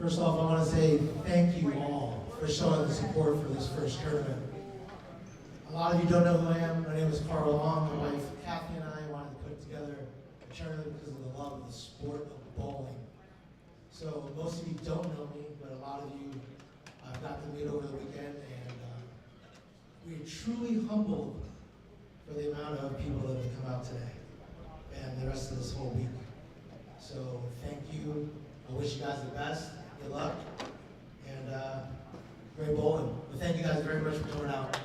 First off, I want to say thank you all for showing the support for this first tournament. A lot of you don't know who I am. My name is Carl Ong. My wife Kathy and I wanted to put together a tournament because of the love of the sport of bowling. So most of you don't know me, but a lot of you I've got to meet over the weekend, and we're truly humbled for the amount of people that have come out today and the rest of this whole week. So thank you. I wish you guys the best. Good luck. And great bowling. But thank you guys very much for coming out.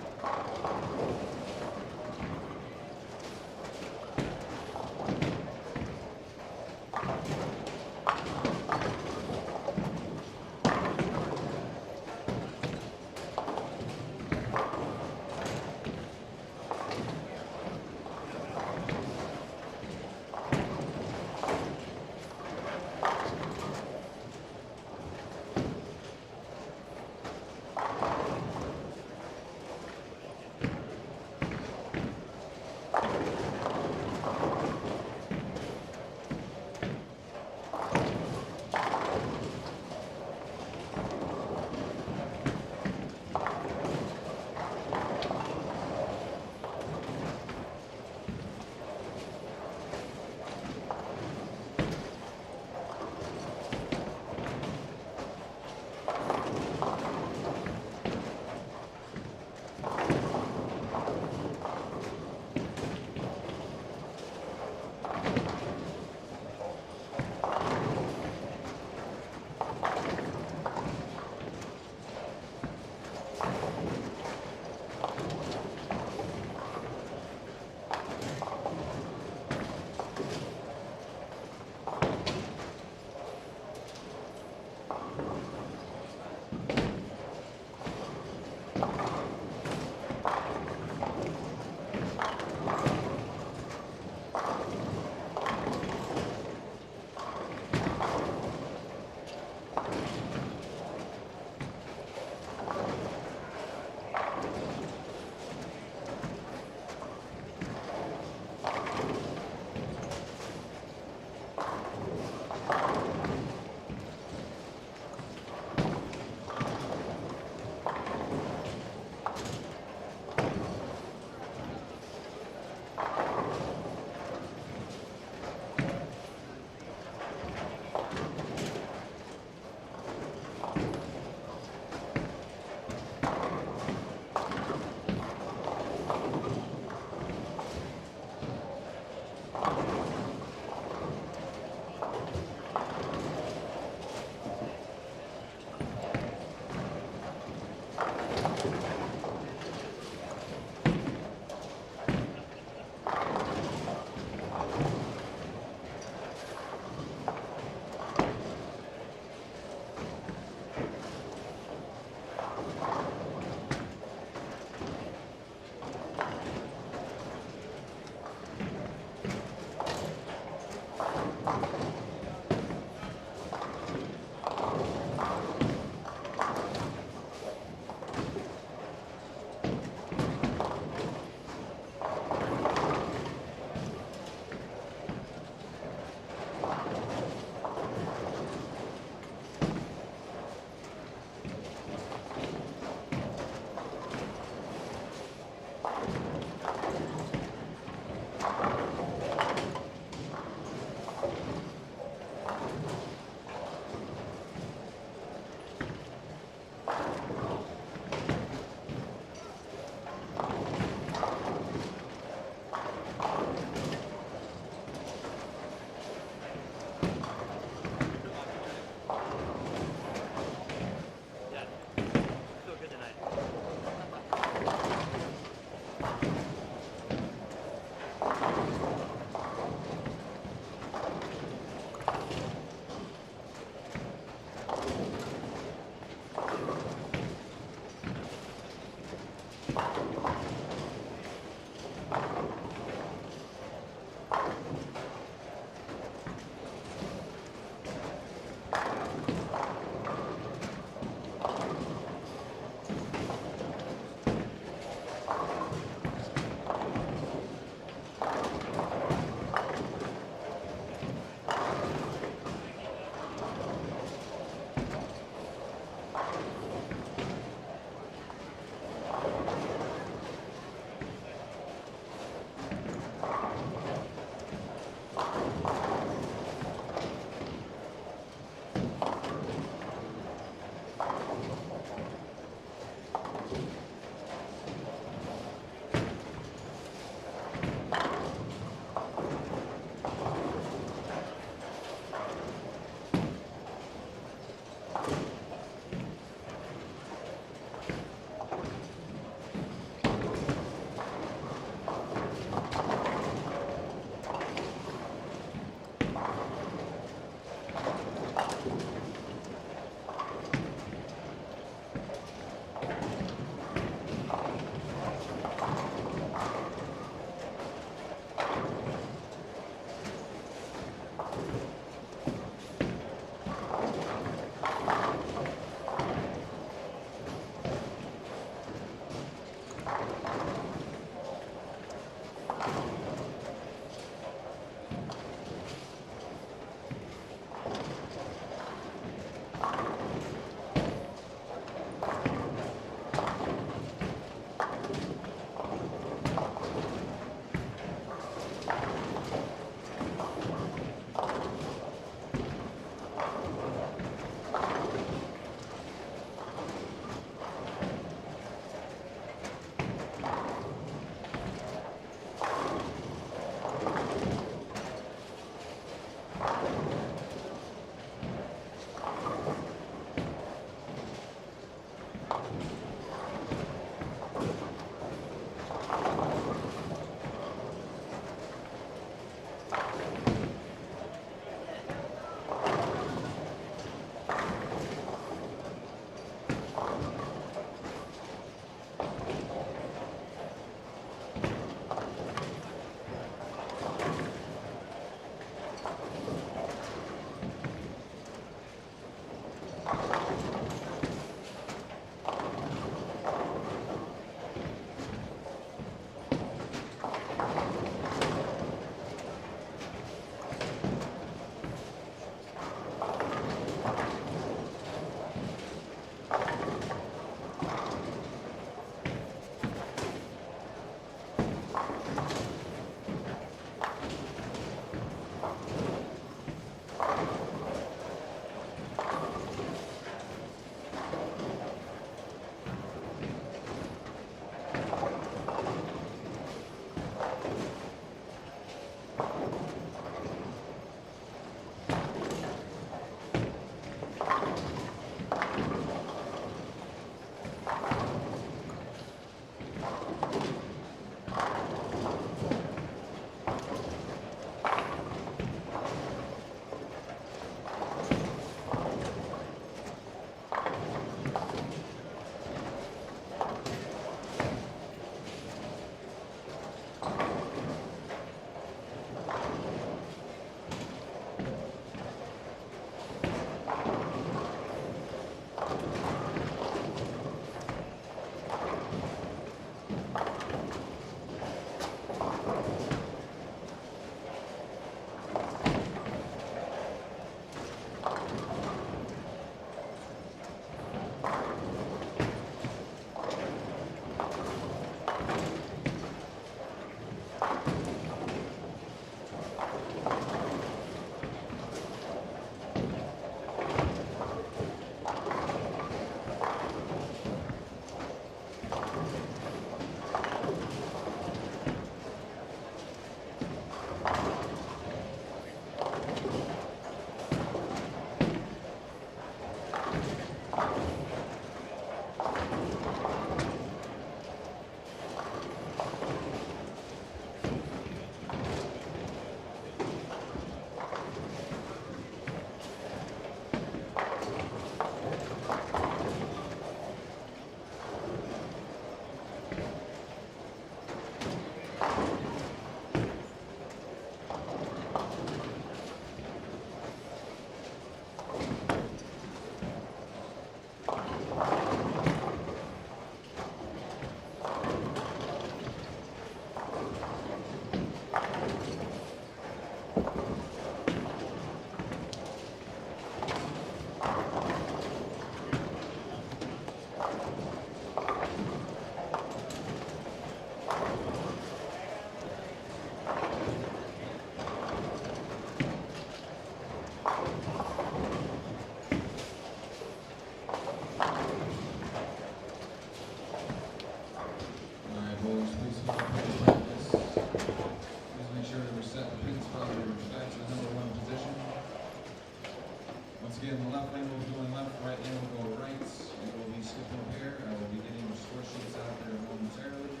Again, the left lane will be going left, right lane will go right. It will be skipping here. I will be getting your score sheets out there momentarily.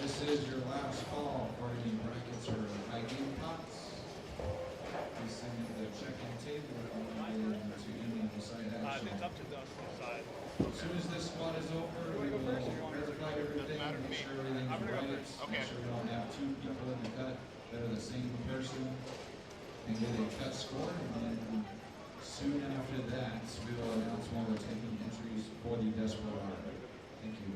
This is your last call for any brackets or high game pots. Please send me the check-in table to any side action. It's up to the side. As soon as this spot is over, we will verify everything, make sure everything's right. Make sure we don't have two people in the cut that are the same person and get a cut score. And then soon after that, we will announce when we're taking entries for the Desperado. Thank you.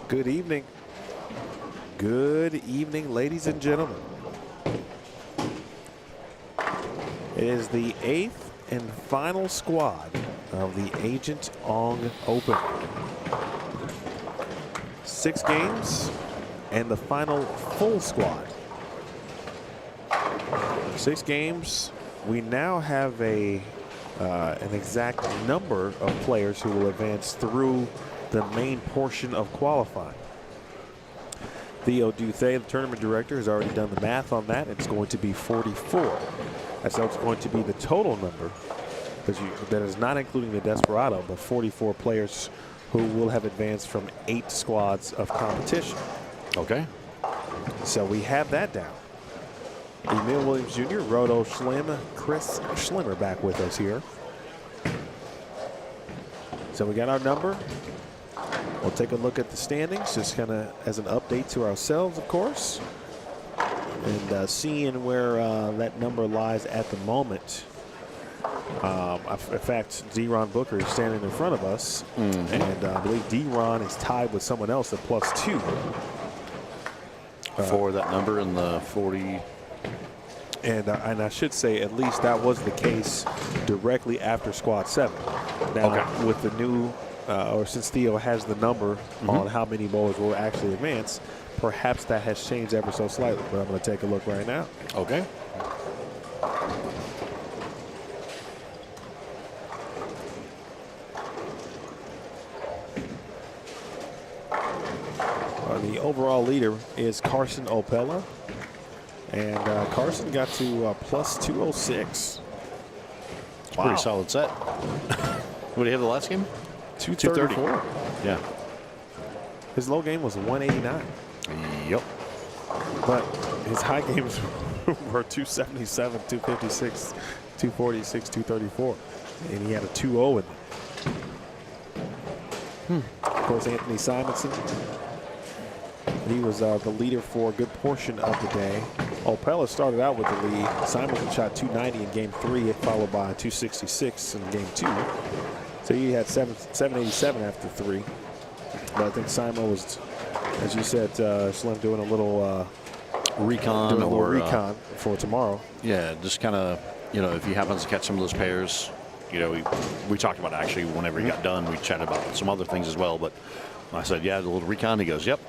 Good evening. Good evening, ladies and gentlemen. It is the 8th and final squad of the Agent Ong Open. 6 games and the final full squad. 6 games. We now have an exact number of players who will advance through the main portion of qualifying. Theo Duthay, the tournament director, has already done the math on that. It's going to be 44. That's it's going to be the total number, that is not including the Desperado, but 44 players who will have advanced from 8 squads of competition. Okay. So we have that down. Emil Williams Jr., Roto Schlim, Chris Schlimmer back with us here. So we got our number. We'll take a look at the standings, just kind of as an update to ourselves, of course. And seeing where that number lies at the moment. In fact, D-Ron Booker is standing in front of us. And I believe D-Ron is tied with someone else at +2. For that number in the 40. And I should say at least that was the case directly after Squad 7. Now, with the new, or since Theo has the number on how many bowlers will actually advance, perhaps that has changed ever so slightly. But I'm going to take a look right now. Okay. The overall leader is Carson Opella. And Carson got to +206. Wow. Pretty solid set. What did he have the last game? 234. Yeah. His low game was 189. Yep. But his high games were 277, 256, 246, 234. And he had a 2-0 in there. Of course, Anthony Simonson. He was the leader for a good portion of the day. Opella started out with the lead. Simonson shot 290 in game 3, followed by 266 in game 2. So he had 787 after 3. But I think Simon was, as you said, Slim, doing a little recon recon for tomorrow. Yeah, just kind of, if he happens to catch some of those pairs, we talked about actually whenever he got done, we chatted about some other things as well. But I said, yeah, the little recon. He goes, yep.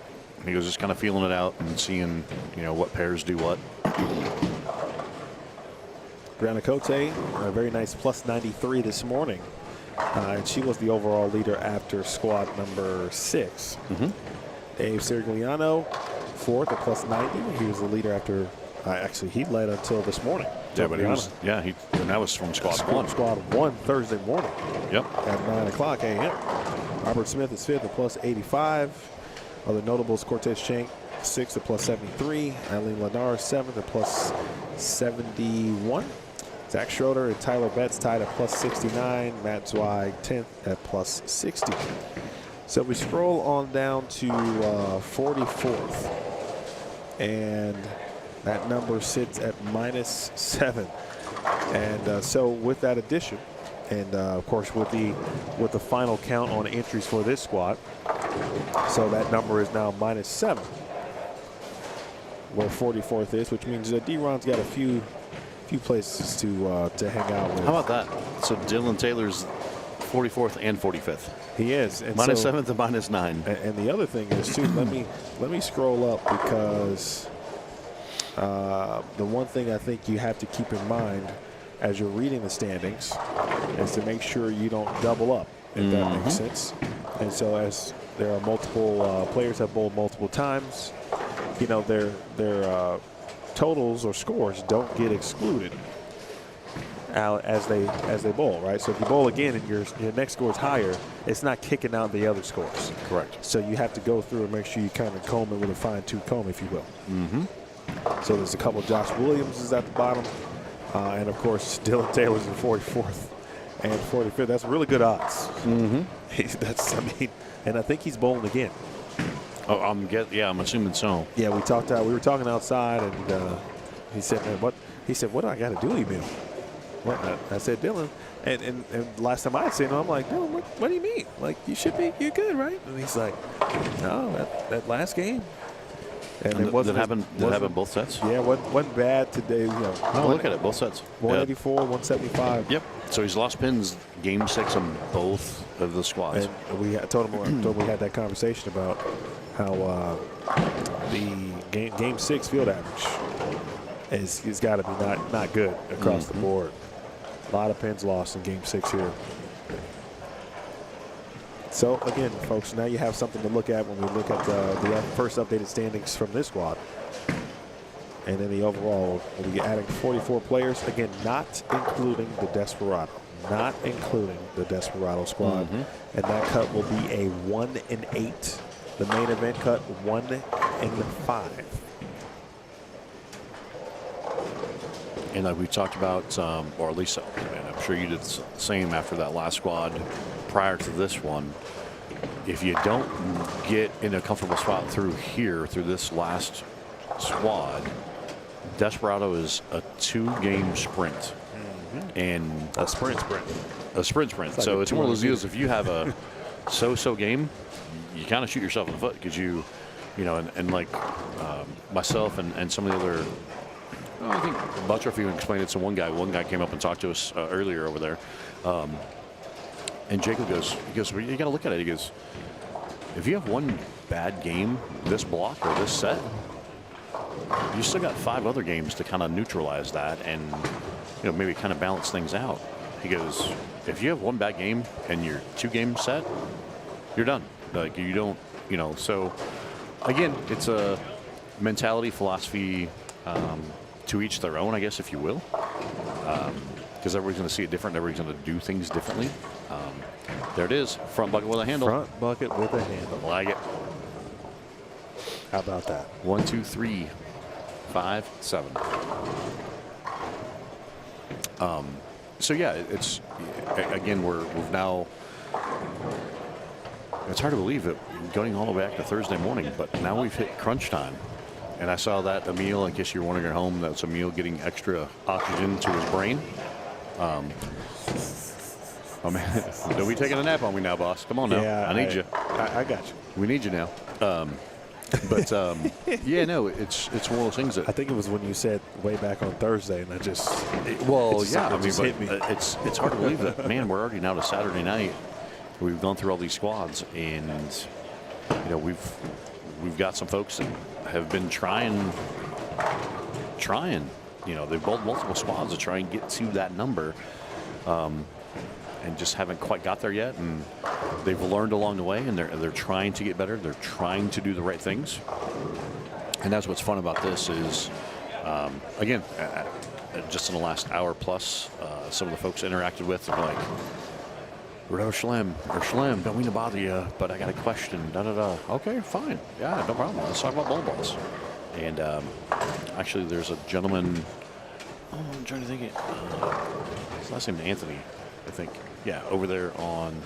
He was just kind of feeling it out and seeing, what pairs do what. Brianna Cote, a very nice +93 this morning. And she was the overall leader after squad number 6. Dave Sirigliano, 4th at +90. He was the leader after, actually, he led until this morning. Yeah, but and that was from squad 1. Squad 1 Thursday morning. Yep. At 9 o'clock a.m. Robert Smith is 5th at +85. Other notables, Cortez Schenk, 6th at +73. Eileen Lenar, 7th at +71. Zach Schroeder and Tyler Betts tied at +69. Matt Zweig, 10th at +60. So we scroll on down to 44th. And that number sits at -7. And so with that addition, and of course with the final count on entries for this squad, so that number is now -7, where 44th is, which means that D-Ron's got a few places to hang out with. How about that? So Dylan Taylor's 44th and 45th. He is. And -7 to -9. And the other thing is too, let me scroll up, because the one thing I think you have to keep in mind as you're reading the standings is to make sure you don't double up, if that makes sense. And so as there are multiple players have bowled multiple times, their totals or scores don't get excluded as they bowl, right? So if you bowl again and your next score is higher, it's not kicking out the other scores. Correct. So you have to go through and make sure you kind of comb it with a fine-tooth comb, if you will. So there's a couple. Josh Williams is at the bottom, and of course Dylan Taylor's in 44th and 45th. That's really good odds. And I think he's bowling again. Oh, I'm assuming so. Yeah, we were talking outside, and he said, "Man, what?" He said, "What do I got to do, Emil?" Well, I said, Dylan, and last time I seen him, I'm like, Dylan, what do you mean? Like, you're good, right? And he's like, no, that last game. And it wasn't. Did it happen both sets? Yeah, wasn't bad today. No, look at it, both sets. 184, 175. Yep. So he's lost pins game 6 on both of the squads. And I told him we had that conversation about how the game 6 field average is got to be not good across the board. A lot of pins lost in game 6 here. So again, folks, now you have something to look at when we look at the first updated standings from this squad. And then the overall, we'll be adding 44 players. Again, not including the Desperado. Not including the Desperado squad. And that cut will be a 1-8. The main event cut 1-5. And like we talked about, or at least, and I'm sure you did the same after that last squad prior to this one. If you don't get in a comfortable spot through this last squad, Desperado is a 2-game sprint. And A sprint. Like so it's one of those deals, if you have a so-so game, you kind of shoot yourself in the foot because you know, and like myself and some of the other, I think Buttroff even explained it to one guy. One guy came up and talked to us earlier over there. And Jacob goes, well, you got to look at it. He goes, if you have one bad game this block or this set, you still got 5 other games to kind of neutralize that and, you know, maybe kind of balance things out. He goes, if you have one bad game and your 2-game set, you're done. Like, you don't, you know. So again, it's a mentality, philosophy, to each their own, I guess, if you will. Because everybody's going to see it different. Everybody's going to do things differently. There it is. Front bucket with a handle. Front bucket with a handle. Like it. How about that? 1, 2, 3, 5, 7. So yeah, it's again we've now. It's hard to believe it going all the way back to Thursday morning, but now we've hit crunch time. And I saw that Emil, in case you're wondering at home, that's Emil getting extra oxygen to his brain. Oh man, don't be taking a nap on me now, boss. Come on now, Yeah, I need you. I got you. We need you now. But yeah, no, it's one of those things that I think it was when you said way back on Thursday, and I just well, it's yeah, I something mean, just but hit me. it's hard to believe that, man. We're already now to Saturday night. We've gone through all these squads, and you know we've got some folks that have been trying. You know, they've built multiple squads to try and get to that number, and just haven't quite got there yet. And they've learned along the way, and they're trying to get better. They're trying to do the right things, and that's what's fun about this is, again, just in the last hour plus, some of the folks interacted with are like, Schlem, don't mean to bother you, but I got a question. Okay, fine. Yeah, no problem. Let's talk about bowl balls. And actually, there's a gentleman. Oh, I'm trying to think. His last name is Anthony, I think. Yeah, over there on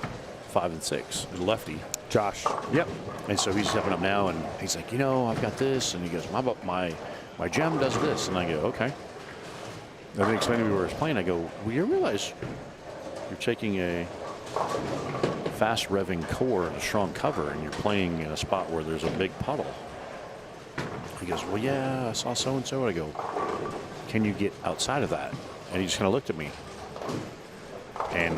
5 and 6, lefty. Josh. Yep. And so he's stepping up now, and he's like, you know, I've got this, and he goes, my gem does this, and I go, okay. And he explained to me where he's playing. I go, well, you realize you're taking a fast revving core and a strong cover, and you're playing in a spot where there's a big puddle. He goes, well, yeah, I saw so-and-so. I go, can you get outside of that? And he just kind of looked at me. And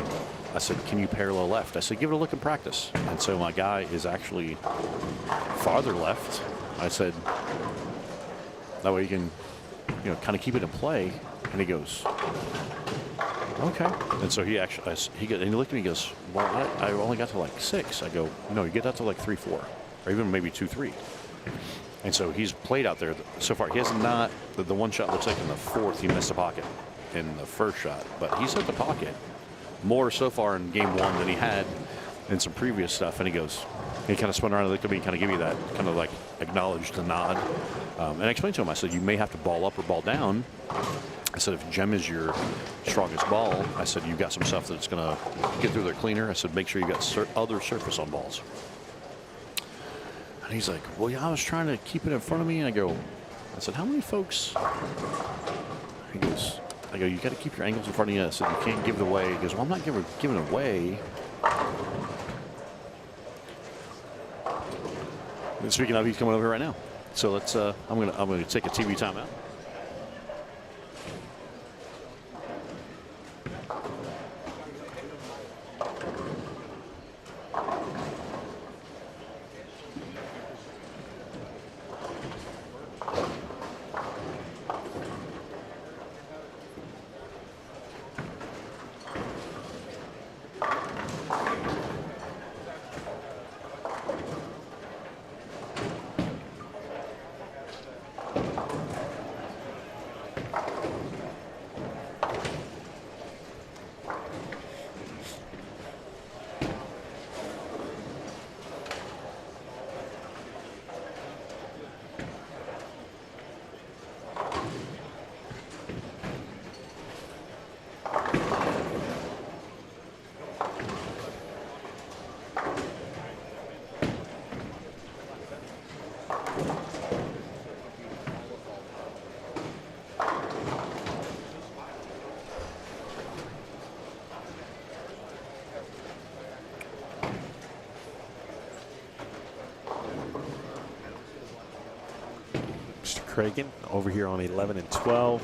I said, can you parallel left? I said, give it a look in practice. And so my guy is actually farther left. I said, that way you can, you know, kind of keep it in play. And he goes, okay. And so he actually, and he looked at me and he goes, well, I only got to like 6. I go, no, you get that to like 3, 4, or even maybe 2, 3. And so he's played out there so far. He has not, the one shot looks like in the 4th, he missed the pocket in the first shot. But he's hit the pocket more so far in game 1 than he had in some previous stuff. And he goes, he kind of spun around and looked at me and kind of gave me that kind of like acknowledged the nod. And I explained to him, I said, you may have to ball up or ball down. I said, if gem is your strongest ball, I said, you've got some stuff that's going to get through there cleaner. I said, make sure you got other surface on balls. And he's like, well, yeah, I was trying to keep it in front of me. And I said, how many folks? He goes, I go, you got to keep your angles in front of you so you can't give it away. He goes, well, I'm not giving it away. And speaking of, he's coming over here right now. So let's. I'm gonna take a TV timeout. Cragen over here on 11 and 12.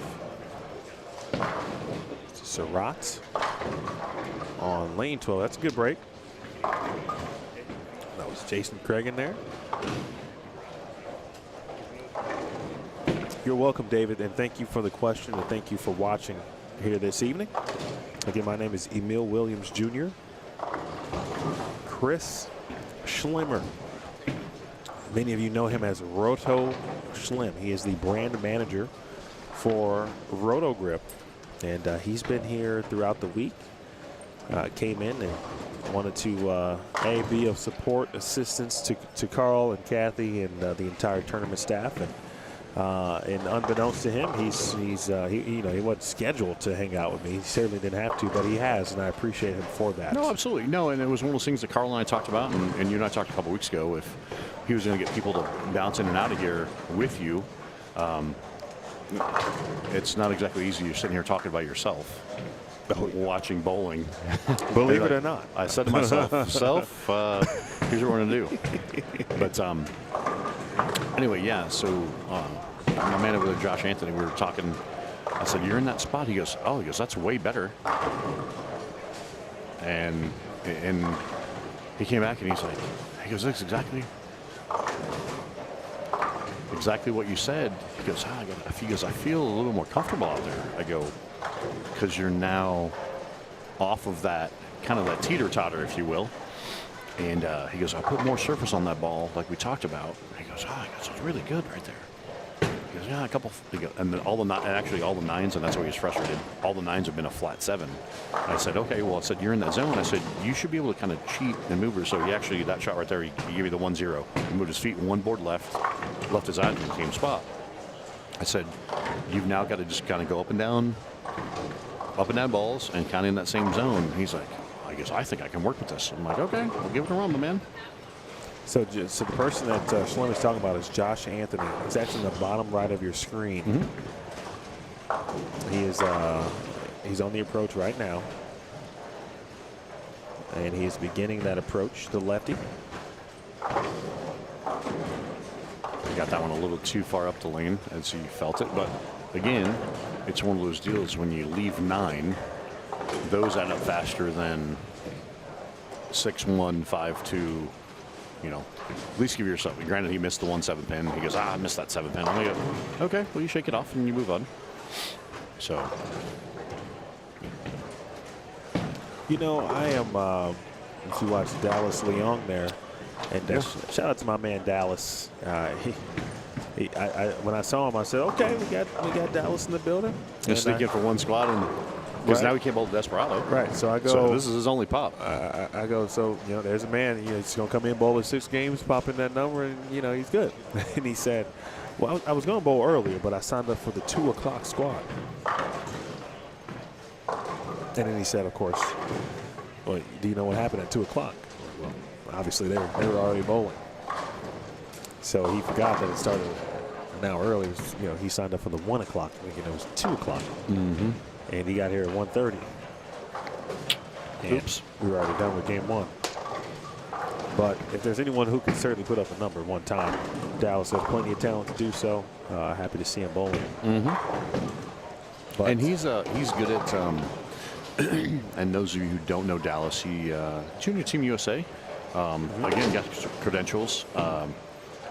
Surratt on lane 12. That's a good break. That was Jason Cragen there. You're welcome, David, and thank you for the question, and thank you for watching here this evening. Again, my name is Emil Williams Jr. Chris Schlimmer. Many of you know him as Roto Schlim. He is the brand manager for Roto Grip, and he's been here throughout the week. Came in and wanted to be of support, assistance to Carl and Kathy and the entire tournament staff. And unbeknownst to him, he wasn't scheduled to hang out with me. He certainly didn't have to, but he has, and I appreciate him for that. No, absolutely. No, and it was one of those things that Carl and I talked about, and you and I talked a couple weeks ago, if he was going to get people to bounce in and out of here with you. It's not exactly easy. You're sitting here talking by yourself, watching bowling. Believe it or not. I said to myself, here's what we're going to do. But anyway, yeah, so my man over there, Josh Anthony, we were talking. I said, you're in that spot? He goes, oh, that's way better. And he came back and he's like, that's exactly what you said. He goes, I feel a little more comfortable out there. I go, because you're now off of that kind of that teeter-totter, if you will. And he goes, I put more surface on that ball like we talked about. He goes, it's really good right there. He goes, yeah, a couple. And then all the nines, and that's why he was frustrated. All the nines have been a flat 7. I said, okay, well, I said, you're in that zone. I said, you should be able to kind of cheat and move her. So he actually, that shot right there, he gave you the 1-0. He moved his feet one board left his eye to the same spot. I said, you've now got to just kind of go up and down balls and kind of in that same zone. He's like, I think I can work with this. I'm like, okay, we'll give it a run, my man. So the person that Schlim is talking about is Josh Anthony. He's actually in the bottom right of your screen. Mm-hmm. He is he's on the approach right now, and he is beginning that approach, the lefty. I got that one a little too far up the lane, and so you felt it. But again, it's one of those deals when you leave 9, those add up faster than 6-1, 5-2. At least give yourself. Granted, he missed the 1-7 pin. He goes, I missed that 7 pin. I'm like, okay, well, you shake it off and you move on. So, I am. If you watch Dallas Leong there, and shout out to my man Dallas. When I saw him, I said, okay, we got Dallas in the building. Just sneak in for one squad and. Because now he can't bowl the Desperado. Right, so I go. So this is his only pop. I go, so, there's a man, he's going to come in, bowl his 6 games, pop in that number, and, he's good. And he said, well, I was going to bowl earlier, but I signed up for the 2 o'clock squad. And then he said, of course, well, do you know what happened at 2 o'clock? Well, obviously they were already bowling. So he forgot that it started an hour early. He signed up for the 1 o'clock, thinking it was 2 o'clock. Mm-hmm. And he got here at 1:30. And Oops. we were already done with game 1. But if there's anyone who can certainly put up a number one time, Dallas has plenty of talent to do so. Happy to see him bowling. But And he's good at. And those of you who don't know Dallas, he Junior Team USA. Again, got credentials.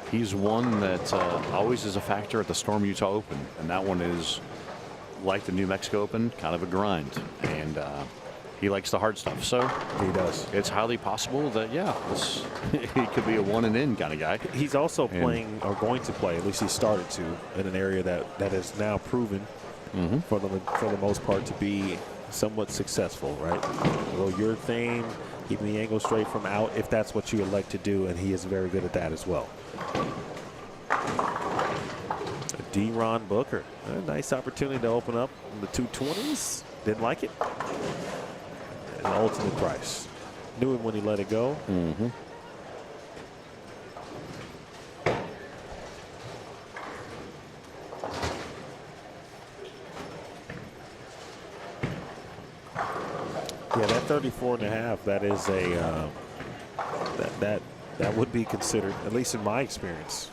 He's one that always is a factor at the Storm Utah Open, and that one is like the New Mexico Open, kind of a grind. And he likes the hard stuff, so he does. it's highly possible that he could be a one and in kind of guy. He's also playing, or going to play, at least he started to, in an area that is now proven for the most part to be somewhat successful, right? Well, your thing, keeping the angle straight from out, if that's what you elect to do, and he is very good at that as well. D-Ron Booker, a nice opportunity to open up in the 220s. Didn't like it. And ultimate price. Knew him when he let it go. Yeah, that 34.5, that is a that would be considered, at least in my experience,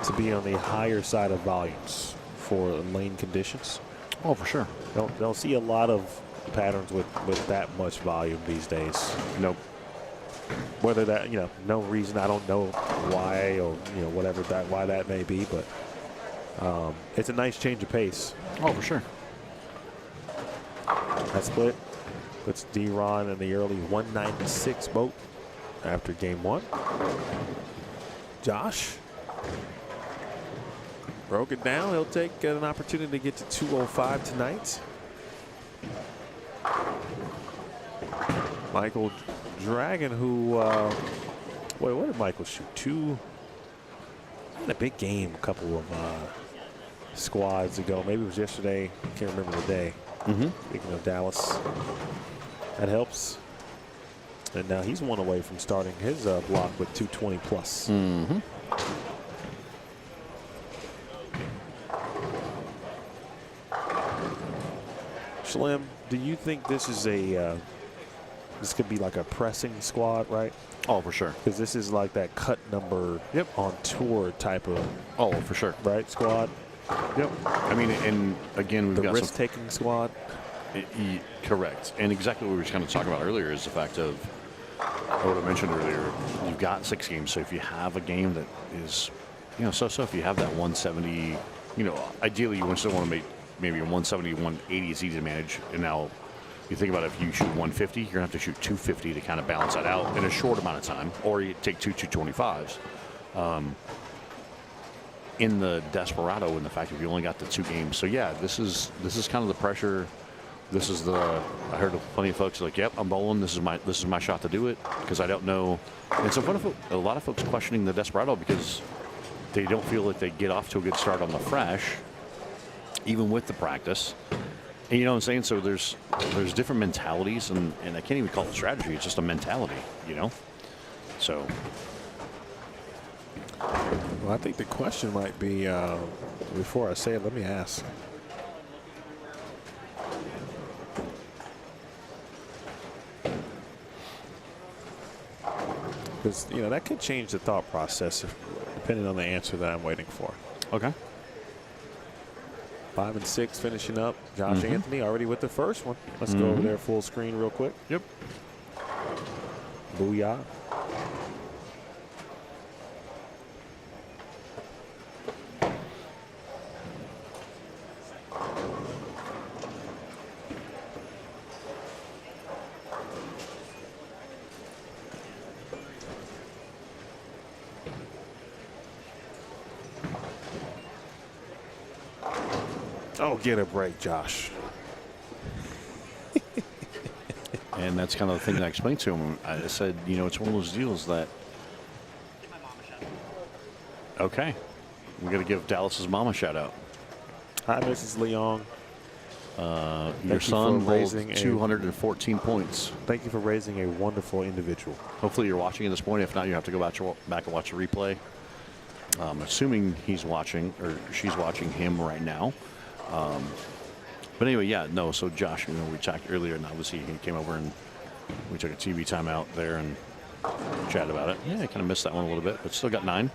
to be on the higher side of volumes for lane conditions. Oh, for sure. Don't see a lot of patterns with that much volume these days. Nope. Whether that, no reason, I don't know why, or whatever why that may be, but it's a nice change of pace. Oh, for sure. That split puts D-Ron in the early 196 boat after game 1. Josh broke it down. He'll take an opportunity to get to 205 tonight. Michael Dragon, who, wait, what did Michael shoot? He had a big game a couple of squads ago. Maybe it was yesterday. Can't remember the day. Speaking of Dallas, that helps. And now he's one away from starting his block with 220 plus. Slim, do you think this is this could be like a pressing squad, right? Oh, for sure. Because this is like that cut number on tour type of For sure. right squad. Yep. I mean, and again, we've The got risk-taking squad. correct. And exactly what we were kind of talking about earlier is the fact of what I mentioned earlier. You've got 6 games, so if you have a game that is, so if you have that 170, ideally you still want to make maybe a 170, 180 is easy to manage. And now you think about it, if you shoot 150, you're going to have to shoot 250 to kind of balance that out in a short amount of time, or you take 225s. In the Desperado, and the fact that you only got the 2 games. So yeah, this is kind of the pressure. This is I heard plenty of folks like, yep, I'm bowling. This is my shot to do it, because I don't know. And so a lot of folks questioning the Desperado because they don't feel like they get off to a good start on the fresh, even with the practice. And you know what I'm saying? So there's different mentalities, and I can't even call it strategy. It's just a mentality, So. Well, I think the question might be, before I say it, let me ask. Because, that could change the thought process depending on the answer that I'm waiting for. Okay. 5 and 6 finishing up. Josh Anthony already with the first one. Let's go over there full screen real quick. Yep. Booyah. Oh, get a break, Josh. And that's kind of the thing that I explained to him. I said, it's one of those deals that, okay, we're going to give Dallas's mom a shout out. Hi, Mrs. Leong. Your son bowled 214 points. Thank you for raising a wonderful individual. Hopefully you're watching at this point. If not, you have to go back and watch the replay. Assuming he's watching, or she's watching him right now. But anyway, yeah, no. So Josh, we talked earlier, and obviously he came over and we took a TV timeout there and chatted about it. Yeah, I kind of missed that one a little bit, but still got 9.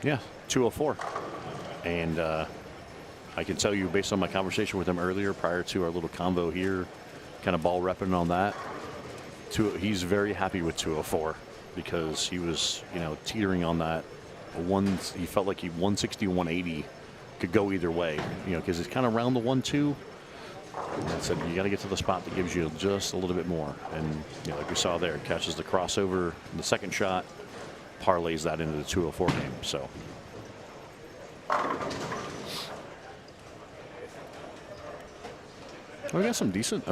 Yeah, 204. And I can tell you, based on my conversation with him earlier, prior to our little convo here, kind of ball repping on that, he's very happy with 204 because he was, teetering on that he felt like 160, 180 could go either way, because it's kind of around the 1-2. And I said, you got to get to the spot that gives you just a little bit more. And, like we saw there, catches the crossover, the second shot, parlays that into the 204 game. So. We got some decent,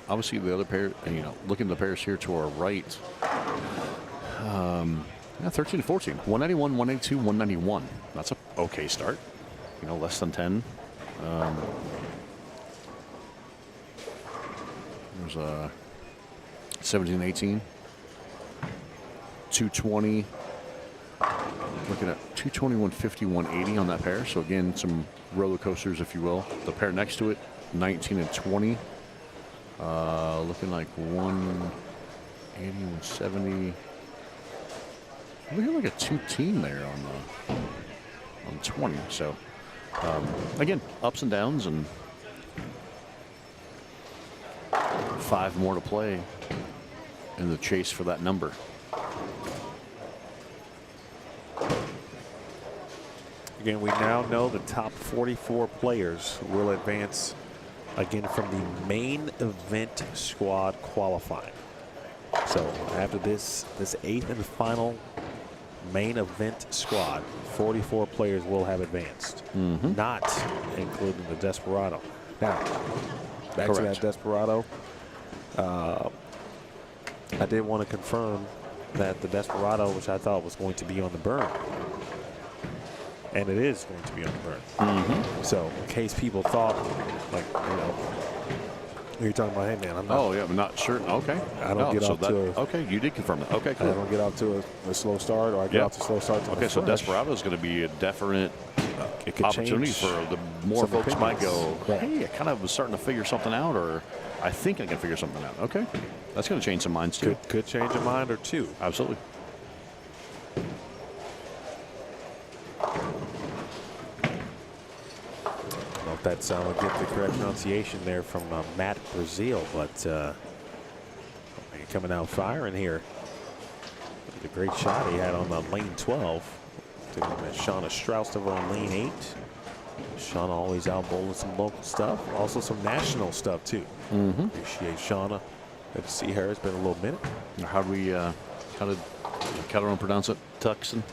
obviously the other pair, looking at the pairs here to our right. 13 to 14, 191, 182, 191. That's a okay start. Less than 10. There's a 17, 18, 220. Looking at 220, 150, 180 on that pair. So again, some roller coasters, if you will. The pair next to it, 19 and 20. Looking like 180, 170. Looking like a 2-team there on 20. So again, ups and downs, and 5 more to play in the chase for that number. Again, we now know the top 44 players will advance again from the main event squad qualifying. So after this 8th and final main event squad, 44 players will have advanced, not including the Desperado. Now, back to that Desperado. I did want to confirm that the Desperado, which I thought was going to be on the burn, and it is going to be on the burn. So in case people thought, you're talking about, hey man, I'm not. Oh yeah, I'm not sure. Okay. I don't get off to a. Okay, you did confirm that. Okay, cool. I don't get off to a slow start, or I get off to a slow start. Okay, so Desperado is going to be a definite opportunity for the more folks might go, hey, I kind of was starting to figure something out, or I think I can figure something out. Okay, that's going to change some minds too. Could change a mind or two. Absolutely. If that's I would get the correct pronunciation there from Matt Brazil, but coming out firing here. Look at the great shot he had on lane 12. Taking Shauna Strauss over on lane 8. Shauna always out bowling some local stuff, also some national stuff too. Appreciate Shauna. Good to see her. It's been a little minute. How did Kyrene pronounce it? Tucson.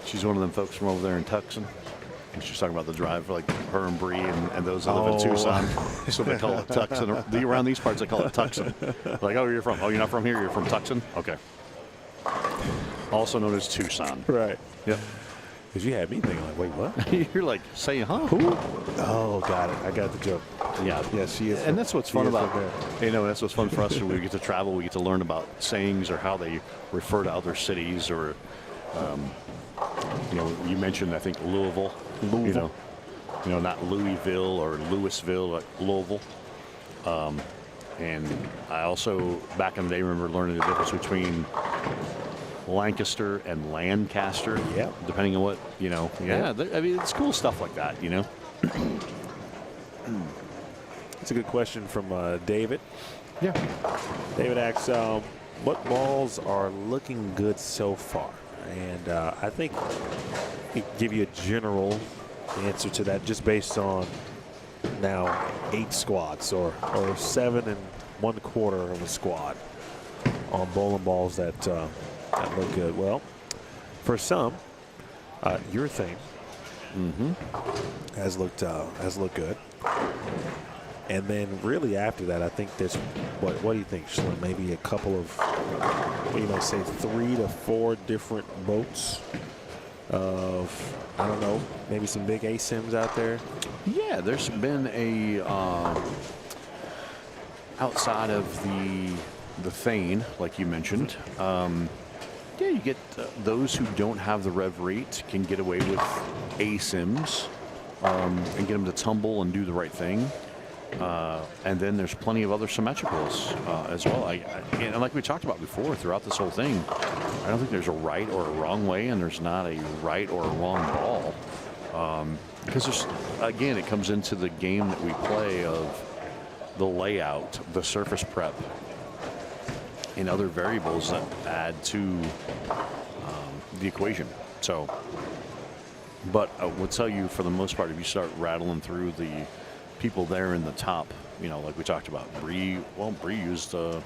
She's one of them folks from over there in Tucson. She's talking about the drive, like her and Bree and those that live in Tucson. So they call it Tucson. Around these parts, they call it Tucson. Like, oh, you're from? Oh, you're not from here? You're from Tucson? Okay. Also known as Tucson. Right. Yep. Because you had me thinking, like, wait, what? You're like, saying, huh? Who? Oh, got it. I got the joke. Yeah. Yeah, she is. And that's what's fun about, that's what's fun for us when we get to travel. We get to learn about sayings or how they refer to other cities, or, you mentioned, I think, Louisville. Not Louisville or Louisville, like Louisville. And I also, back in the day, remember learning the difference between Lancaster and Lancaster. Yeah. Depending on what, Yeah. It's cool stuff like that, It's a good question from David. Yeah. David asks, what balls are looking good so far? And I think I can give you a general answer to that just based on now 8 squads or 7 1/4 of a squad on bowling balls that look good. Well, for some, your thing has looked good. And then really after that, I think there's, what do you think, Slim? Maybe a couple of, you might say 3 to 4 different boats of, I don't know, maybe some big ASIMs out there. Yeah, there's been a, outside of the Thane, like you mentioned, you get those who don't have the rev rate can get away with ASIMs and get them to tumble and do the right thing. And then there's plenty of other symmetricals as well. And like we talked about before, throughout this whole thing, I don't think there's a right or a wrong way, and there's not a right or a wrong ball. Because there's, again, it comes into the game that we play of the layout, the surface prep, and other variables that add to the equation. So, but I will tell you, for the most part, if you start rattling through the people there in the top, you know, like we talked about, Bree used low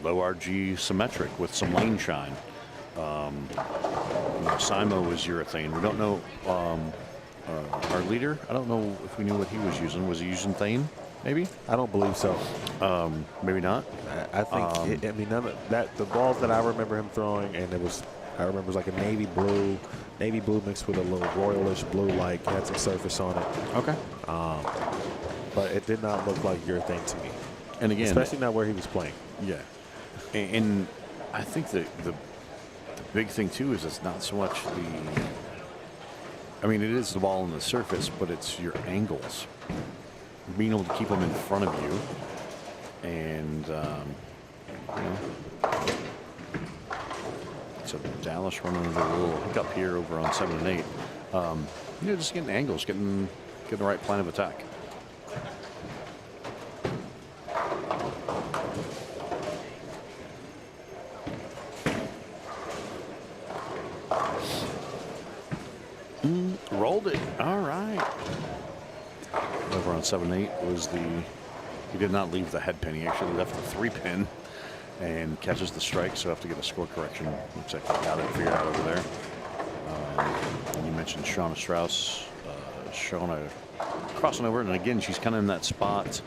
RG symmetric with some lane shine. Simo was urethane. We don't know our leader. I don't know if we knew what he was using. Was he using Thane? Maybe. I don't believe so. Maybe not. I think. I mean, none of that. The balls that I remember him throwing, and I remember it was like a navy blue mixed with a little royalish blue, like had some surface on it. Okay. But it did not look like your thing to me. And again, especially not where he was playing. Yeah. And I think the big thing too is it's not so much I mean, it is the ball on the surface, but it's your angles. Being able to keep them in front of you. And, so Dallas running into a little hiccup here over on 7 and 8. Just getting angles, getting the right plan of attack. Rolled it. All right. Over on 7-8 was he did not leave the head pin. He actually left the 3-pin and catches the strike, so I have to get a score correction. Looks like I got it figured out over there. And you mentioned Shauna Strauss. Shauna crossing over, and again, she's kind of in that spot.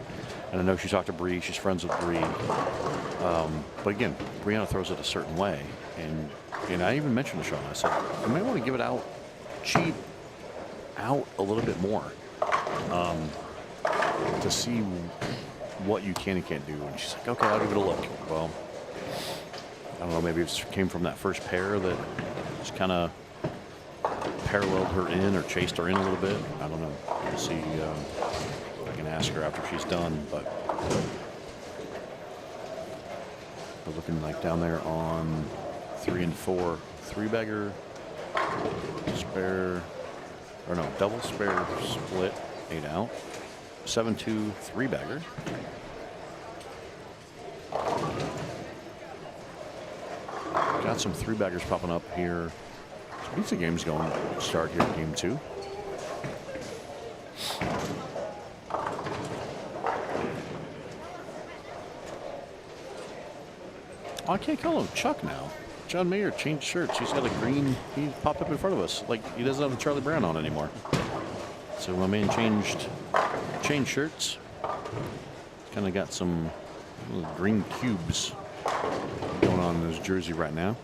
And I know she talked to Bree. She's friends with Bree. But again, Brianna throws it a certain way. And I even mentioned to Shauna, I said, you may want to give it out cheap out a little bit more to see what you can and can't do. And she's like, okay, I'll give it a look. Well, I don't know, maybe it came from that first pair that just kind of paralleled her in or chased her in a little bit. I don't know. We'll see if I can ask her after she's done. But we're looking like down there on 3 and 4. 3-bagger, spare, or no, double spare split, 8 out. 7-2, 3-bagger. Got some 3-baggers popping up here. Pizza game's going to start here, game 2. Oh, I can't call him Chuck now. John Mayer changed shirts. He's got a green. He popped up in front of us. Like he doesn't have the Charlie Brown on anymore. So my man changed shirts. Kind of got some little green cubes going on in his jersey right now.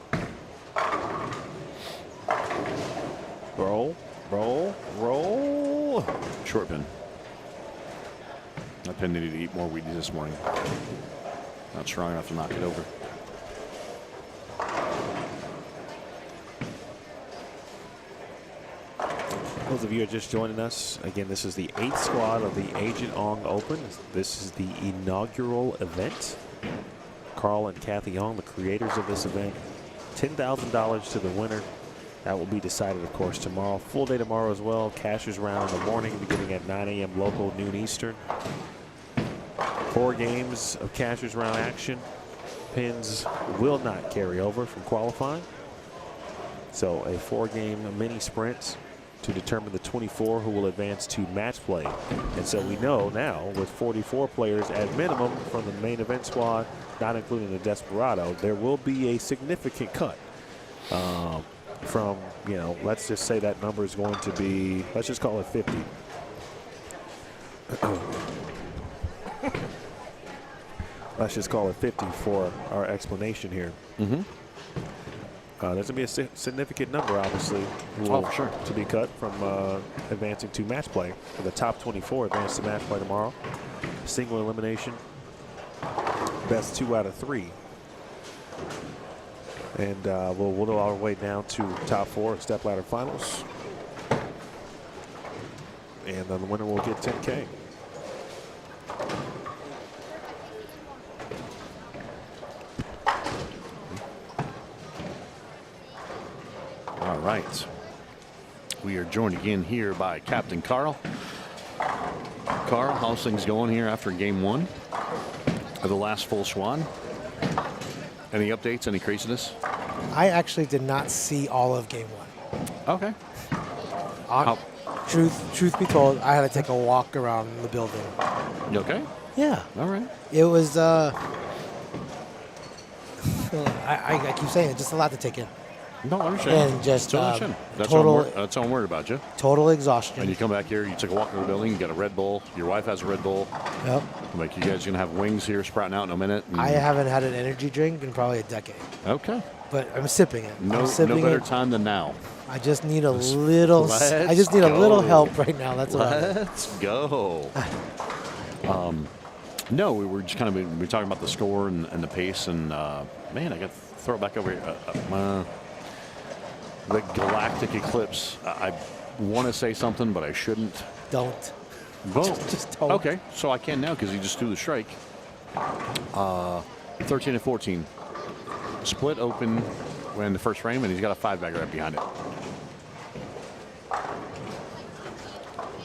Roll. Short pin. That pin needed to eat more Wheaties this morning. Not strong enough to knock it over. Those of you who are just joining us, again, this is the 8th squad of the Agent Ong Open. This is the inaugural event. Carl and Kathy Ong, the creators of this event. $10,000 to the winner. That will be decided, of course, tomorrow. Full day tomorrow as well. Cashers round in the morning, beginning at 9 a.m. local, noon Eastern. 4 games of cashers round action. Pins will not carry over from qualifying. So a 4-game mini sprint to determine the 24 who will advance to match play. And so we know now, with 44 players at minimum from the main event squad, not including the Desperado, there will be a significant cut from, let's just say that number is going to be, let's just call it 50. Let's just call it 50 for our explanation here. Mm-hmm. There's going to be a significant number, obviously, for sure, to be cut from advancing to match play. For the top 24 advance to match play tomorrow. Single elimination. Best 2 out of 3. And we'll whittle our way down to top 4 step ladder finals. And then the winner will get $10K. All right. We are joined again here by Captain Carl. Carl, how's things going here after game one of the last full swan? Any updates, any craziness? I actually did not see all of game one. Okay. Truth be told, I had to take a walk around the building. You okay? Yeah. All right. It was, I keep saying it, just a lot to take in. No, I understand. And just Totally understand. That's all I'm worried about you. Total exhaustion. And you come back here, you took a walk in the building, you got a Red Bull, your wife has a Red Bull. Yep. Like, you guys going to have wings here sprouting out in a minute? I haven't had an energy drink in probably a decade. Okay. But I'm sipping it. No better time than now. I just need a little. I just need a little help right now. That's what. Let's go. No, we were just kind of we were talking about the score and the pace, and man, I got to throw it back over here. The Galactic Eclipse. I want to say something, but I shouldn't. Don't. Well, just don't. Okay, so I can now because he just threw the strike. 13 and 14. Split open in the first frame, and he's got a 5-bagger right behind it.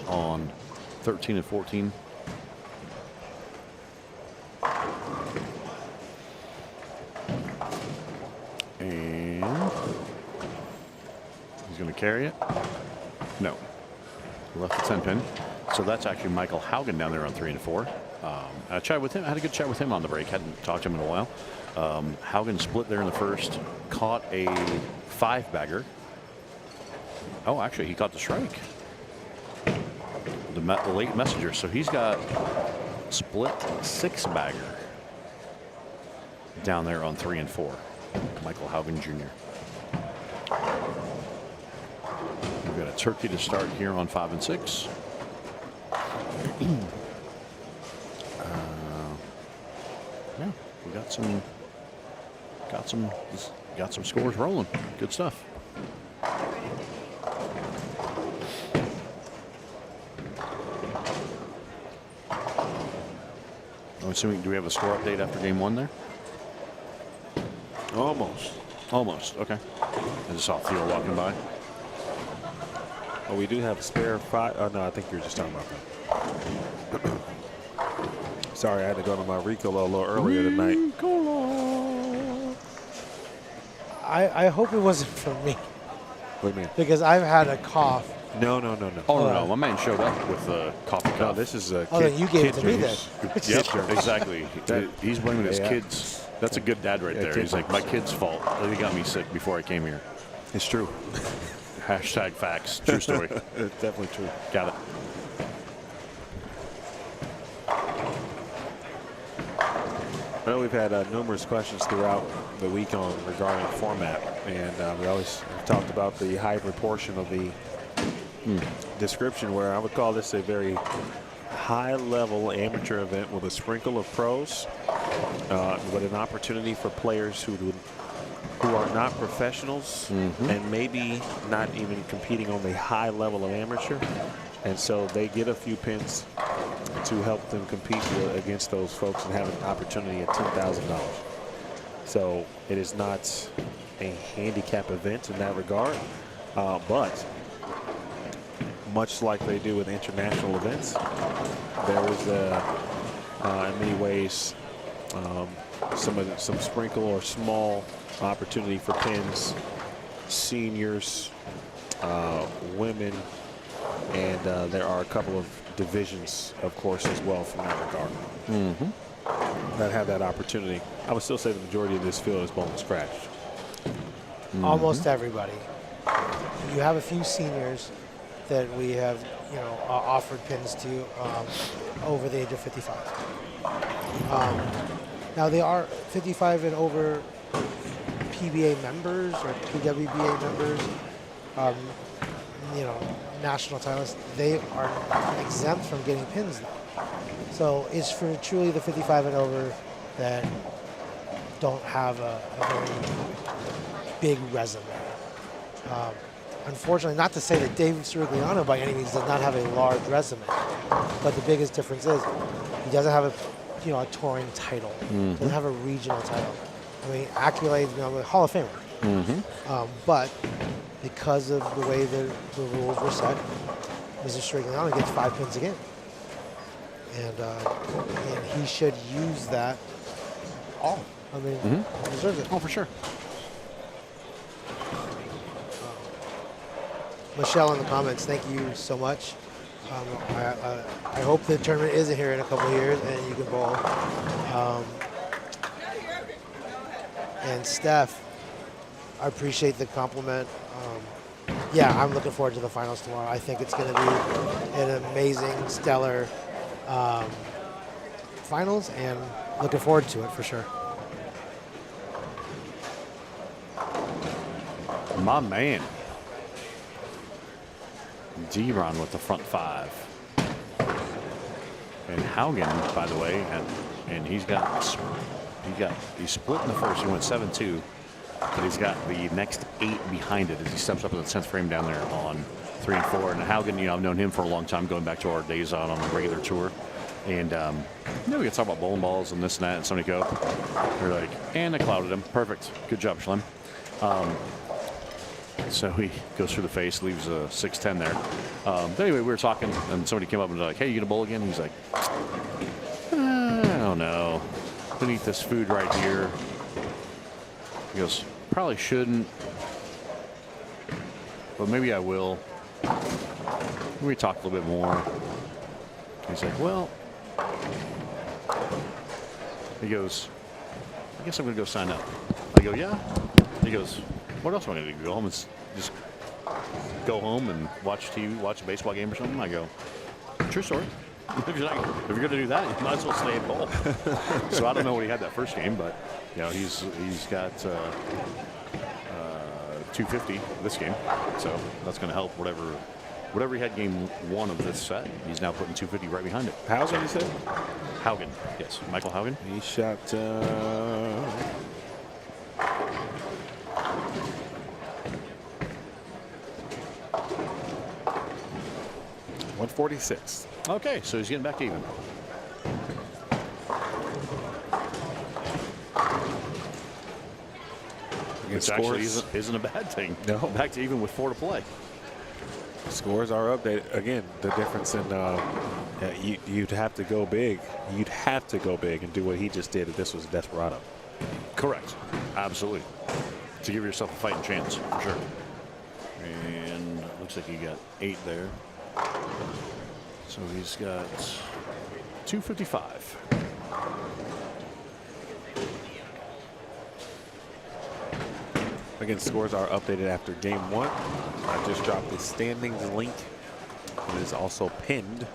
On 13 and 14. And he's going to carry it. No. Left the 10 pin. So that's actually Michael Haugen down there on 3 and 4. I chatted with him. I had a good chat with him on the break. Hadn't talked to him in a while. Haugen split there in the first. Caught a 5-bagger. Oh, actually, he caught the strike. The late messenger. So he's got split 6-bagger down there on 3 and 4. Michael Haugen Jr. We've got a turkey to start here on 5 and 6. Yeah, we got some scores rolling. Good stuff. I'm assuming, do we have a score update after game one there? Almost. Okay. I just saw Theo walking by. Oh, we do have a spare 5. Oh, no, I think you were just talking about that. Sorry, I had to go to my Ricola a little earlier tonight. I hope it wasn't for me What do you mean? because I've had a cough. No. Oh, no. My man showed up with a coffee cup. No, this is a Oh, then you gave it to me then. Yep, exactly. He's blaming his kids. That's a good dad right there. He's like, my kid's fault. They got me sick before I came here. It's true. Hashtag facts. True story. It's definitely true. Got it. I know we've had numerous questions throughout the week regarding format, and we always talked about the hybrid portion of the description, where I would call this a very high-level amateur event with a sprinkle of pros, with an opportunity for players who are not professionals and maybe not even competing on the high level of amateur, and so they get a few pins to help them compete against those folks and have an opportunity at $10,000. So it is not a handicap event in that regard, but much like they do with international events, there is in many ways some sprinkle or small opportunity for pins, seniors, women, and there are a couple of divisions, of course, as well from that regard that have that opportunity. I would still say the majority of this field is bone scratched. Almost everybody. You have a few seniors that we have, offered pins to over the age of 55. Now they are 55 and over PBA members or PWBA members, national titles. They are exempt from getting pins now. So it's for truly the 55 and over that don't have a very big resume. Unfortunately, not to say that Dave Sirigliano by any means does not have a large resume, but the biggest difference is he doesn't have a touring title, doesn't have a regional title. I mean, accolades, Hall of Famer. But because of the way the rules were set, Mr. Strigliano gets 5 pins again. And he should use that all. I mean, he deserves it. Oh, for sure. Michelle in the comments, thank you so much. I hope the tournament isn't here in a couple of years and you can bowl. And Steph, I appreciate the compliment. Yeah, I'm looking forward to the finals tomorrow. I think it's going to be an amazing, stellar finals, and looking forward to it for sure. My man. D-Ron with the front 5. And Haugen, by the way, and he's split in the first. He went 7-2, but he's got the next 8 behind it as he steps up in the 10th frame down there on 3 and 4. And Haugen, you know, I've known him for a long time, going back to our days out on the regular tour. And you know, we could talk about bowling balls and this and that, and somebody go, they're like, and I clouded him. Perfect. Good job, Schlem. So he goes through the face, leaves a 6-10 there. But anyway, we were talking, and somebody came up and was like, hey, you gonna bowl again? He's like, I don't know. I'm gonna eat this food right here. He goes, probably shouldn't, but maybe I will. We talked a little bit more. He's like, well, he goes, I guess I'm gonna go sign up. I go, yeah. He goes, what else am I gonna do? Go home and just go home and watch TV, watch a baseball game or something? I go, true story. If you're gonna do that, you might as well stay at bowl. So I don't know what he had that first game, but you know, he's got 250 this game, so that's gonna help whatever he had game 1 of this set. He's now putting 250 right behind it. Haugen, you said? Haugen, yes, Michael Haugen. He shot 146. Okay, so he's getting back even. Which actually isn't a bad thing. No. Back to even with 4 to play. Scores are updated. Again, the difference in you'd have to go big. You'd have to go big and do what he just did if this was Desperado. Correct. Absolutely. To give yourself a fighting chance, for sure. And looks like he got 8 there. So he's got 255. Again, scores are updated after game 1. I just dropped the standings link. It is also pinned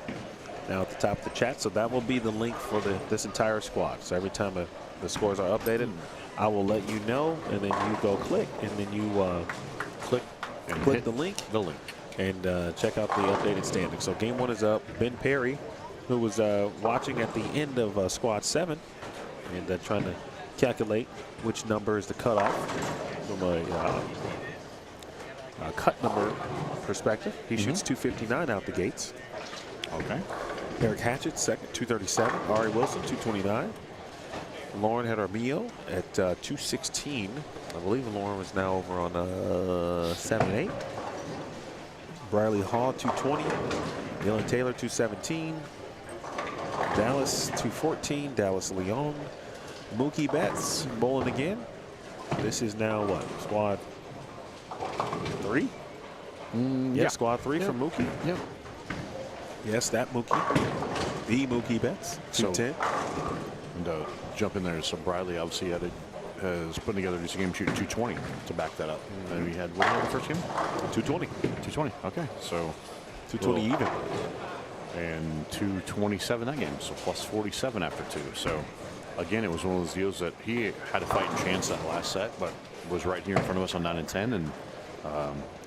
now at the top of the chat. So that will be the link for this entire squad. So every time the scores are updated, I will let you know, and then you go click, and then you click the link. And check out the updated standings. So game 1 is up. Ben Perry, who was watching at the end of squad 7 and trying to calculate which number is the cutoff from a cut number perspective. He shoots 259 out the gates. Okay. Eric Hatchett, second, 237. Ari Wilson, 229. Lauren Jaramillo at 216. I believe Lauren was now over on 7-8. Briley Hall, 220. Dylan Taylor, 217. Dallas, 214. Dallas Leon. Mookie Betts bowling again. This is now what? Squad 3? Yeah, squad 3 from Mookie. Yep. Yes, that Mookie. The Mookie Betts, 210. And jump in there. So Briley obviously has put together this game shooting 220 to back that up. And we had what was the first game? 220. 220. Okay, so 220 even. And 227 that game. So plus 47 after 2. So again, it was one of those deals that he had a fighting chance that last set, but was right here in front of us on 9 and 10. And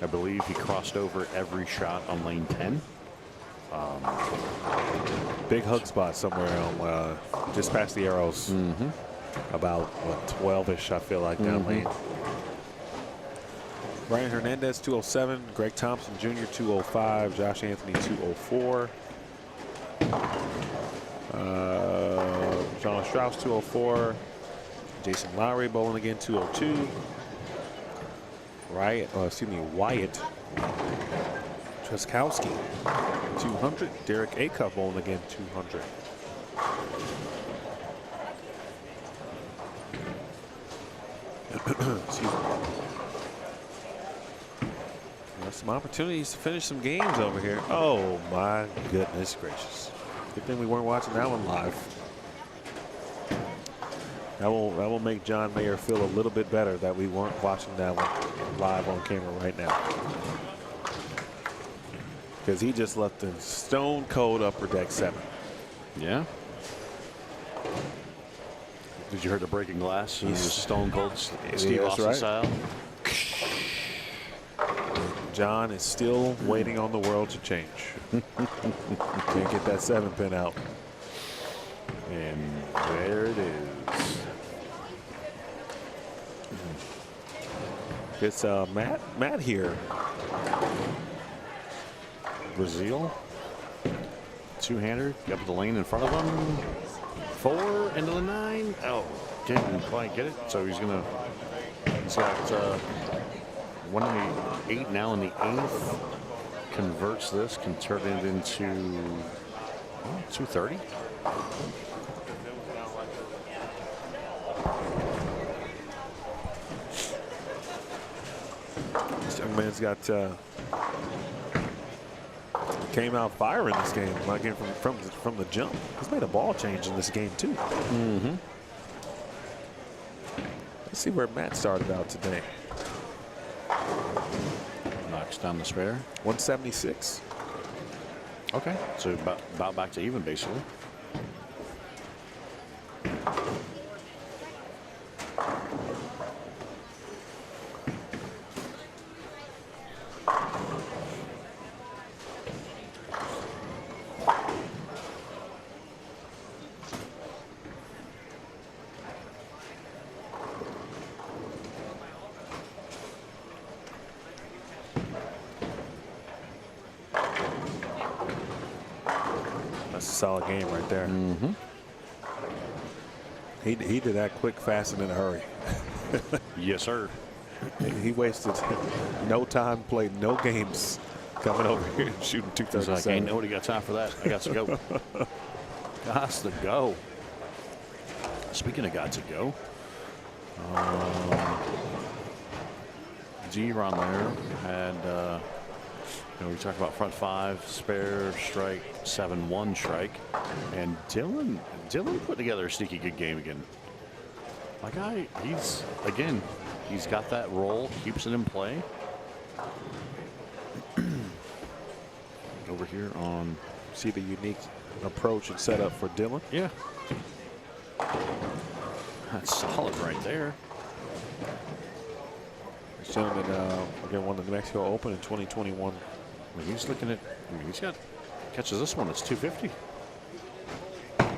I believe he crossed over every shot on lane 10. Big hug spot somewhere on just past the arrows. About what, 12-ish, I feel like, down lane. Ryan Hernandez, 207. Greg Thompson Jr., 205. Josh Anthony, 204. John Strauss, 204. Jason Lowry bowling again, 202. Wyatt Trzaskowski, 200. Derek Acuff bowling again, 200. Excuse me. There's some opportunities to finish some games over here. Oh my goodness gracious! Good thing we weren't watching that one live. That will make John Mayer feel a little bit better that we weren't watching that one live on camera right now, because he just left the stone cold upper deck 7. Yeah. Did you hear the breaking glass? He's stone cold Steve Austin right. style. John is still waiting on the world to change. Can't get that 7 pin out. And there it is. It's Matt here. Brazil. Two-hander. Up the lane in front of him. 4 into the 9. Oh, didn't quite get it. So he's going to. He's got 1 in the 8 now in the 8th. Converts this, can turn it into 230. This young man's got came out firing this game, like from the jump. He's made a ball change in this game too. Mm-hmm. Let's see where Matt started out today. Knocks down the spare. 176. Okay, so about back to even basically. That's a solid game right there. Mm-hmm. He did that quick, fast, and in a hurry. Yes, sir. He wasted no time, played no games, coming over here and shooting He's 237. like, ain't nobody got time for that. I got to go. Got to go. Speaking of got to go, D-Ron there had, we talked about front 5, spare, strike, 7-1 strike. And Dylan put together a sneaky good game again. My guy, he's got that roll, keeps it in play. Over here on. See the unique approach and setup for Dylan. Yeah. That's solid right there. This gentleman again won the New Mexico Open in 2021. He's looking at. He's got catches this one. It's 250.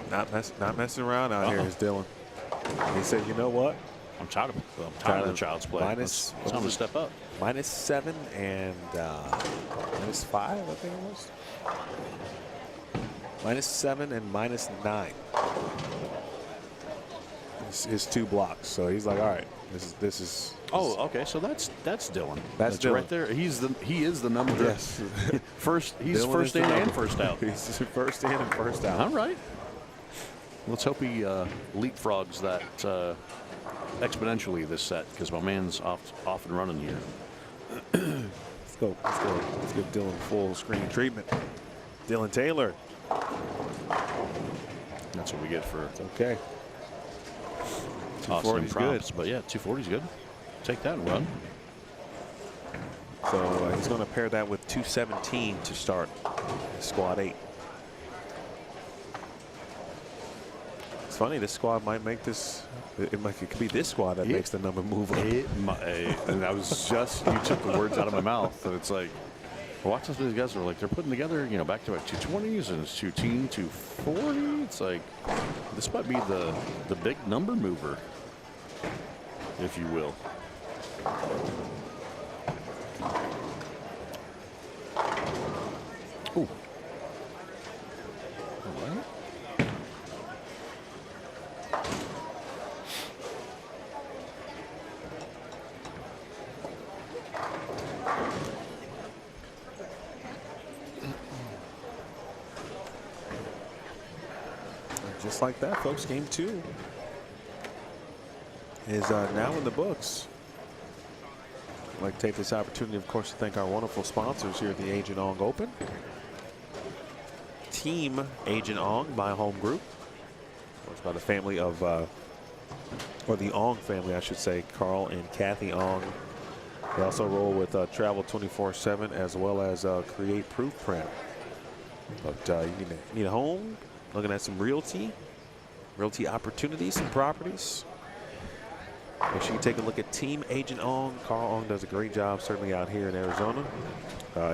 Not messing around out here is Dylan. He said, you know what? I'm tired of the child's play. Minus, it's time to step up. -7 and -5, I think it was. -7 and -9. His 2 blocks. So he's like, all right, this is. Oh, okay. So that's Dylan. That's Dylan right there. He is the number. Yes. First. He's Dylan first in and first out. He's first in and first out. All right. Let's hope he leapfrogs that exponentially this set, because my man's off and running here. Let's go. Let's give Dylan full screen treatment. Dylan Taylor. That's what we get for. It's okay. Awesome 240's props, good. but yeah, 240's good. Take that and run. So he's going to pair that with 217 to start squad 8. It's funny, this squad might make this. It could be this squad that makes the number move up. And I was just, you took the words out of my mouth, and it's like, we're watching some of these guys are like, they're putting together, back to back 220s and it's 240. It's like, this might be the big number mover, if you will. Ooh. All right. just like that, folks, game 2 is now in the books. I'd like to take this opportunity, of course, to thank our wonderful sponsors here at the Agent Ong Open. Team Agent Ong, my home group. It's by the family of, or the Ong family, I should say, Carl and Kathy Ong. They also roll with Travel 24/7 as well as Create Proof Print. But you need a home, looking at some realty opportunities and properties. Make sure you take a look at Team Agent Ong. Carl Ong does a great job, certainly out here in Arizona.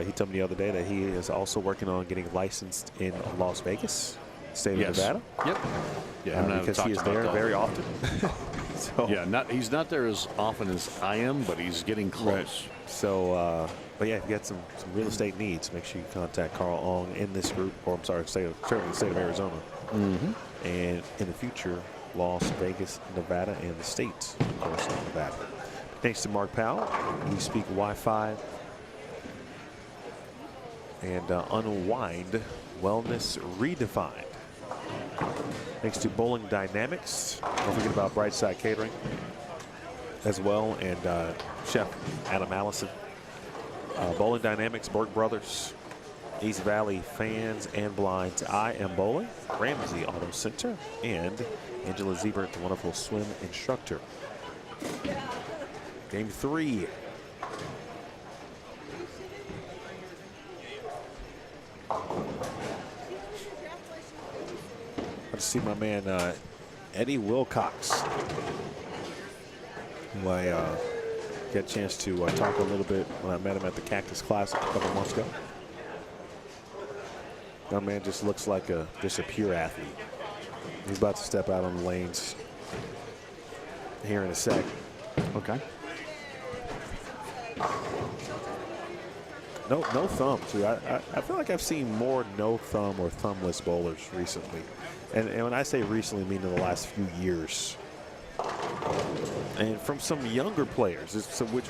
He told me the other day that he is also working on getting licensed in Las Vegas, state of Nevada. Yep. Yeah, because he is there very often. So, yeah, he's not there as often as I am, but he's getting close. Right. So, but yeah, if you got some real estate needs, make sure you contact Carl Ong in this group, or I'm sorry, certainly the state of Arizona. And in the future, Las Vegas, Nevada, and the state, of course, of Nevada. Thanks to Mark Powell, WeSpeakWifi, and Unwind Wellness Redefined. Thanks to Bowling Dynamics. Don't forget about Brightside Catering as well, and Chef Adam Allison. Bowling Dynamics, Burke Brothers, East Valley Fans and Blinds, I Am Bowling, Ramsey Auto Center, and Angela Ziebert, the wonderful swim instructor. Game 3. I see my man Eddie Wilcox, who I got a chance to talk a little bit when I met him at the Cactus Classic a couple months ago. That man just looks like just a pure athlete. He's about to step out on the lanes here in a sec. Okay. No thumb, too. I feel like I've seen more no thumb or thumbless bowlers recently. And when I say recently, I mean in the last few years. And from some younger players,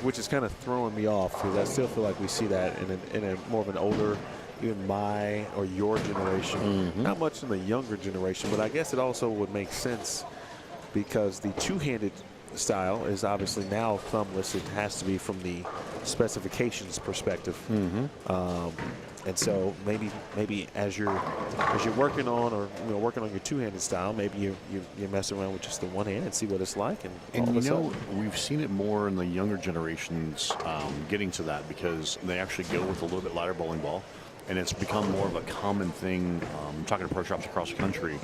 which is kind of throwing me off, because I still feel like we see that in a more of an older, even my or your generation. Not much in the younger generation, but I guess it also would make sense because the two-handed style is obviously now thumbless. It has to be from the specifications perspective. And so maybe as you're working on, or working on your two-handed style, maybe you mess around with just the one hand and see what it's like. And we've seen it more in the younger generations getting to that, because they actually go with a little bit lighter bowling ball, and it's become more of a common thing. I'm talking to pro shops across the country,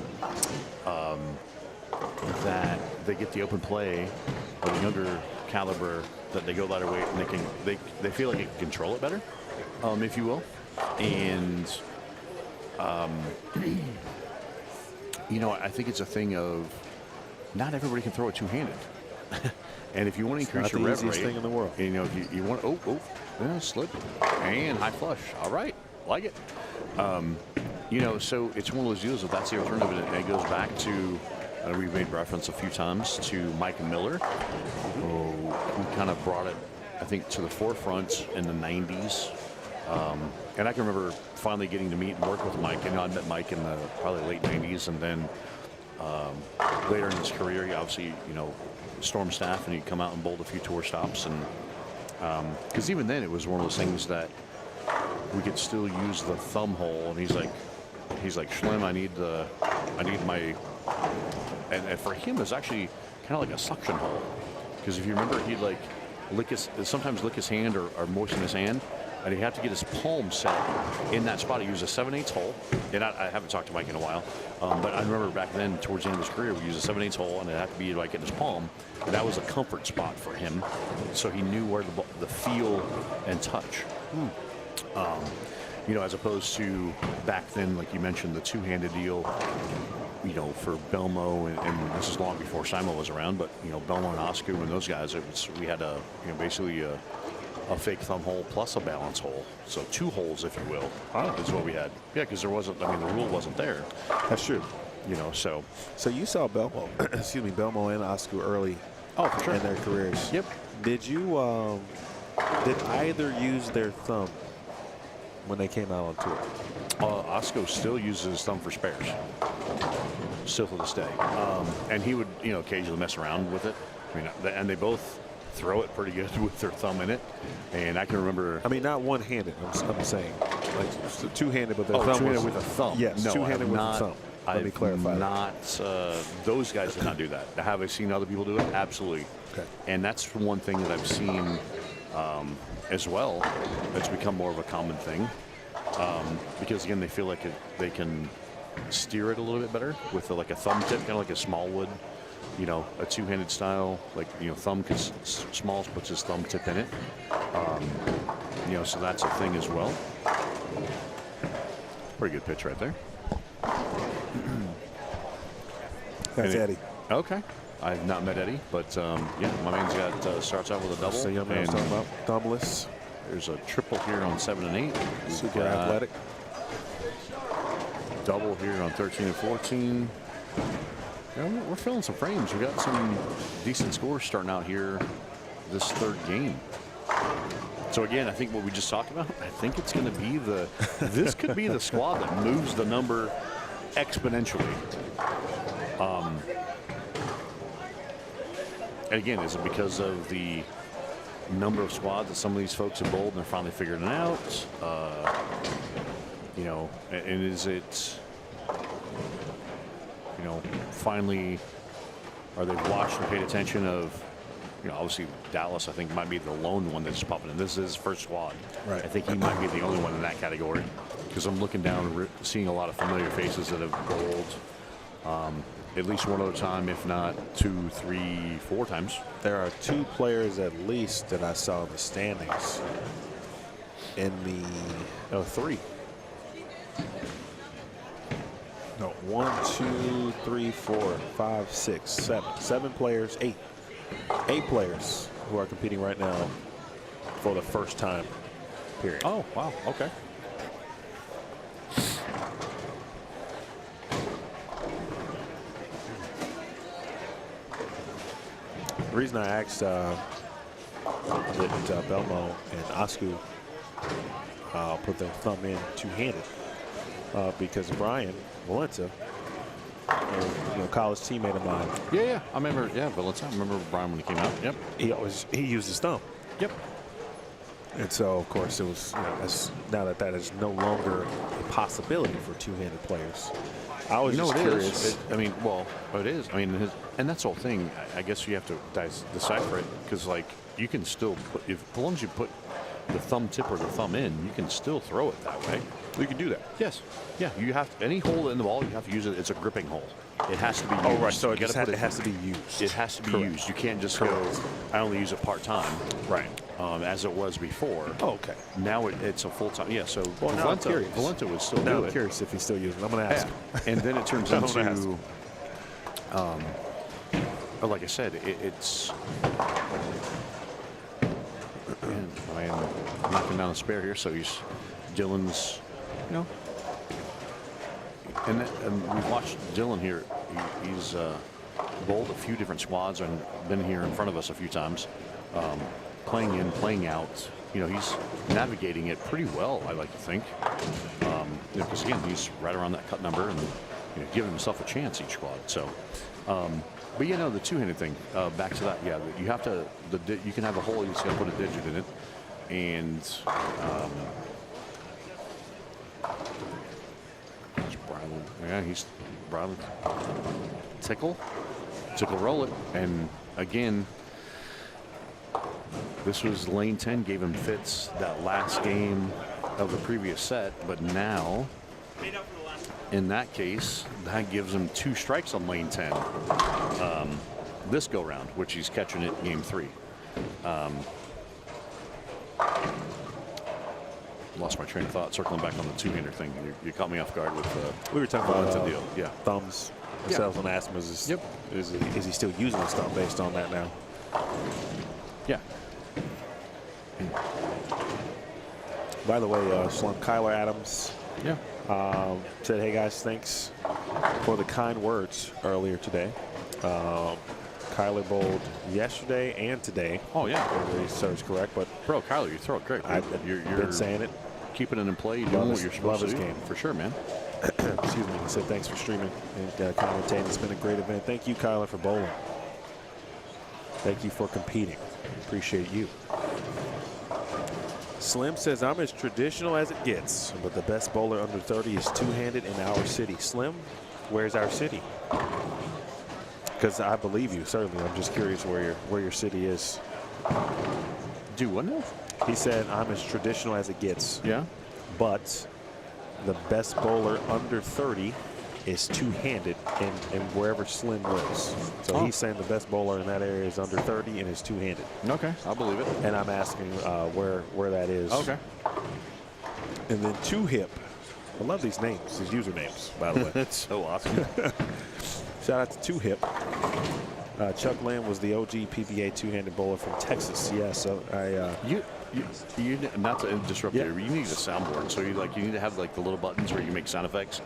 that they get the open play of a younger caliber, that they go lighter weight, and they feel like they can control it better, if you will. And I think it's a thing of not everybody can throw it two-handed. And if you want to increase your rev rate, thing in the world. If you want slip and high flush, all right, like it. So it's one of those deals. If that's the alternative, and it goes back to, we've made reference a few times to Mike Miller, who kind of brought it, I think, to the forefront in the 90s. And I can remember finally getting to meet and work with Mike. I met Mike in the probably late 90s, and then later in his career, he obviously, storm staff, and he'd come out and bowled a few tour stops. And because even then, it was one of those things that we could still use the thumb hole. And he's like, Schlim, I need my, and for him, it's actually kind of like a suction hole. Because if you remember, he'd sometimes lick his hand or moisten his hand, and he'd have to get his palm set in that spot. He used a 7/8 hole, and I haven't talked to Mike in a while, but I remember back then, towards the end of his career, we used a 7/8 hole, and it had to be like in his palm. And that was a comfort spot for him, so he knew where the feel and touch. As opposed to back then, like you mentioned, the two-handed deal, for Belmo, and this is long before Simo was around, but, Belmo and Oscu and those guys, we had basically a fake thumb hole plus a balance hole. So 2 holes, if you will, is what we had. Yeah, because the rule wasn't there. That's true. So you saw Belmo, Belmo and Oscu early for sure in their careers. Yep. Did you, did either use their thumb when they came out on tour? Osco still uses his thumb for spares. still to this day. And he would, occasionally mess around with it. I mean, and they both throw it pretty good with their thumb in it. And I can remember. I mean, not one-handed. I'm saying, like two-handed, but their thumb two-handed was with a thumb. Yes, no, two-handed with a thumb. Let me clarify. Not those guys did not do that. Have I seen other people do it? Absolutely. Okay. And that's one thing that I've seen as well. It's become more of a common thing because again, they feel like they can steer it a little bit better with like a thumb tip, kind of like a small wood. A two-handed style, like, thumb, because Smalls puts his thumb tip in it. So that's a thing as well. Pretty good pitch right there. That's Eddie. Okay. I've not met Eddie, but my man's got starts out with a double. So young man was talking about thumbless. There's a triple here on 7 and 8. Super athletic. Double here on 13 and 14. Yeah, we're filling some frames. We got some decent scores starting out here this third game. So again, I think what we just talked about, I think it's going to be this could be the squad that moves the number exponentially. And again, is it because of the number of squads that some of these folks have bowled and they're finally figuring it out? And is it, finally, are they watched and paid attention of, obviously Dallas, I think, might be the lone one that's popping in. This is his first squad. Right. I think he might be the only one in that category because I'm looking down, seeing a lot of familiar faces that have bowled at least one other time, if not 2, 3, 4 times. There are 2 players at least that I saw in the standings. In the 3. No, 1, 2, 3, 4, 5, 6, 7. 7 players, 8. 8 players who are competing right now for the first time. Period. Oh, wow. Okay. The reason I asked that Belmo and Asku put their thumb in two-handed because Brian Valenta, college teammate of mine. Yeah. I remember. Yeah, Valenta. I remember Brian when he came out. Yep. He used his thumb. Yep. And so, of course, it was now that is no longer a possibility for two-handed players. I was just curious. It is. I mean, and that's the whole thing. I guess you have to decipher it because, like, you can still put, as long as you put the thumb tip or the thumb in, you can still throw it that way. You can do that. Yes. Yeah. You have to, any hole in the ball, you have to use it. It's a gripping hole. It has to be used. Oh, right. So it has to be used. It has to be Correct. used. You can't just Correct. go, I only use it part-time. Right. As it was before. Oh, okay. Now it's a full-time. Yeah, so now I'm curious. Valenta would still Now do I'm it. curious if he's still using it. I'm going to ask. Yeah. And then it turns I'm gonna into, like I said, it's, man, I am knocking down a spare here, so Dylan's, and we've watched Dylan here. He's bowled a few different squads and been here in front of us a few times, playing in, playing out. He's navigating it pretty well, I like to think, because again, he's right around that cut number and giving himself a chance each squad. So, but the two-handed thing. Back to that, yeah, you have to. You can have a hole. You just got to put a digit in it, and he's Bradley. Tickle, roll it, and again. This was lane 10, gave him fits that last game of the previous set, but now, in that case, that gives him 2 strikes on lane 10 this go-round, which he's catching it game 3. Lost my train of thought, circling back on the two-hander thing. You caught me off guard with we were talking about the deal. Yeah. Thumbs. Myself and asked him, is he still using his thumb based on that now? Yeah. By the way, Kyler Adams said, hey guys, thanks for the kind words earlier today. Kyler bowled yesterday and today. Oh, yeah. If he serves correct, but Bro, Kyler, you throw it great. I've you're been saying it. keeping it in play, doing Love what his- you're love supposed to his do. game. For sure, man. Excuse me. He said thanks for streaming and commentating. It's been a great event. Thank you, Kyler, for bowling. Thank you for competing. Appreciate you. Slim says, I'm as traditional as it gets, but the best bowler under 30 is two-handed in our city. Slim, where's our city? Because I believe you, certainly. I'm just curious where your city is. Do what now? He said, I'm as traditional as it gets, Yeah. but the best bowler under 30 is two-handed in wherever Slim lives. So Oh. he's saying the best bowler in that area is under 30 and is two-handed. Okay, I believe it. And I'm asking where that is. Okay. And then two-hip. I love these names, these usernames, by the way. That's so awesome. Shout out to two-hip. Chuck Lamb was the OG PBA two-handed bowler from Texas. Yeah, so You not to disrupt Yeah. you. You need a soundboard, so you need to have like the little buttons where you make sound effects.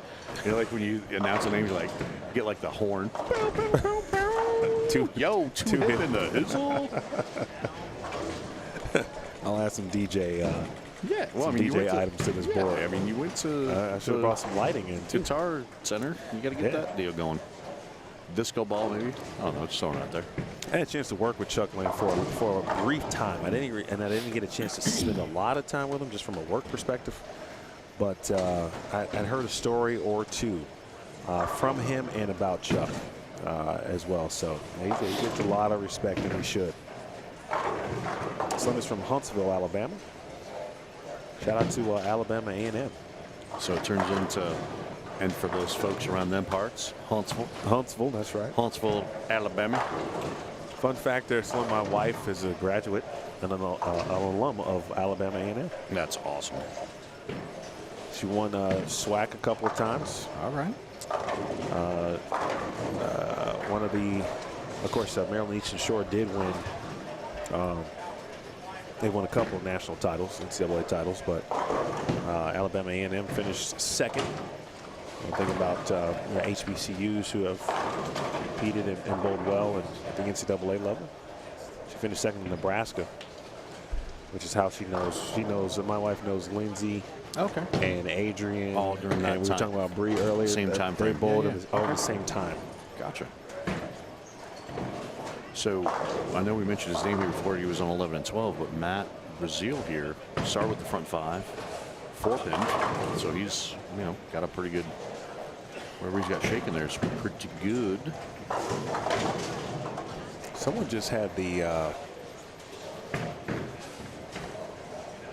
You know, like when you announce a name, you like get like the horn. two Two-hip. hip in the hizzle. I'll add some DJ Yeah, well, some I mean, you DJ went to, items to this yeah, board. I mean, you went to I should have brought some lighting in too. Guitar Center. You got to get Yeah. that deal going. Disco ball, maybe. I don't know. Just throwing it out there. I had a chance to work with Chuck Lamb for a brief time. I didn't get a chance to spend a lot of time with him just from a work perspective. But I'd heard a story or two from him and about Chuck as well. So he gets a lot of respect, and he should. Slim is from Huntsville, Alabama. Shout out to Alabama A&M. So it turns into, and for those folks around them parts, Huntsville, that's right. Huntsville, Alabama. Fun fact there, Slim, my wife is a graduate and an alum of Alabama A&M. That's awesome. She won SWAC a couple of times. All right. One of the, of course, Maryland Eastern Shore did win. They won a couple of national titles, NCAA titles, but Alabama A&M finished second. I'm thinking about HBCUs who have competed and bowled well at the NCAA level. She finished second in Nebraska, which is how she knows. She knows, my wife knows Lindsay Okay. and Adrian. All during that and we were time. talking about Bree earlier. Same time They frame. bowled Yeah, at the same time. Gotcha. So I know we mentioned his name here before. He was on 11 and 12, but Matt Brazil here started with the front five, 4-pin. So he's, got a pretty good, wherever he's got shaken there is pretty good. Someone just had the,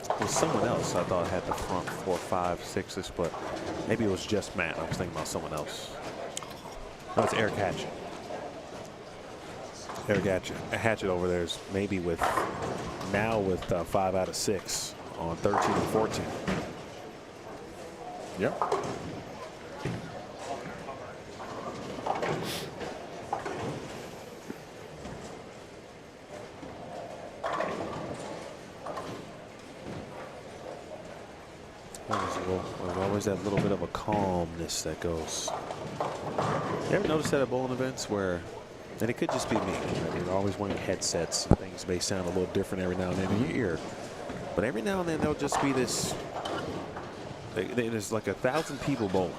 it was someone else I thought had the front 4, 5, 6s, but maybe it was just Matt. I was thinking about someone else. No, it's Eric Hatchett. Eric Hatchett over there is maybe with 5 out of 6 on 13 and 14. Yep. There's always that little bit of a calmness that goes. You ever notice that at bowling events where, and it could just be me, they're always wearing headsets, and things may sound a little different every now and then in your ear, but every now and then there'll just be this, there's like 1,000 people bowling,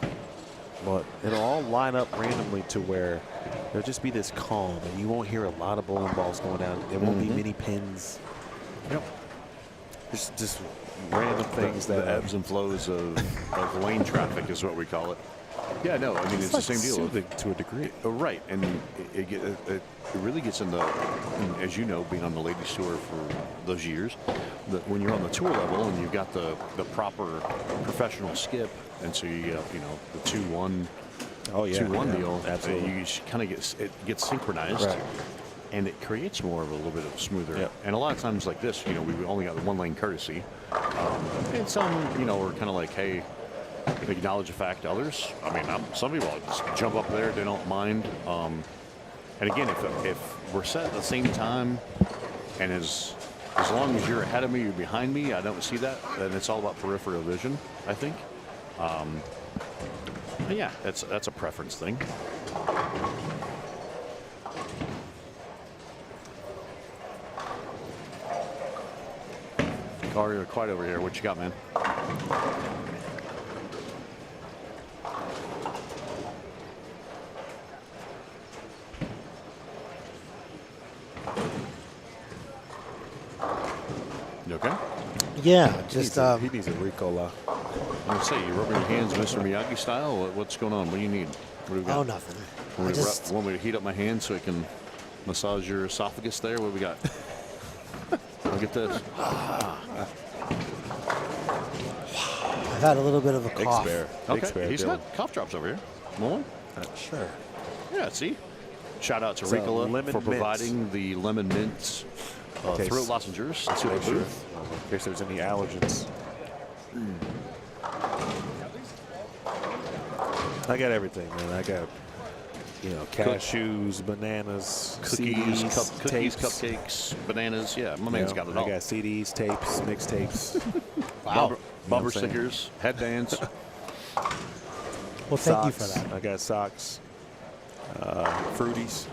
but it'll all line up randomly to where there'll just be this calm, and you won't hear a lot of bowling balls going down. There won't be many pins. Yep. Just random things The that ebbs and flows of lane traffic is what we call it. Yeah, no, I mean, it's the like same deal. soothing to a degree. Right, and it really gets into, as you know, being on the ladies tour for those years, that when you're on the tour level and you've got the proper professional skip, and so you got, the 2-1, Oh yeah, 2-1 yeah, deal, absolutely. you kind of gets synchronized. Right. And it creates more of a little bit of smoother. Yep. And a lot of times like this, we've only got the 1 lane courtesy. And some, are kind of like, hey, acknowledge the fact. Others, I mean, some people just jump up there. They don't mind. And again, if we're set at the same time, and as long as you're ahead of me, you're behind me, I don't see that. Then it's all about peripheral vision, I think. But yeah, that's a preference thing. Car, you're quiet over here. What you got, man? You okay? Yeah, just he needs a Ricola. Let's say you rubbing your hands, Mr. Miyagi style. What's going on? What do you need? What do we got? oh, nothing. Want I me, just, want me to heat up my hand so I can massage your esophagus there? What do we got? I'll get this. I've had a little bit of a Big cough. spare. Big Okay, spare, he's Dylan. got cough drops over here. Want one? Sure. Yeah, see? Shout out to It's a Ricola lemon for mint. providing the lemon mint Taste. throat lozenges. Let's see what Make they sure. do. In case there's any allergens. I got everything, man. I got, cashews, bananas, Cookies, CDs, cookies, tapes. cupcakes, bananas. Yeah, my man's got it all. I got CDs, tapes, mixtapes, Bumper, what I'm saying? stickers, headbands. Well, thank you socks. for that. I got socks, fruities.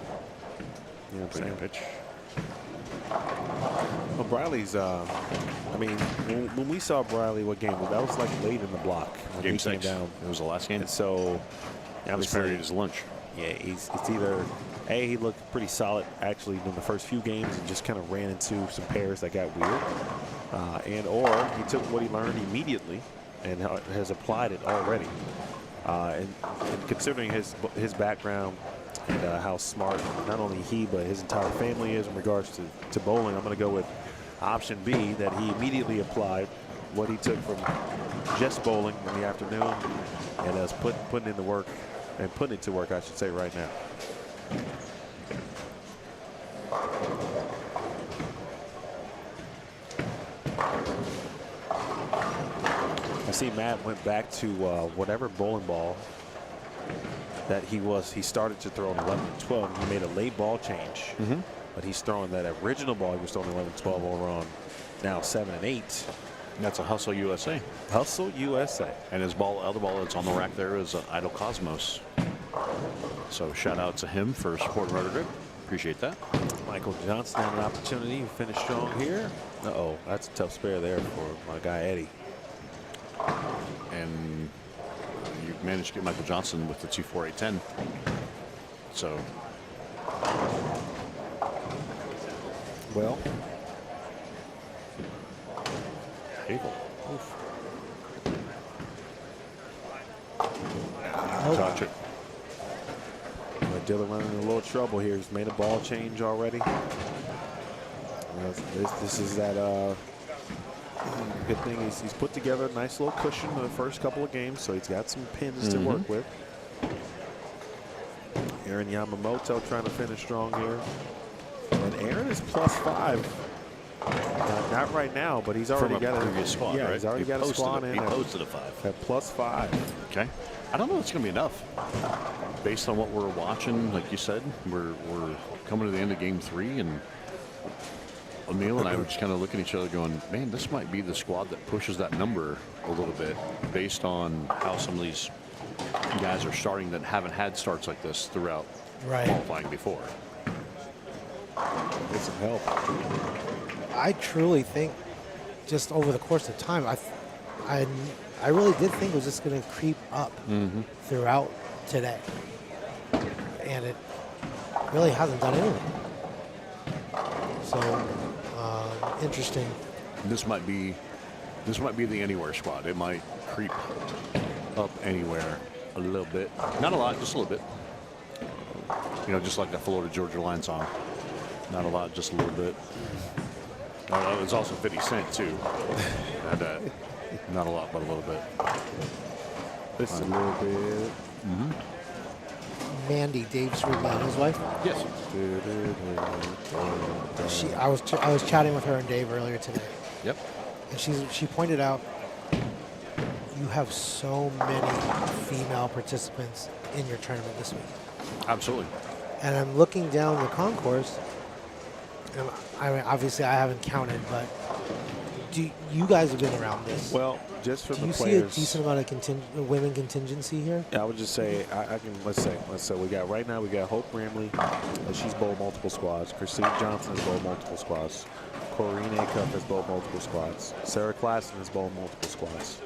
You know what I'm saying? Pitch. Well, Briley's, when we saw Briley, what game? That was like late in the block. When Game he 6. came down. It was the last game. And so, I was parried his lunch. yeah, it's either, he looked pretty solid actually in the first few games and just kind of ran into some pairs that got weird. Or he took what he learned immediately and has applied it already. And considering his background and how smart not only he but his entire family is in regards to bowling, I'm going to go with option B, that he immediately applied what he took from just bowling in the afternoon and is putting in the work and putting it to work, I should say, right now. I see Matt went back to whatever bowling ball that he started to throw in 11 and 12. And he made a late ball change, but he's throwing that original ball he was throwing 11 and 12 over on now 7 and 8. That's a Hustle USA. Hustle USA. And his other ball that's on the rack there is an Idle Cosmos. So shout out to him for supporting Rudder Grip. Appreciate that. Michael Johnson had an opportunity to finish strong here. Uh-oh, that's a tough spare there for my guy Eddie. And you managed to get Michael Johnson with the 2-4-8-10. So Well, Abel. touch it. But Dylan running in a little trouble here. He's made a ball change already. This is that good thing. He's put together a nice little cushion in the first couple of games, so he's got some pins to work with. Aaron Yamamoto trying to finish strong here. And Aaron is +5. Not right now, but he's already From got a a previous squad, yeah, right? he's already He got a posted squad it. in He at posted a 5. +5. Okay. I don't know if it's going to be enough. Based on what we're watching, like you said, we're coming to the end of game 3, and Emil and I were just kind of looking at each other going, man, this might be the squad that pushes that number a little bit based on how some of these guys are starting that haven't had starts like this throughout qualifying before. Get some help. I truly think just over the course of time, I really did think it was just going to creep up throughout today. And it really hasn't done anything. So, interesting. This might be the anywhere squad. It might creep up anywhere a little bit. Not a lot, just a little bit. You know, just like that Florida Georgia line song. Not a lot, just a little bit. It was also 50 Cent too. Had that. Not a lot, but a little bit. Just a little bit. Mandy, Dave's his wife. Yes. I was chatting with her and Dave earlier today, Yep. and she pointed out you have so many female participants in your tournament this week. Absolutely. And I'm looking down the concourse, and I mean, obviously I haven't counted, but do you guys have been around this? Well, just for do the you players. see a decent amount of women contingency here? I would just say I can let's say we got right now we got Hope Ramley, she's bowled multiple squads. Christine Johnson has bowled multiple squads. Kyrene Cup has bowled multiple squads. Sarah Klassen has bowled multiple squads.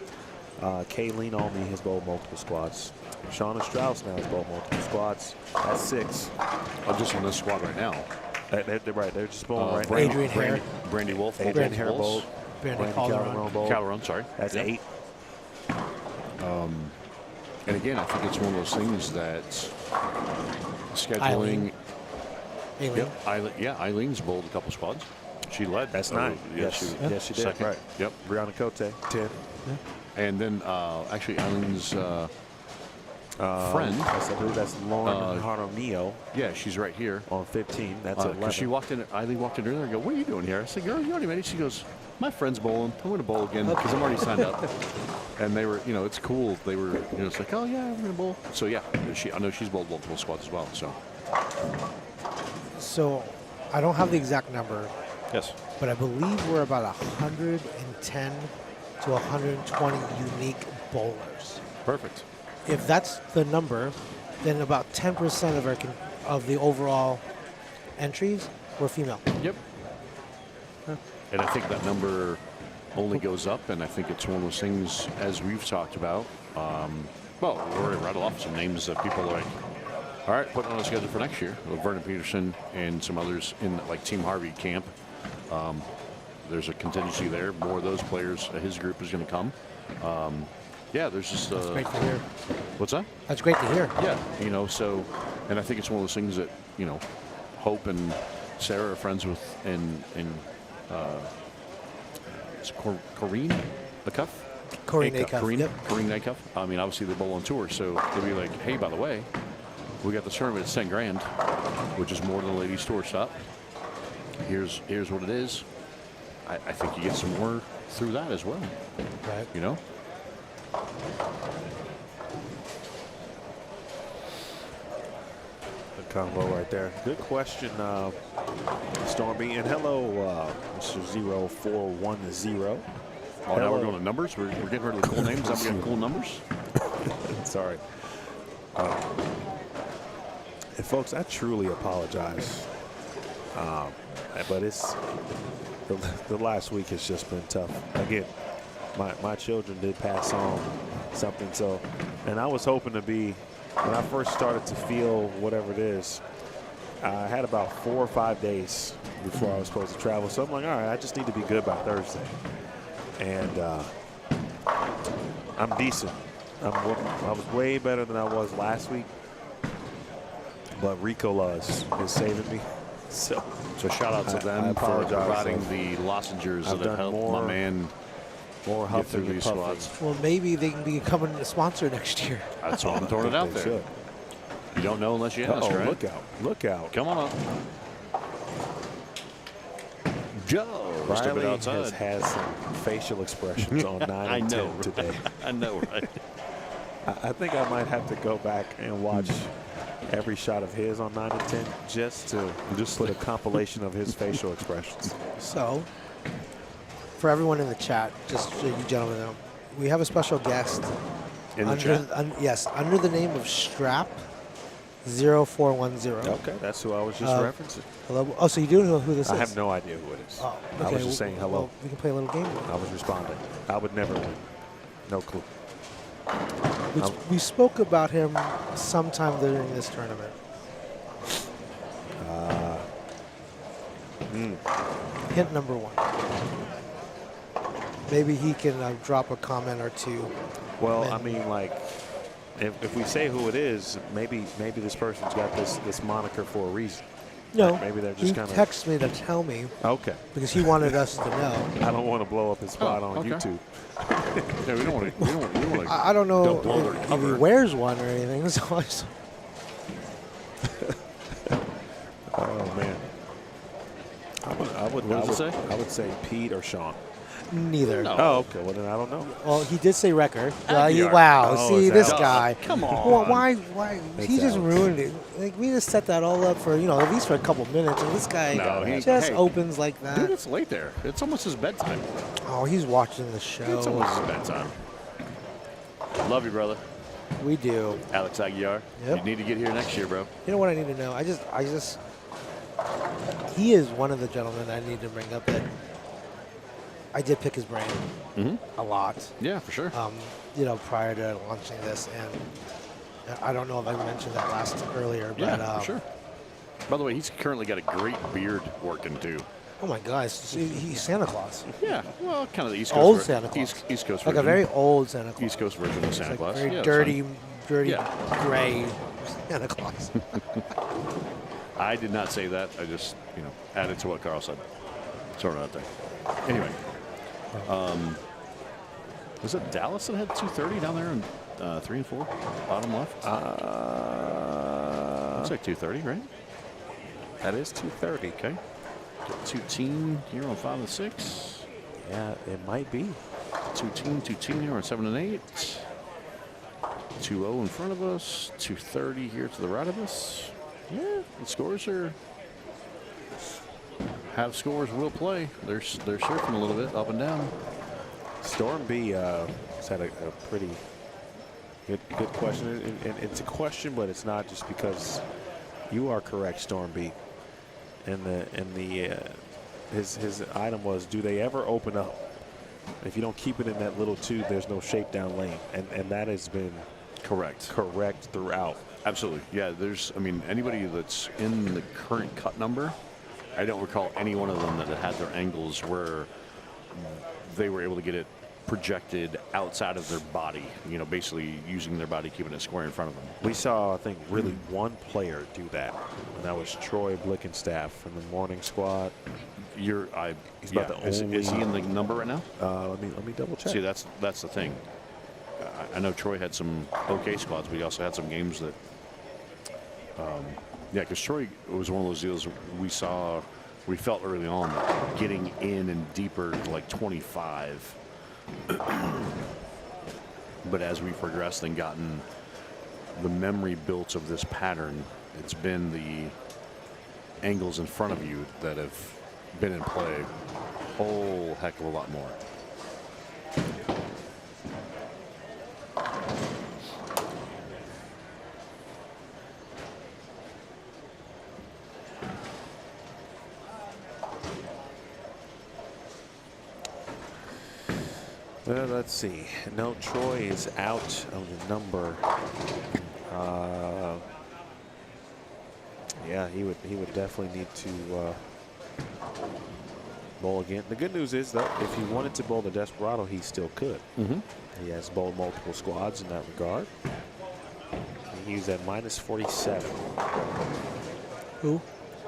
Kayleen Olney has bowled multiple squads. Shauna Strauss now has bowled multiple squads. That's 6. I'm just on this squad right now. They're right. They're just bowling right now. Adrian Hare. Brandy Wolf. Adrian Hare bowled. Brandon Calderon. bowled. Calderon, sorry. That's Yep. 8. And again, I think it's one of those things that scheduling. Aileen. Yep, Eileen's bowled a couple squads. She led. That's 9. Yes, She did. Second. Right. Yep. Brianna Cote, 10. And then actually Eileen's friend. I believe that's Lauren Jaramillo Yeah, she's right here. on 15. That's 11. Because Eileen walked in earlier and I go, what are you doing here? I said, girl, you already made it. She goes, my friend's bowling. I'm going to bowl again because I'm already signed up. And they were, it's cool. They were, it's like, oh yeah, I'm going to bowl. So yeah, I know she's bowled multiple squads as well. So So I don't have the exact number, yes, but I believe we're about 110 to 120 unique bowlers. perfect. If that's the number, then about 10% of the overall entries were female. Yep. And I think that number only goes up, and I think it's one of those things, as we've talked about. Well, we already rattled off some names that people are like, all right, put on a schedule for next year. Vernon Peterson and some others in like Team Harvey camp. There's a contingency there. More of those players, his group is going to come. Yeah, there's just. That's great to hear. What's that? That's great to hear. Yeah, so, and I think it's one of those things that, Hope and Sarah are friends with, and it's Kyrene Acuff? Kyrene Acuff, yep. Kyrene Acuff. I mean, obviously they bowl on tour, so they'll be like, hey, by the way, we got the tournament at 10 grand, which is more than the ladies tour stop. Here's what it is. I think you get some more through that as well. Right. Good combo right there. Good question, Stormy. And hello, Mr. 0410. Oh, now we're going to numbers? We're getting rid of the cool names? Now we're getting cool numbers? Sorry. And folks, I truly apologize. But it's the last week has just been tough. Again, my children did pass on something. So, and I was hoping to be, when I first started to feel whatever it is, I had about 4 or 5 days before I was supposed to travel. So I'm like, all right, I just need to be good by Thursday. And I'm decent. I was way better than I was last week. But Ricolas is saving me. So shout out to them for providing the lozenges that have helped my man more get through huffing and these puffing. squads. Well, maybe they can be becoming a sponsor next year. That's why I'm throwing it out there. Should. You don't know unless you ask, right? Look out. Look out. Come on up. Joe. Riley has had some facial expressions on 9 and 10 today. I know, right? I think I might have to go back and watch every shot of his on 9 and 10 just to put a compilation of his facial expressions. So, for everyone in the chat, just so you gentlemen know, we have a special guest. In the chat? Yes, under the name of Strap 0410. Okay, that's who I was just referencing. Hello. Oh, so you do know who this is? I have no idea who it is. Oh, I okay, was just saying hello. Well, we can play a little game. I was responding. I would never win. No clue. We spoke about him sometime during this tournament. Hint number 1. Maybe he can drop a comment or two. Well, I mean, like, if we say who it is, maybe this person's got this moniker for a reason. No, like maybe they're just he kind of. texted me to tell me Okay. because he wanted us to know. I don't want to blow up his spot on okay. YouTube. Yeah, we don't want to. I don't know Don't blow their if he cover. wears one or anything. So Oh man. I would What does it say? I would say Pete or Sean. Neither. No. Oh, okay. Well, then I don't know. Well, he did say record. Aguiar. Wow. Oh, See it's this Alex. guy. Come on. Well, why? It's He just Alex. ruined it. Like we just set that all up for at least for a couple minutes, and this guy No, he- just hey. opens like that. Dude, it's late there. It's almost his bedtime. Oh, he's watching the show. It's almost his bedtime. Love you, brother. We do. Alex Aguiar. Yep. You need to get here next year, bro. You know what I need to know? He is one of the gentlemen I need to bring up that I did pick his brain a lot. Yeah, for sure. Prior to launching this, and I don't know if I mentioned that earlier, but Yeah, for sure. By the way, he's currently got a great beard working too. oh my gosh, he's Santa Claus, Yeah, well, kind of the East Coast. old Santa Claus, East Coast like version. a very old Santa Claus, East Coast version of Santa like Claus. very Yeah, it's dirty, Yeah. gray Santa Claus. fine. I did not say that. I just, added to what Carl said. Throw it out there. Anyway, was it Dallas that had 230 down there in 3 and 4, bottom left? Looks like 230, right? That is 230. Okay. Got 2 team here on 5 and 6. Yeah, it might be. 2 team here on 7 and 8. 2-0 in front of us. 230 here to the right of us. Yeah, the scores are. Have scores will play. They're surfing a little bit up and down. Storm B has had a pretty good question, and it's a question, but it's not just because you are correct, Storm B. His item was, do they ever open up? If you don't keep it in that little tube, there's no shakedown lane, and that has been correct throughout. Absolutely, yeah. Anybody that's in the current cut number, I don't recall any one of them that had their angles where they were able to get it projected outside of their body, basically using their body, keeping it square in front of them. We saw, I think, really one player do that, and that was Troy Blickenstaff from the morning squad. He's about the is only- he in the number right now? Let me double check. See, that's the thing. I know Troy had some okay squads, but he also had some games that, because Troy was one of those deals we felt early on that getting in and deeper to like 25. But as we progressed and gotten the memory built of this pattern, it's been the angles in front of you that have been in play a whole heck of a lot more. Let's see. No, Troy is out of the number. Yeah, he would definitely need to bowl again. The good news is, though, if he wanted to bowl the Desperado, he still could. He has bowled multiple squads in that regard. He was at -47. Who?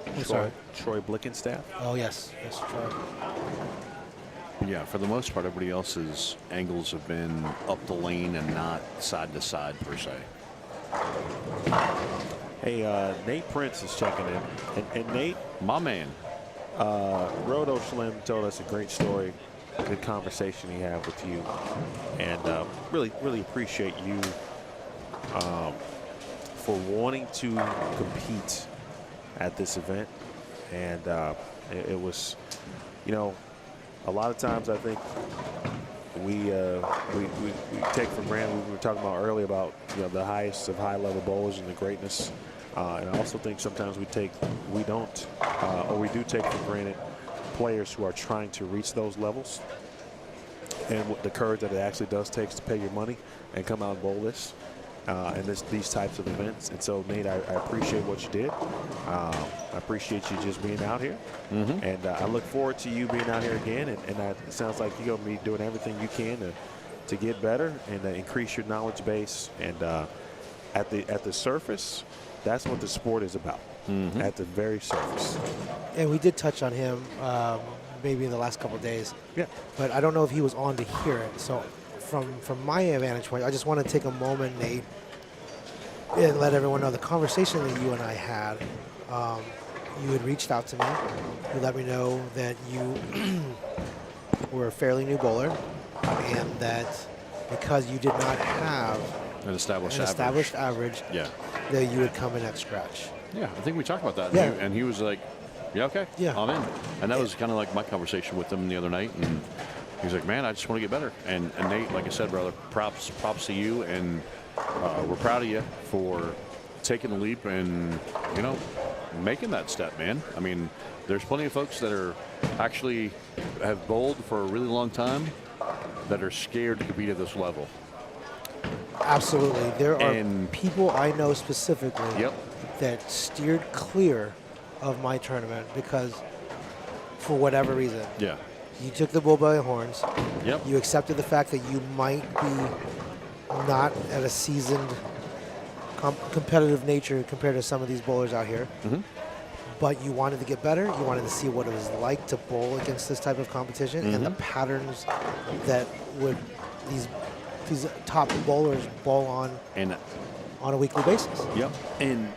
I'm sorry. Troy Blickenstaff. Oh yes, Troy. Yeah, for the most part, everybody else's angles have been up the lane and not side to side per se. Hey, Nate Prince is checking in. And Nate, My man. Roto Slim told us a great story, good conversation he had with you, and really appreciate you for wanting to compete at this event. And it was, a lot of times I think we take for granted. We were talking about earlier about the highest of high-level bowlers and the greatness. And I also think sometimes we do take for granted players who are trying to reach those levels, and what the courage that it actually does take to pay your money and come out and bowl this and these types of events. And so, Nate, I appreciate what you did. I appreciate you just being out here, and I look forward to you being out here again. And it sounds like you're going to be doing everything you can to get better and increase your knowledge base. And at the surface, that's what the sport is about. At the very surface. And we did touch on him maybe in the last couple of days. Yeah. But I don't know if he was on to hear it. So from my vantage point, I just want to take a moment, Nate, and let everyone know the conversation that you and I had. You had reached out to me. You let me know that you were a fairly new bowler, and that because you did not have An established an average. established average, Yeah. that you would come in at scratch. Yeah, I think we talked about that. Yeah. And he was like, yeah, okay. Yeah. I'm in. And that was kind of like my conversation with him the other night. And he's like, man, I just want to get better. And Nate, like I said, brother, props to you. And we're proud of you for taking the leap and, you know, making that step, man. I mean, there's plenty of folks that are actually have bowled for a really long time that are scared to compete at this level. Absolutely. There are And- people I know specifically Yep. that steered clear of my tournament because, for whatever reason, Yeah. you took the bull by the horns. Yep. You accepted the fact that you might be not at a seasoned competitive nature compared to some of these bowlers out here. Mhm. But you wanted to get better. You wanted to see what it was like to bowl against this type of competition and the patterns that would these top bowlers bowl on And a weekly basis. Yep, and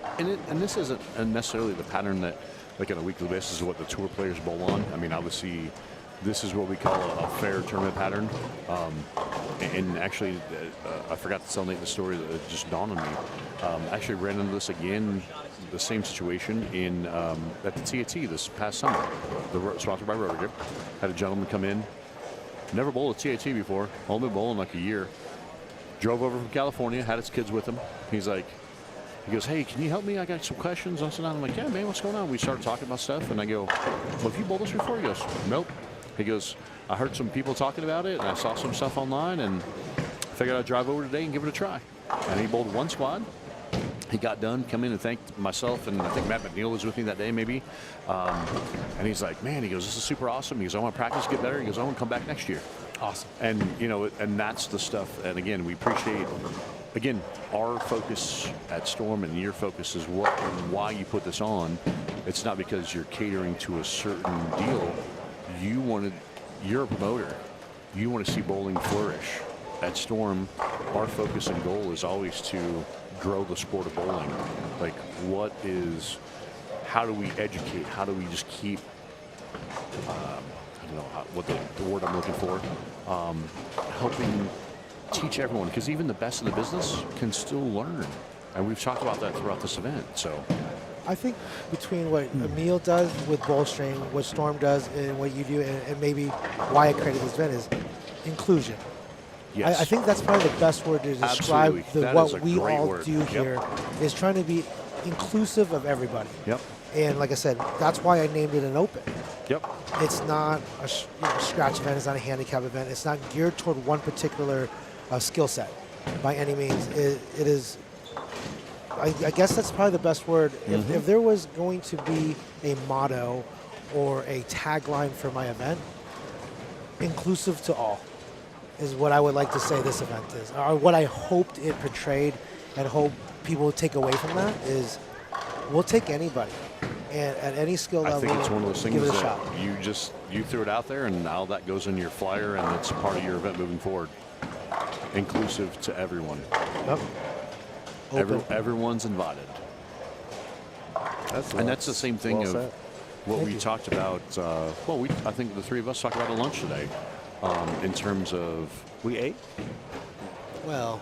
this isn't necessarily the pattern that, like on a weekly basis, is what the tour players bowl on. I mean, obviously, this is what we call a fair tournament pattern. And actually, I forgot to tell Nate the story that it just dawned on me. Actually, ran into this again, the same situation in at the TAT this past summer. Sponsored by Rotary. Had a gentleman come in, never bowled a TAT before, only been bowling like a year. Drove over from California, had his kids with him. He's like, he goes, hey, can you help me? I got some questions. I said, I'm like, yeah, man, what's going on? We started talking about stuff, and I go, well, have you bowled this before? He goes, nope. He goes, I heard some people talking about it, and I saw some stuff online, and figured I'd drive over today and give it a try. And he bowled one squad. He got done, come in and thanked myself, and I think Matt McNeil was with me that day, maybe. And he's like, man, he goes, this is super awesome. He goes, I want to practice, get better. He goes, I want to come back next year. Awesome. And, you know, and that's the stuff. And again, we appreciate, again, our focus at Storm and your focus is why you put this on. It's not because you're catering to a certain deal. You're a promoter. You want to see bowling flourish. At Storm, our focus and goal is always to grow the sport of bowling. Like, how do we educate? How do we just keep, I don't know what the word I'm looking for, helping teach everyone, because even the best in the business can still learn. And we've talked about that throughout this event. So I think between what Emil does with Bowlstring, what Storm does, and what you do, and maybe why I created this event is inclusion. yes, I think that's probably the best word to describe Absolutely. That is a what we great all word. do Yep. here is trying to be inclusive of everybody. Yep. And like I said, that's why I named it an open. Yep. It's not a scratch event. It's not a handicap event. It's not geared toward one particular skill set by any means. It is, I guess that's probably the best word. If there was going to be a motto or a tagline for my event, inclusive to all is what I would like to say this event is. Or what I hoped it portrayed and hope people would take away from that is we'll take anybody. And at any skill level, I think it's one of those things give it a that shot. you threw it out there, and now that goes in your flyer, and it's part of your event moving forward. Inclusive to everyone. Yep. Open. Everyone's invited. And that's the same thing of what Thank we you. talked about. I think the three of us talked about at lunch today, in terms of We ate? Well,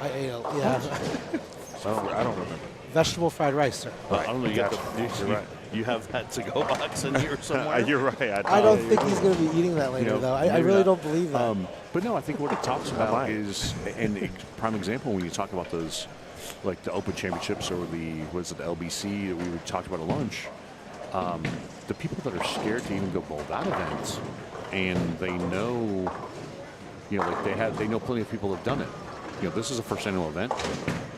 I ate I don't remember. vegetable fried rice, sir. I don't know. You got You're right. You have that to-go box in here somewhere. You're right. I don't think he's going to be eating that later, You know, though. I maybe really not. don't believe that. But no, I think what it talks about might. is, and a prime example when you talk about those, like the Open Championships or the LBC that we talked about at lunch, the people that are scared to even go bowl that event, and they know, you know, like they know plenty of people have done it. You know, this is a first annual event,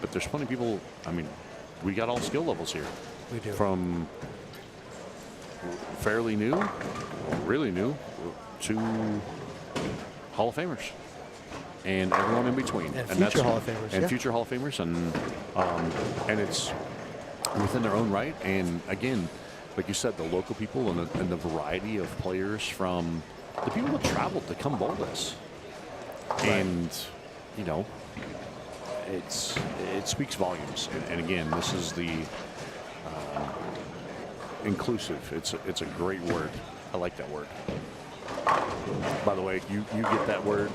but there's plenty of people. I mean, we got all skill levels here. We do. From fairly new, really new, to Hall of Famers, and everyone in between, And future Hall of Famers, and yeah. future Hall of Famers, and it's within their own right. And again, like you said, the local people and the variety of players from the people that traveled to come bowl this, and you know, it speaks volumes. And again, this is the inclusive. It's a great word. I like that word. By the way, you get that word.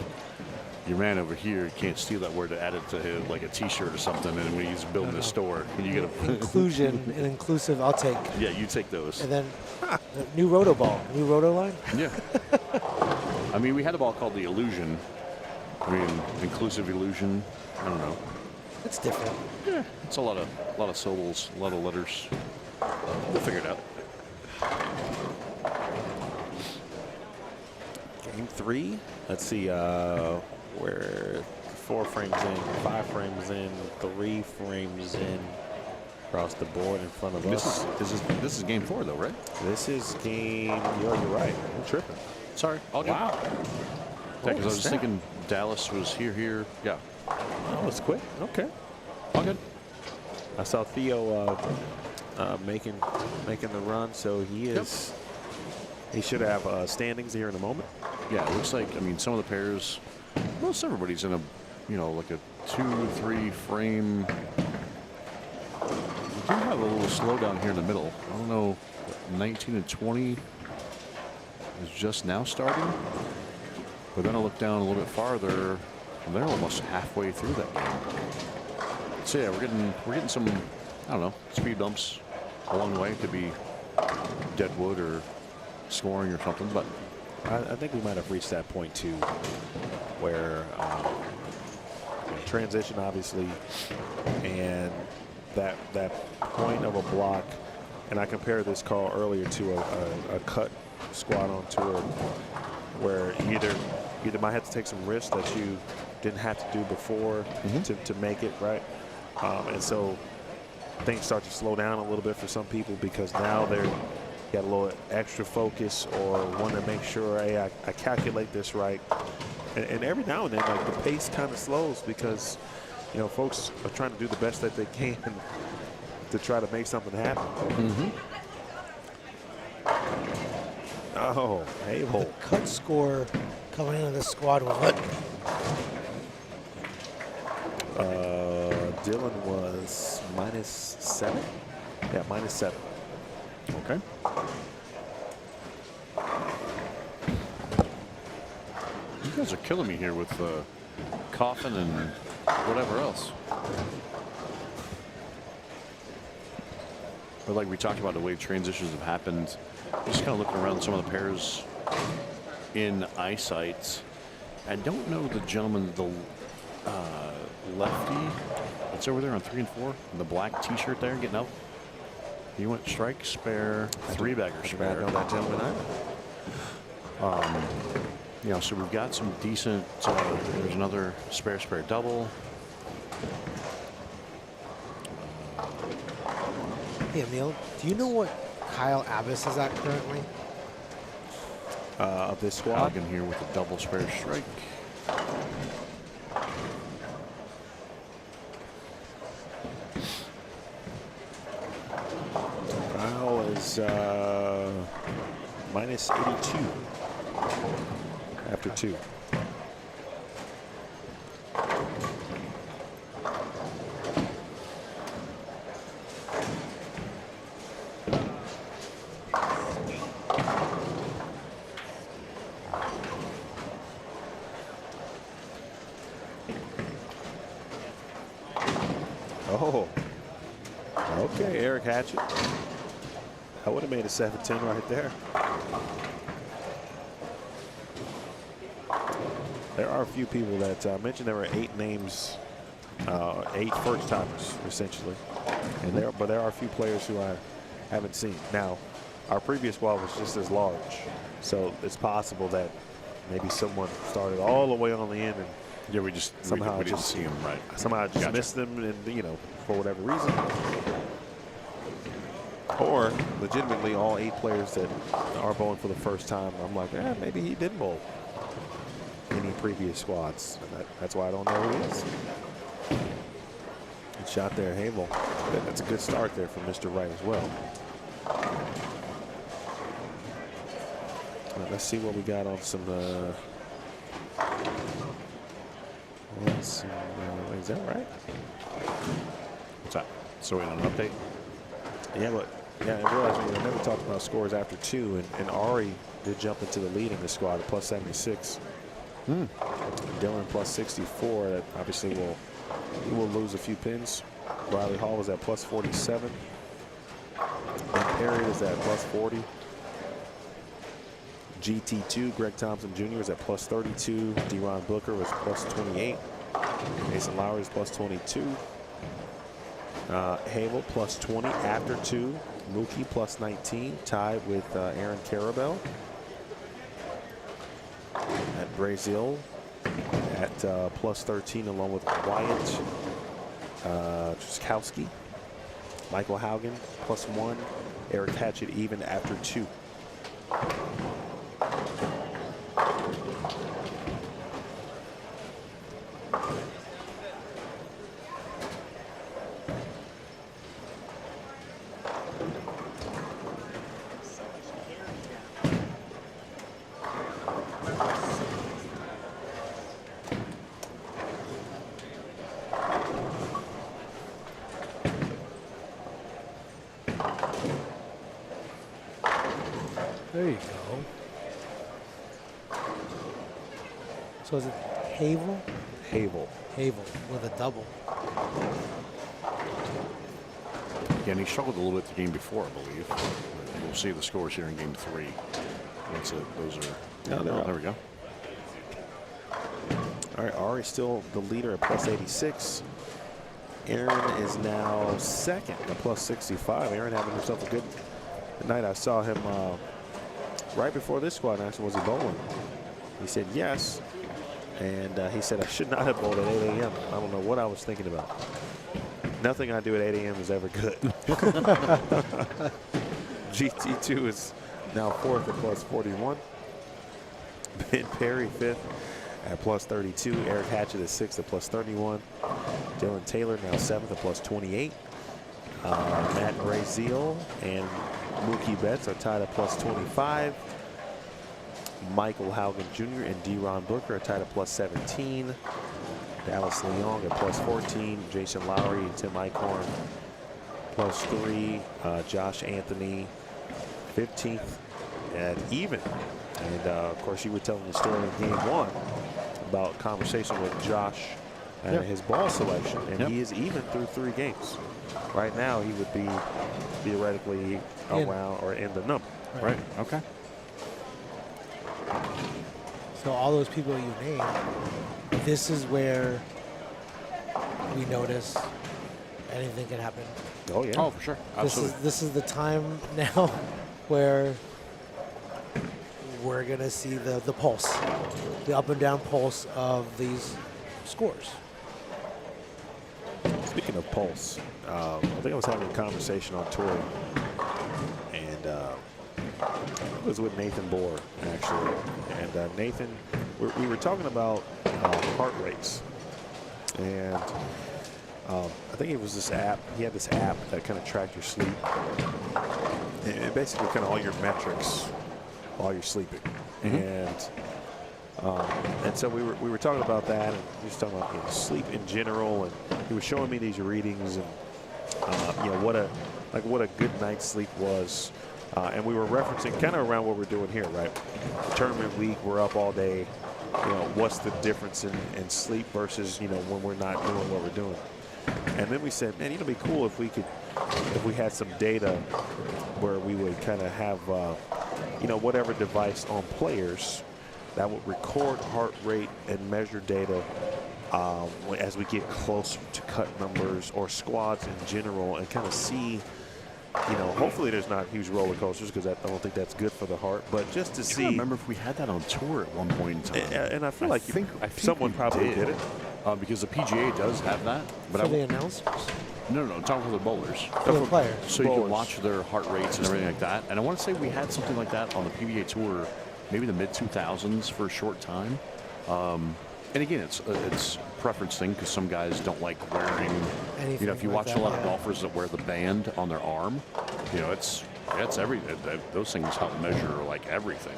Your man over here can't steal that word to add it to his, like a T-shirt or something, and when he's building a store, and you get a Inclusion and inclusive, I'll take. yeah, you take those. And then new roto ball, new roto line. Yeah. I mean, we had a ball called the Illusion. I mean, inclusive illusion. I don't know. It's different. Yeah, it's a lot of syllables, a lot of letters. We'll figure it out. Game 3. Let's see. We're 4 frames in, 5 frames in, 3 frames in across the board in front of us. This is game 4 though, right? This is game. You're right. I'm tripping. Sorry, all good. Wow. Because I was snap. thinking Dallas was here. Yeah, Oh, it's quick. Okay. all good. I saw Theo making the run, so he is. He should have standings here in a moment. Yeah, it looks like, I mean, some of the pairs, most everybody's in a, like a 2-3 frame. We do have a little slowdown here in the middle. I don't know, 19 and 20 is just now starting. But then I look down a little bit farther, and they're almost halfway through that game. So yeah, we're getting some, I don't know, speed bumps along the way. It could be deadwood or scoring or something, but I think we might have reached that point too, where transition obviously, and that point of a block, and I compared this call earlier to a cut squat on tour, where you either might have to take some risks that you didn't have to do before to make it right, and so things start to slow down a little bit for some people because now they're got a little extra focus or want to make sure, hey, I calculate this right. And every now and then, like, the pace kind of slows because, folks are trying to do the best that they can to try to make something happen. Oh, Abel. Cut score coming into the squad was what? Dylan was -7. Yeah, -7. okay. You guys are killing me here with coughing and whatever else. But like we talked about, the way transitions have happened, just kind of looking around some of the pairs in eyesight. I don't know the gentleman, the lefty that's over there on 3 and 4, the black T-shirt there getting up. He went strike, spare, 3-bagger I spare. know that gentleman either. So we've got some decent. There's another spare double. Hey, Emil, do you know what Kyle Abbas is at currently? Of this squad. Hagen here with a double spare strike. Powell is -82 after 2. Oh, okay, Eric Hatchett. I would have made a 7-10 right there. There are a few people that mentioned there were 8 names, 8 first-timers essentially, and but there are a few players who I haven't seen. Now, our previous squad was just as large, so it's possible that maybe someone started all the way on the end and Yeah, we just somehow we didn't just see him right. somehow just Gotcha. missed them, and for whatever reason. Or legitimately all 8 players that are bowling for the first time, I'm like, maybe he didn't bowl any previous squads. And that's why I don't know who he is. Good shot there, Hamel. That's a good start there from Mr. Wright as well. Let's see what we got on some. Is that right? What's that? So wait on an update. Yeah, but Yeah, I realized we never talked about scores after 2, and Ari did jump into the lead in this squad at plus 76. Dylan plus 64. That obviously he will lose a few pins. Riley Hall was at plus 47. And Perry is at plus 40. GT2, Greg Thompson Jr. is at plus 32. Deron Booker was plus 28. Mason Lowry is plus 22. Havel plus 20 after 2. Mookie plus 19, tied with Aaron Carabell. At Brazil at plus 13, along with Wyatt Trzaskowski. Michael Haugen plus 1. Eric Hatchett even after 2. There you go. So is it Havel? Havel. Havel with a double. Yeah, and he struggled a little bit the game before, I believe. We'll see the scores here in game 3. That's it. Those are. There we go. All right, Ari still the leader at plus 86. Aaron is now second at plus 65. Aaron having himself a good night. I saw him right before this squad action. Was he bowling? He said yes. And he said I should not have bowled at 8 a.m. I don't know what I was thinking about. Nothing I do at 8 a.m. is ever good. GT2 is now fourth at plus 41. Ben Perry fifth at plus 32. Eric Hatchett is sixth at plus 31. Dylan Taylor now seventh at plus 28. Matt Brazil and Mookie Betts are tied at plus 25. Michael Haugen Jr. and Deron Booker are tied at plus 17. Dallas Leong at plus 14. Jason Lowry and Tim Eichhorn plus 3. Josh Anthony 15th at even. And of course, you were telling the story in game 1 about conversation with Josh and his ball selection, and he is even through 3 games. Right now, he would be theoretically around or in the number. Right. Okay. So all those people you named, this is where we notice anything can happen. Oh yeah. Oh, for sure. Absolutely. This is the time now where we're gonna see the pulse, the up and down pulse of these scores. Speaking of pulse, I think I was having a conversation on tour, and it was with Nathan Bohr, actually. And Nathan, we were talking about heart rates. And I think it was this app. He had this app that kind of tracked your sleep. And basically kind of all your metrics while you're sleeping. And so we were talking about that, and he was talking about sleep in general, and he was showing me these readings and what a good night's sleep was, and we were referencing kind of around what we're doing here, right? Tournament week, we're up all day. What's the difference in sleep versus when we're not doing what we're doing? And then we said, man, it'd be cool if we had some data where we would kind of have whatever device on players that would record heart rate and measure data as we get closer to cut numbers or squads in general, and kind of see, hopefully there's not huge roller coasters, because I don't think that's good for the heart, but just to see. I remember if we had that on tour at one point in time. And I feel like I think someone probably did it. Because the PGA does have that. But For the announcers? No, I'm talking for the bowlers. For the players. So you Bowlers. can watch their heart rates and everything like that. And I want to say we had something like that on the PBA Tour, maybe the mid-2000s for a short time. And again, it's a preference thing, because some guys don't like wearing, Anything if you like watch that, a lot of golfers that wear the band on their arm, it's those things help measure like everything.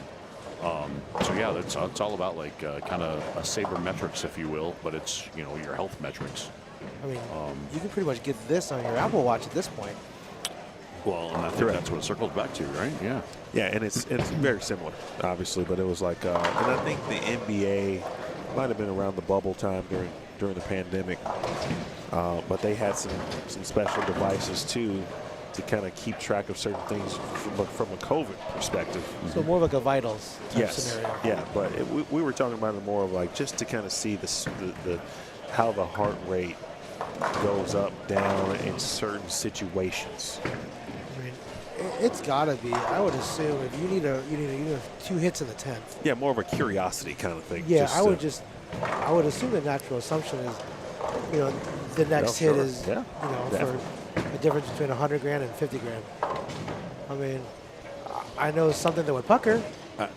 So yeah, it's all about like kind of a sabermetrics, if you will, but it's your health metrics. I mean, you can pretty much get this on your Apple Watch at this point. Well, And I think that's what it circles back to, right? Yeah. Yeah, and it's very similar, obviously, but it was like, and I think the NBA might have been around the bubble time during the pandemic, but they had some special devices too to kind of keep track of certain things from a COVID perspective. So more like a vitals type Yes, scenario. yeah, but we were talking about it more of like just to kind of see the how the heart rate goes up, down in certain situations. I mean, it's gotta be. I would assume if you need 2 hits in the 10th. Yeah, more of a curiosity kind of thing. Yeah, I would assume the natural assumption is, the next hit sure. is, Yeah, for the difference between 100 grand and 50 grand. I mean, I know something that would pucker.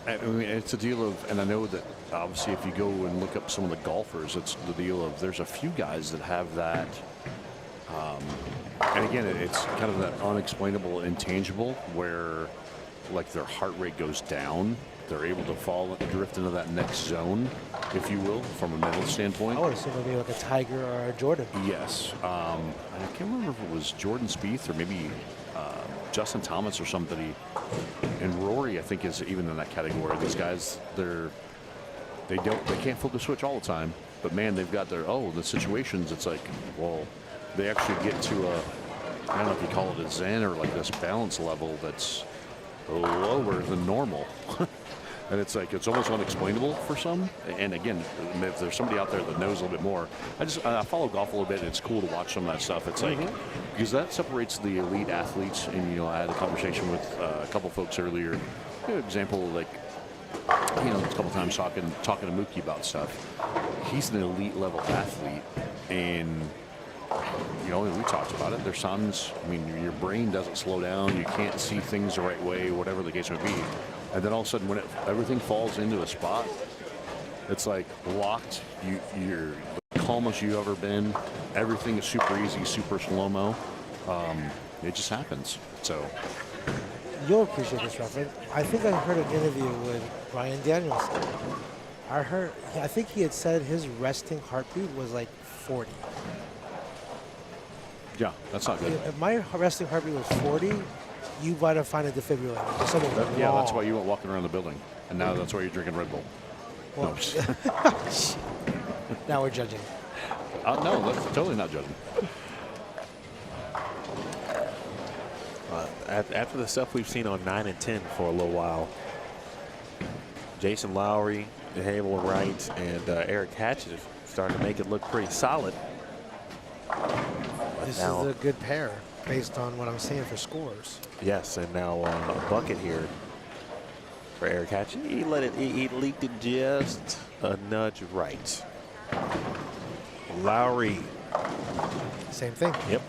I mean, it's a deal of, and I know that obviously if you go and look up some of the golfers, it's the deal of there's a few guys that have that. And again, it's kind of that unexplainable intangible where, like, their heart rate goes down. They're able to drift into that next zone, if you will, from a mental standpoint. I would assume it would be like a Tiger or a Jordan. Yes. I can't remember if it was Jordan Spieth or maybe Justin Thomas or somebody. And Rory, I think, is even in that category. These guys, they can't flip the switch all the time. But man, they've got the situations. It's like, well, they actually get to I don't know if you call it a zen or like this balance level that's lower than normal. And it's like, it's almost unexplainable for some. And again, if there's somebody out there that knows a little bit more, I follow golf a little bit, and it's cool to watch some of that stuff. It's like, because that separates the elite athletes. And, I had a conversation with a couple folks earlier. Example, like, a couple times talking to Mookie about stuff. He's an elite level athlete, and we talked about it. There's times, your brain doesn't slow down. You can't see things the right way, whatever the case may be. And then all of a sudden, when everything falls into a spot, it's like locked. You're the calmest you've ever been. Everything is super easy, super slow-mo. It just happens. So You'll appreciate this reference. I think I heard an interview with Brian Danielson. I think he had said his resting heartbeat was like 40. yeah, that's not good. If my resting heartbeat was 40, you might have found a defibrillator. Or something Yeah, wrong. that's why you went walking around the building, and now that's why you're drinking Red Bull. Well, No, just- now we're judging. no, that's totally not judging. After the stuff we've seen on 9 and 10 for a little while, Jason Lowry, Havel Wright, and Eric Hatchett have started to make it look pretty solid. This now, is a good pair based on what I'm seeing for scores. yes, and now a bucket here for Eric Hatchett. He leaked it just a nudge right. Lowry. Same thing. Yep.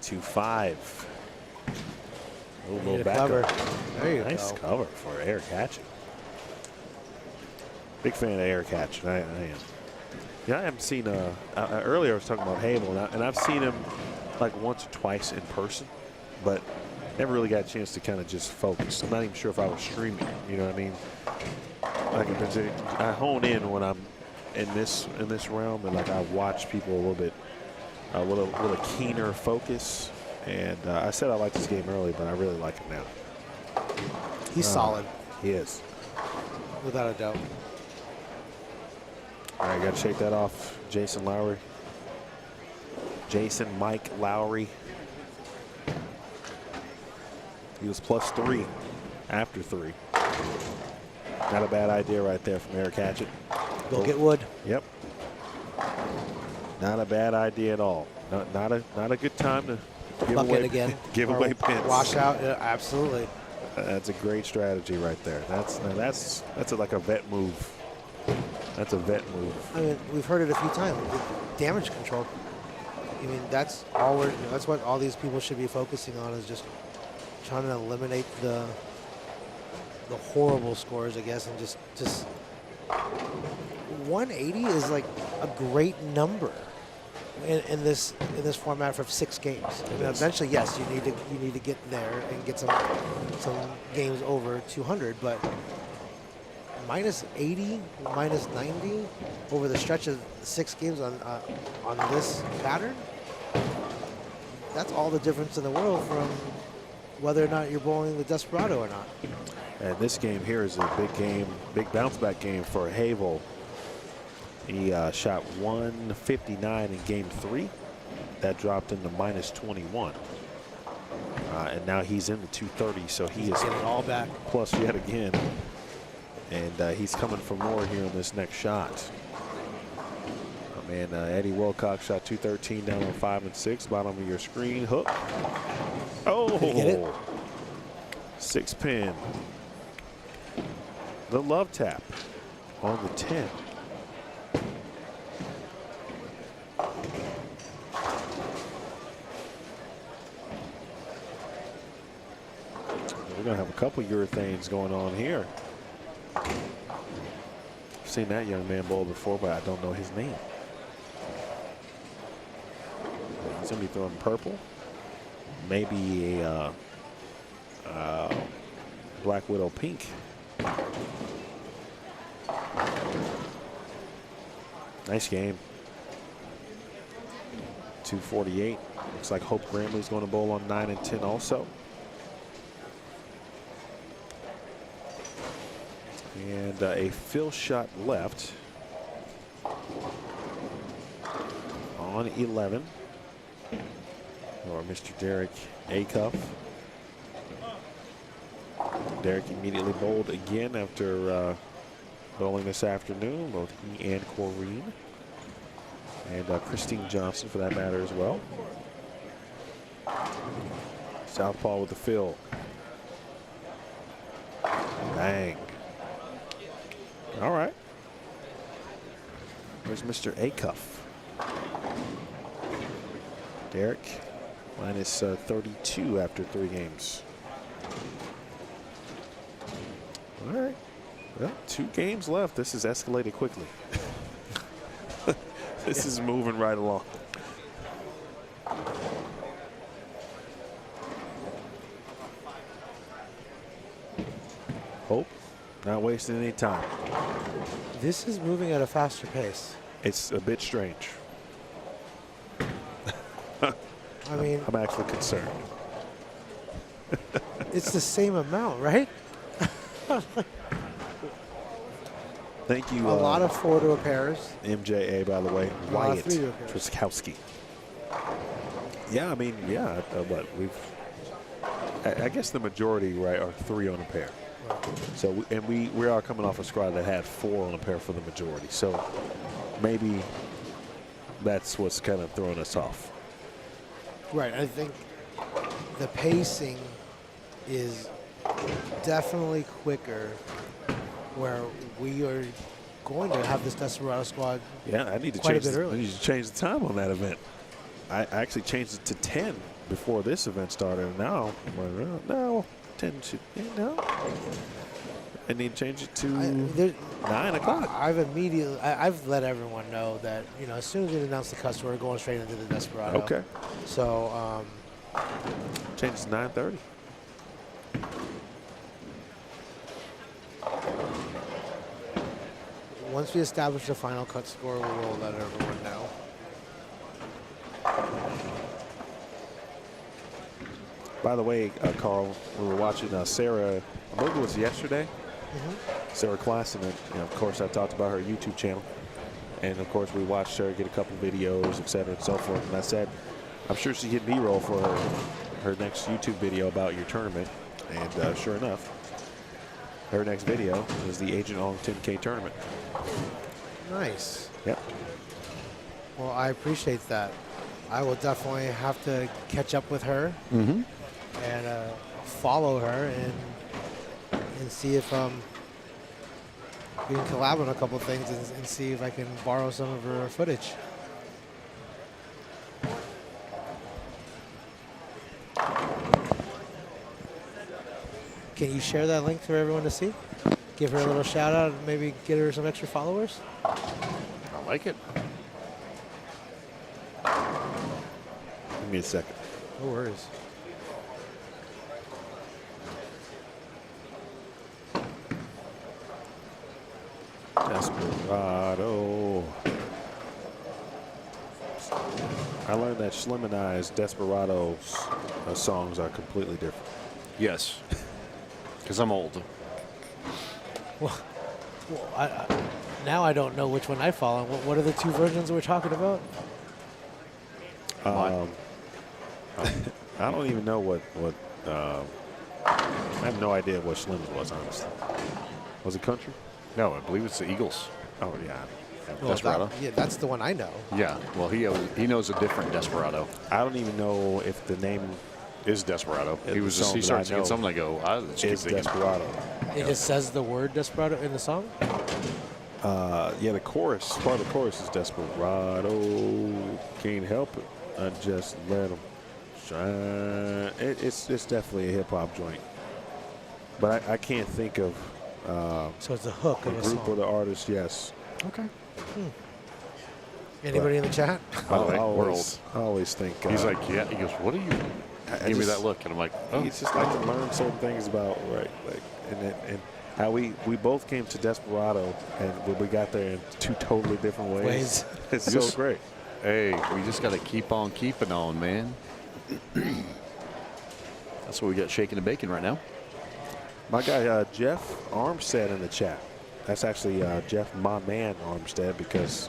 2-5. A little Need a back cover. up. There you Nice go. cover for Eric Hatchett. Big fan of Eric Hatchett. I am. Yeah, I haven't seen. Earlier I was talking about Havel, and I've seen him like once or twice in person, but never really got a chance to kind of just focus. I'm not even sure if I was streaming. You know what I mean? Like I hone in when I'm in this realm, and like I watch people a little bit with a keener focus. And I said I liked this game early, but I really like him now. He's solid, He is. without a doubt. All right, got to shake that off. Jason Lowry. Jason Mike Lowry. He was +3 after 3. Not a bad idea right there from Eric Hatchett. Go get wood. Yep. Not a bad idea at all. Not a good time to give Bucket away again. give Or away pins. Wash out. Yeah, absolutely. That's a great strategy right there. That's like a vet move. That's a vet move. I mean, we've heard it a few times. Damage control. I mean, that's all that's what all these people should be focusing on, is just trying to eliminate the horrible scores, I guess, and just 180 is like a great number in this format for 6 games. I mean, eventually, yes, you need to get there and get some games over 200, but -80, -90 over the stretch of 6 games on this pattern, that's all the difference in the world from whether or not you're bowling the Desperado or not. And this game here is a big game, big bounce back game for Havel. He shot 159 in game 3. That dropped into minus 21. And now he's in the 230, so he is getting it all back. Plus yet again. And he's coming for more here on this next shot. Oh, man, Eddie Wilcox shot 213 down on 5 and 6. Bottom of your screen. Hook. Oh! Did he get it? 6 pin. The love tap on the 10. We're going to have a couple urethanes going on here. I've seen that young man bowl before, but I don't know his name. He's going to be throwing purple. Maybe a Black Widow pink. Nice game. 248. Looks like Hope Gramley's going to bowl on 9 and 10 also. And a fill shot left on 11 for Mr. Derek Acuff. Derek immediately bowled again after bowling this afternoon, both he and Kyrene. And Christine Johnson, for that matter, as well. Southpaw with the fill. Bang. All right. Where's Mr. Acuff? Derek, minus 32 after 3 games. All right. Well, 2 games left. This has escalated quickly. This is moving right along. Hope not wasting any time. This is moving at a faster pace. It's a bit strange. I mean, I'm actually concerned. it's the same amount, right? Thank you. A lot of 4-to-a pairs. MJA, by the way. A lot of Wyatt 3-to-a pairs. Truskowski. Yeah, I mean, yeah. What I guess the majority, right, are 3 on a pair. So, we are coming off a squad that had 4 on a pair for the majority. So maybe that's what's kind of throwing us off. Right. I think the pacing is definitely quicker, where we are going to have this Desperado squad. Yeah, I need to quite change. a bit early. I need to change the time on that event. I actually changed it to 10 before this event started. And now, no, 10 should. No, I need to change it to 9 o'clock. I've let everyone know that, you know, as soon as we announce the customer, we're going straight into the Desperado. Okay. So Change it to 9:30. once we establish the final cut score, we will let everyone know. By the way, Carl, we were watching Sarah, I believe it was yesterday, Sarah Klassen, and of course I talked about her YouTube channel. And of course we watched her get a couple videos, et cetera, and so forth. And I said, I'm sure she's getting B-roll for her next YouTube video about your tournament. And sure enough, her next video is the Agent Ong 10K tournament. Nice. Yep. Well, I appreciate that. I will definitely have to catch up with her and follow her and see if we can collab on a couple of things and see if I can borrow some of her footage. Can you share that link for everyone to see? Give her a little shout out and maybe get her some extra followers? I like it. Give me a second. No worries. Desperado. I learned that Slim and I's Desperado's songs are completely different. Yes. Because I'm old. Well, now I don't know which one I follow. What are the two versions we're talking about? I don't even know what I have no idea what Slim's was, honestly. Was it country? No, I believe it's the Eagles. Oh, yeah. Well, Desperado? yeah, that's the one I know. Yeah. Well, he knows a different Desperado. I don't even know if the name Is Desperado. Yeah, He the was just, song he that started I singing know something. I go, I just keep is thinking. Desperado. It just says the word Desperado in the song? Yeah, the chorus, part of the chorus is Desperado, can't help it, I just let him shine. It's definitely a hip-hop joint. But I can't think of So it's a hook the of a group or song. the artist, yes. Okay. Anybody in the chat? By the way, I we're always, I always think He's like, yeah. He goes, what are you? I Give me just- that look. And I'm like, oh. it's just like to learn certain things about, right, like, and how we both came to Desperado, and we got there in two totally different ways. It's so Just- great. Hey, we just got to keep on keeping on, man. That's what we got shaking and baking right now. My guy Jeff Armstead in the chat. That's actually Jeff, my man, Armstead, because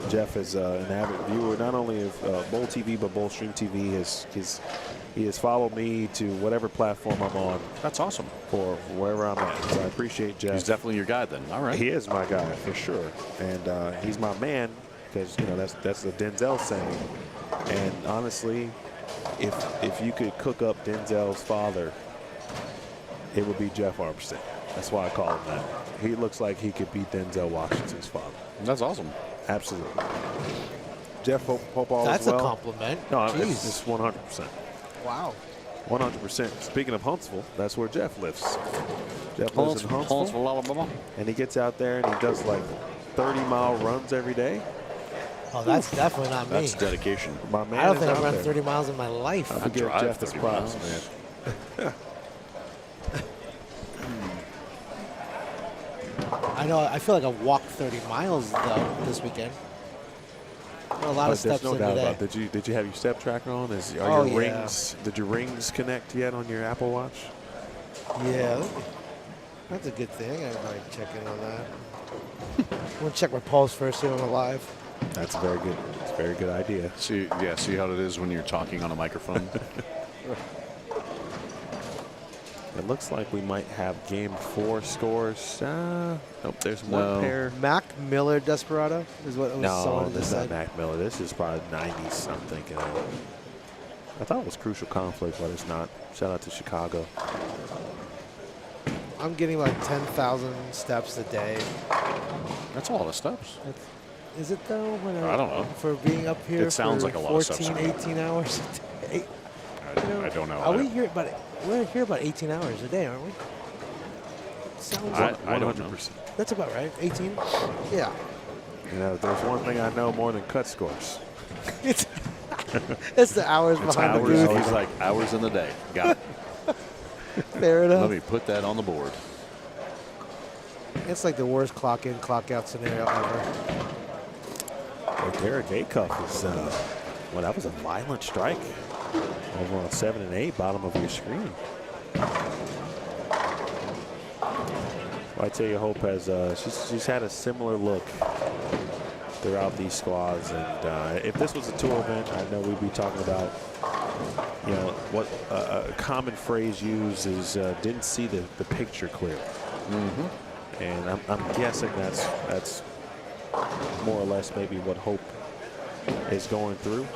Jeff is an avid viewer not only of Bowl TV but Bowl Stream TV. He has followed me to whatever platform I'm on That's awesome. or wherever I'm at. So I appreciate Jeff. He's definitely your guy then. All right. He is my guy for sure, and he's my man because that's the Denzel saying. And honestly, if you could cook up Denzel's father, it would be Jeff Armstead. That's why I call him that. He looks like he could beat Denzel Washington's father. That's awesome. Absolutely. Jeff, hope all That's is well. a compliment. No, Jeez. it's 100%. Wow. 100%. Speaking of Huntsville, that's where Jeff lives. Jeff lives in Huntsville, Alabama. and he gets out there and he does like 30-mile runs every day. Oh, that's definitely not me. That's dedication. My man I don't is think I've out run there. 30 miles in my life. I give drive Jeff his 30 props, miles. man. I know. I feel like I've walked 30 miles though this weekend. A lot of There's steps no in doubt the day. about it. Did you have your step tracker on? Are Oh, your yeah. rings? Did your rings connect yet on your Apple Watch? Yeah, that's a good thing. I might check in on that. I'm gonna check my pulse first here on the live. That's a very good. It's a very good idea. See how it is when you're talking on a microphone. It looks like we might have Game 4 scores. Nope, there's one No. pair. Mac Miller Desperado is what was No, someone this just is not said. Mac Miller. This is probably 90s, I'm thinking of. I thought it was Crucial Conflict, but it's not. Shout out to Chicago. I'm getting like 10,000 steps a day. That's a lot of steps. Is it though? When I don't know. For being up here It sounds for like a lot of 14, steps. 18 hours a day. I don't know. Are we here? But we're here about 18 hours a day, aren't we? Sounds I don't know. 100%. That's about right. 18. Yeah. You know, there's one thing I know more than cut scores. It's it's the hours It's behind hours. the booth. He's like hours in the day. Got it. Fair enough. Let me put that on the board. It's like the worst clock in, clock out scenario ever. Well, Derek Acuff is, well, that was a violent strike over on 7 and 8, bottom of your screen. Well, I tell you, Hope has, she's had a similar look throughout these squads. And if this was a tour event, I know we'd be talking about, you know, what a common phrase used is didn't see the picture clearly. And I'm guessing that's more or less maybe what Hope is going through.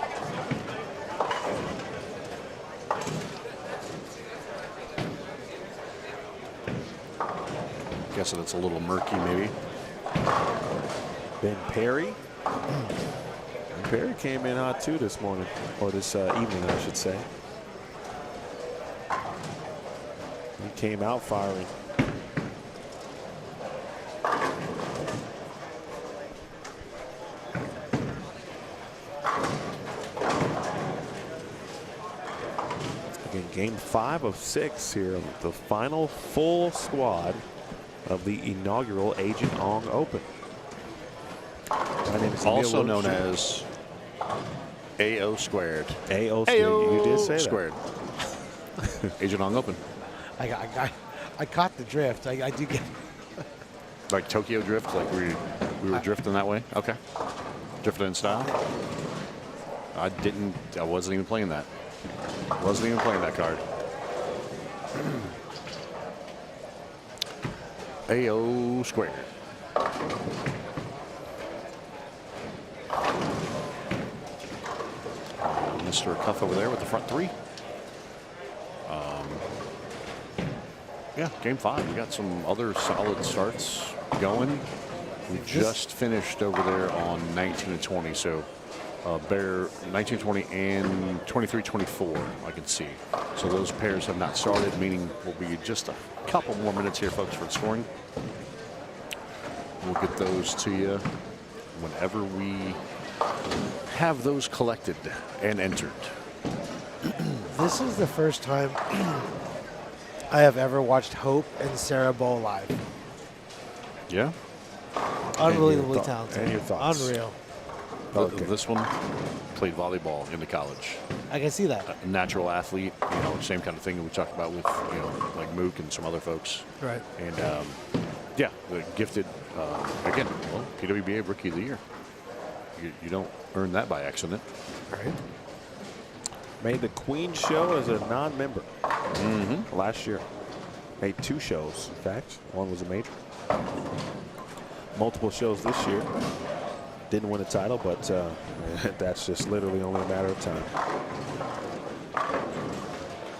Guessing it's a little murky, maybe. Ben Perry. Ben Perry came in hot too this morning, or this evening, I should say. He came out firing. Again, game 5 of 6 here, the final full squad of the inaugural Agent Ong Open. My name is Emil Also known Williams Jr. as AO squared. AO squared. You did say that. Squared. Agent Ong Open. I caught the drift. I do get. Like Tokyo Drift, like we were drifting that way. Okay. Drifting in style. I wasn't even playing that. Wasn't even playing that card. AO squared. Mr. Cuff over there with the front three. Yeah, game 5. We got some other solid starts going. We just finished over there on 19 and 20, so Bear 19, 20, and 23, 24, I can see. So those pairs have not started, meaning we'll be just a couple more minutes here, folks, for the scoring. We'll get those to you whenever we have those collected and entered. This is the first time I have ever watched Hope and Sarah bowl live. Yeah? Unbelievably talented. And your thoughts. Unreal. Okay. This one played volleyball into college. I can see that. A natural athlete, same kind of thing that we talked about with, like Mook and some other folks. Right. And, yeah, the gifted, again, well, PWBA Rookie of the Year. You don't earn that by accident. Right. Made the Queen show as a non-member last year. Made 2 shows, in fact. One was a major. Multiple shows this year. Didn't win a title, but that's just literally only a matter of time.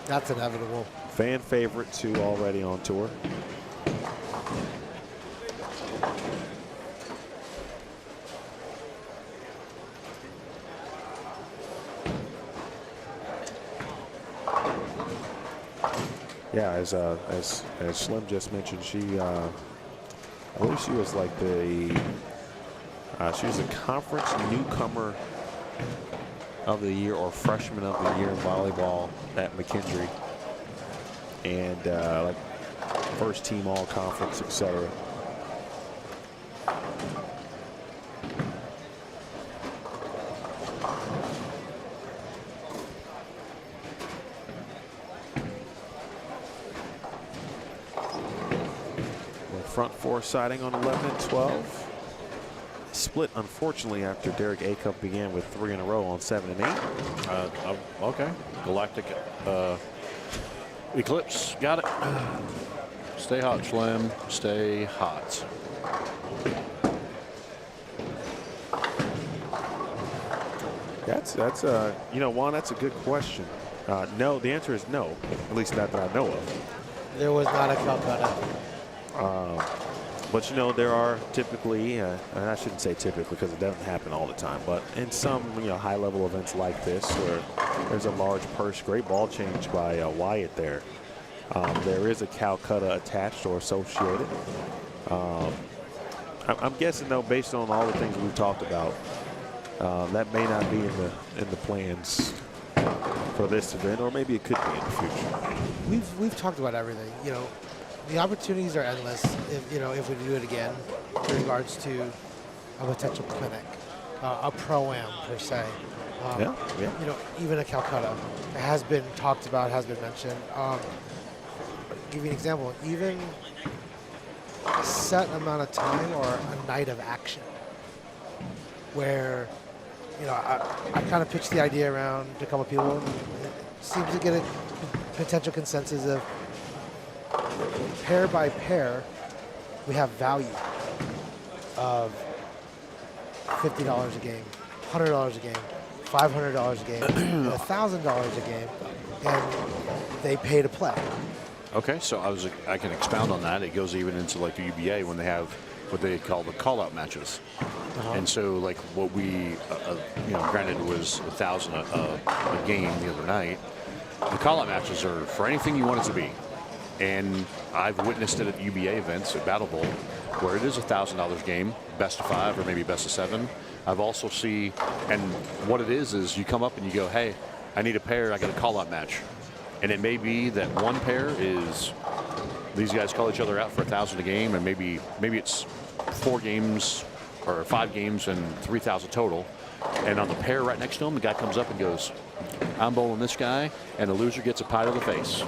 That's inevitable. Fan favorite, 2 already on tour. Yeah, as Slim just mentioned, she, I believe she was like she was a conference newcomer of the year or freshman of the year in volleyball at McKendree, and like first team all conference, etc. Front 4 siding on 11 and 12. Split, unfortunately, after Derek Acuff began with 3 in a row on 7 and 8. Okay. Galactic Eclipse. Got it. Stay hot, Slim. Stay hot. That's Juan, that's a good question. No, the answer is no, at least not that I know of. There was not a Calcutta. But there are typically, and I shouldn't say typically because it doesn't happen all the time, but in some high-level events like this where there's a large purse, great ball change by Wyatt there. There is a Calcutta attached or associated. I'm guessing though, based on all the things we've talked about, that may not be in the plans for this event, or maybe it could be in the future. We've talked about everything. The opportunities are endless if we do it again in regards to a potential clinic, a pro-am per se. Even a Calcutta. It has been talked about, has been mentioned. I'll give you an example. Even a set amount of time or a night of action where, I kind of pitched the idea around to a couple of people, and it seems to get a potential consensus of pair by pair, we have value of $50 a game, $100 a game, $500 a game, and $1,000 a game, and they pay to play. Okay, so I can expound on that. It goes even into like the UBA when they have what they call the call-out matches. And so like what we, granted was $1,000 a game the other night. The call-out matches are for anything you want it to be. And I've witnessed it at UBA events at Battle Bowl where it is $1,000 game, best of 5 or maybe best of 7. I've also and what it is you come up and you go, hey, I need a pair, I got a call-out match. And it may be that one pair is, these guys call each other out for $1,000 a game, and maybe it's 4 games or 5 games and 3,000 total. And on the pair right next to him, the guy comes up and goes, I'm bowling this guy, and the loser gets a pie to the face.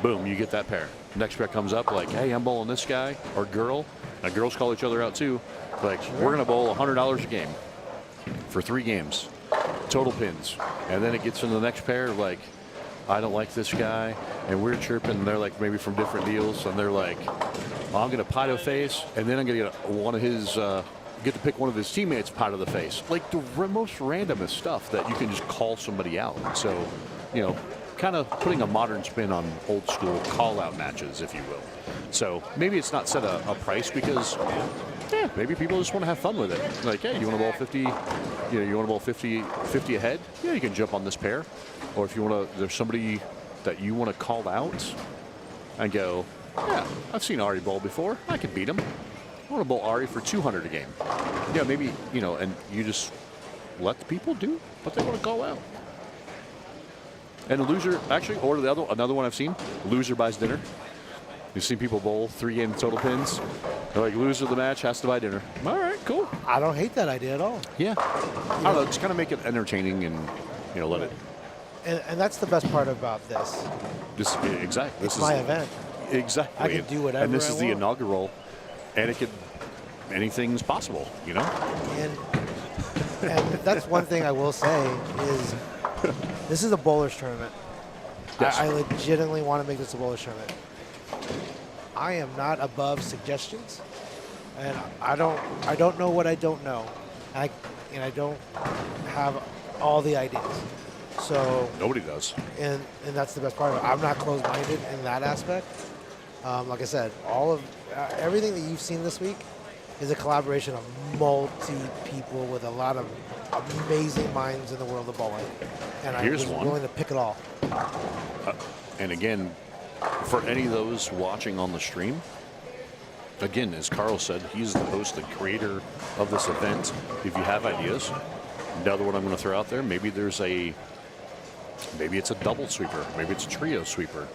Boom, you get that pair. Next pair comes up like, hey, I'm bowling this guy or girl. Now, girls call each other out too. Like, we're going to bowl $100 a game for 3 games, total pins. And then it gets into the next pair, like, I don't like this guy, and we're chirping, and they're like maybe from different deals, and they're like, well, I'm going to pie to face, and then I'm going to get one of his, get to pick one of his teammates pie to the face. Like the most randomest stuff that you can just call somebody out. So, you know, kind of putting a modern spin on old school call-out matches, if you will. So maybe it's not set a price because, yeah, maybe people just want to have fun with it. Like, hey, you want to bowl 50, you know, you want to bowl 50 ahead? Yeah, you can jump on this pair. Or if you want to, there's somebody that you want to call out and go, yeah, I've seen Ari bowl before. I can beat him. I want to bowl Ari for 200 a game. Yeah, maybe, you know, and you just let the people do what they want to call out. And a loser, actually, or another one I've seen, loser buys dinner. You've seen people bowl 3 game total pins. They're like, loser of the match has to buy dinner. All right, cool. I don't hate that idea at all. Yeah. I don't know, just kind of make it entertaining and, you know, let it. And that's the best part about this. Exactly. It's my event. Exactly. I can do whatever And this is I the want. inaugural, and anything's possible, you know? And that's one thing I will say is this is a bowlers tournament. Yes. I legitimately want to make this a bowlers tournament. I am not above suggestions, and I don't know what I don't know, and I don't have all the ideas. So Nobody does. and that's the best part of it. I'm not closed-minded in that aspect. Like I said, all of everything that you've seen this week is a collaboration of multi people with a lot of amazing minds in the world of bowling, and I Here's was one. willing to pick it all. And again, for any of those watching on the stream, again, as Carl said, he's the host, the creator of this event. If you have ideas, another one I'm going to throw out there, maybe it's a double sweeper, maybe it's a trio sweeper,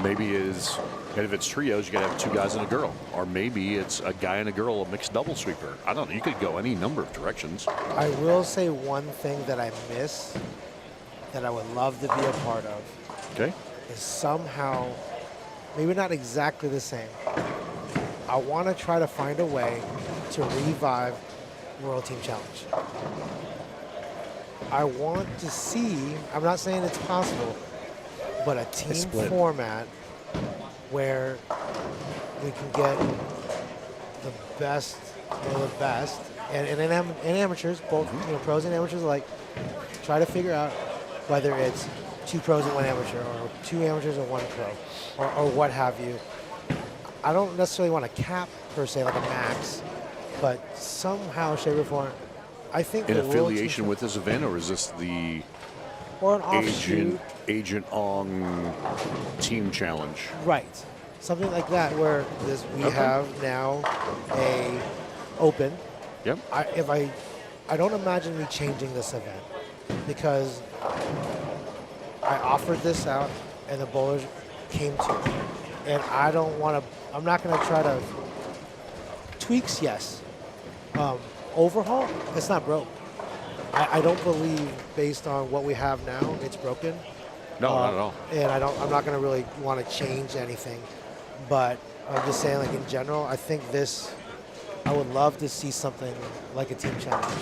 maybe and if it's trios, you got to have 2 guys and a girl, or maybe it's a guy and a girl, a mixed double sweeper. I don't know. You could go any number of directions. I will say one thing that I miss that I would love to be a part of Okay. is somehow, maybe not exactly the same. I want to try to find a way to revive World Team Challenge. I want to see, I'm not saying it's possible, but a team format where we can get the best of the best, and amateurs, both you know, pros and amateurs alike, try to figure out whether it's 2 pros and 1 amateur, or 2 amateurs and 1 pro, or what have you. I don't necessarily want a cap per se, like a max, but somehow, shape, or form, I think In the World affiliation Team- with this event, or is this the or an offshoot, Agent Ong Team Challenge? right? Something like that, where we have now a open. Yep. I don't imagine me changing this event because I offered this out and the bowlers came to me, and I don't want to. I'm not going to try to tweaks. Yes, overhaul. It's not broke. I don't believe, based on what we have now, it's broken. No, not at all. And I'm not going to really want to change anything. But I'm just saying, like in general, I think I would love to see something like a team challenge.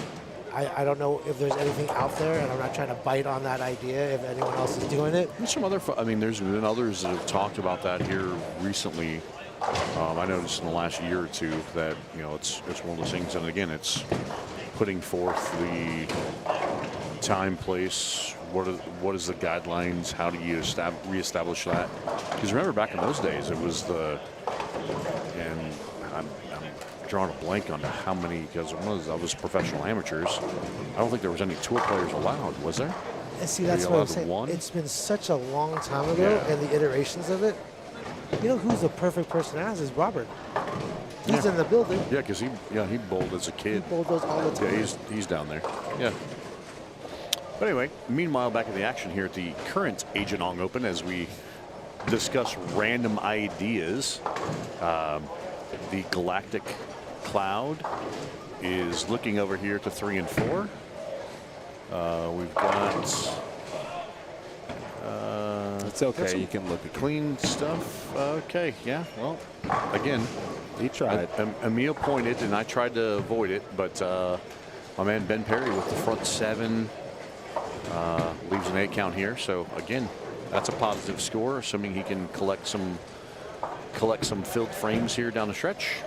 I don't know if there's anything out there, and I'm not trying to bite on that idea if anyone else is doing it. There's some other, there's been others that have talked about that here recently. I noticed in the last year or two that, you know, it's one of those things, and again, it's putting forth the time, place, what is the guidelines, how do you reestablish that? Because remember, back in those days, it was and I'm drawing a blank on how many, because I was professional amateurs. I don't think there was any tour players allowed, was there? And see, Were that's you what I'm allowed saying. one? It's been such a long time ago, Yeah. and the iterations of it. You know who's the perfect person to ask is Robert. He's Yeah. in the building. Yeah, because he bowled as a He kid. bowled those all the time. Yeah, he's down there. Yeah. But anyway, meanwhile, back in the action here at the current Agent Ong Open as we discuss random ideas. The Galactic Cloud is looking over here to 3 and 4. We've got. It's okay. You can look at Clean stuff. Okay. Yeah. Well, again, He tried. Emil pointed, and I tried to avoid it, but my man Ben Perry with the front 7 leaves an 8 count here. So again, that's a positive score, assuming he can collect some filled frames here down the stretch.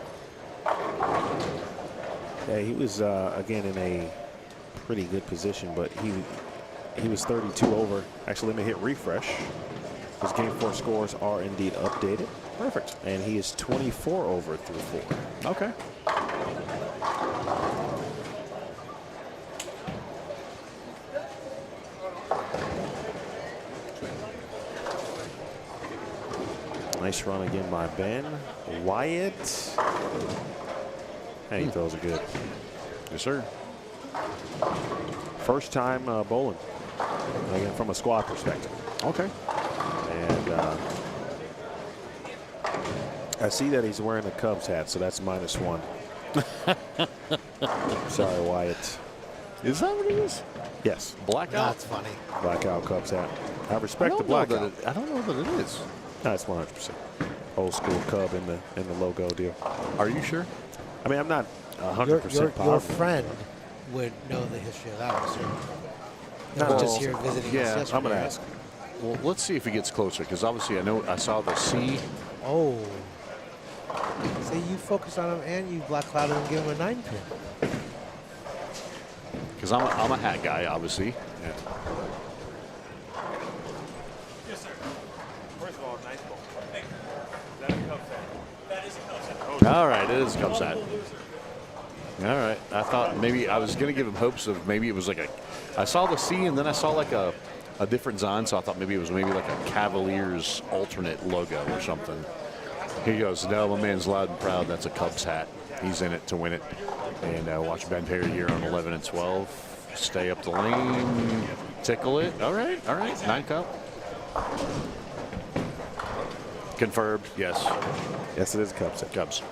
Yeah, he was again in a pretty good position, but he was 32 over. Actually, let me hit refresh. His game 4 scores are indeed updated. Perfect. And he is 24 over through 4. Okay. Nice run again by Ben. Wyatt. Hey, he throws it good. Yes, sir. First time bowling, again, from a squad perspective. Okay. And I see that he's wearing a Cubs hat, so that's -1. Sorry, Wyatt. Is that what it is? Yes, Blackout. That's funny. blackout Cubs hat. I respect the blackout. I don't know that it is. That's 100%. Old school Cub in the logo deal. Are you sure? I mean, I'm not Your 100% positive. friend would know the history of that one, sir. No, No, just well, here visiting yeah, us yesterday. I'm going to ask. Well, let's see if he gets closer, because obviously I saw the C. Oh. So you focused on him and you black clouded him and gave him a 9 pin. Because I'm a hat guy, obviously. Yeah. Yes, sir. First of all, nice ball. Thank you. Is that a Cubs hat? That is a Cubs hat. All right, it is a Cubs hat. All right. I thought maybe I was going to give him hopes of maybe it was like I saw the C and then I saw like a different design, so I thought maybe it was like a Cavaliers alternate logo or something. He goes, no, my man's loud and proud. That's a Cubs hat. He's in it to win it. And watch Ben Perry here on 11 and 12. Stay up the lane. Tickle it. All right. 9 count. Confirmed. Yes. Yes, it is a Cubs hat. Cubs.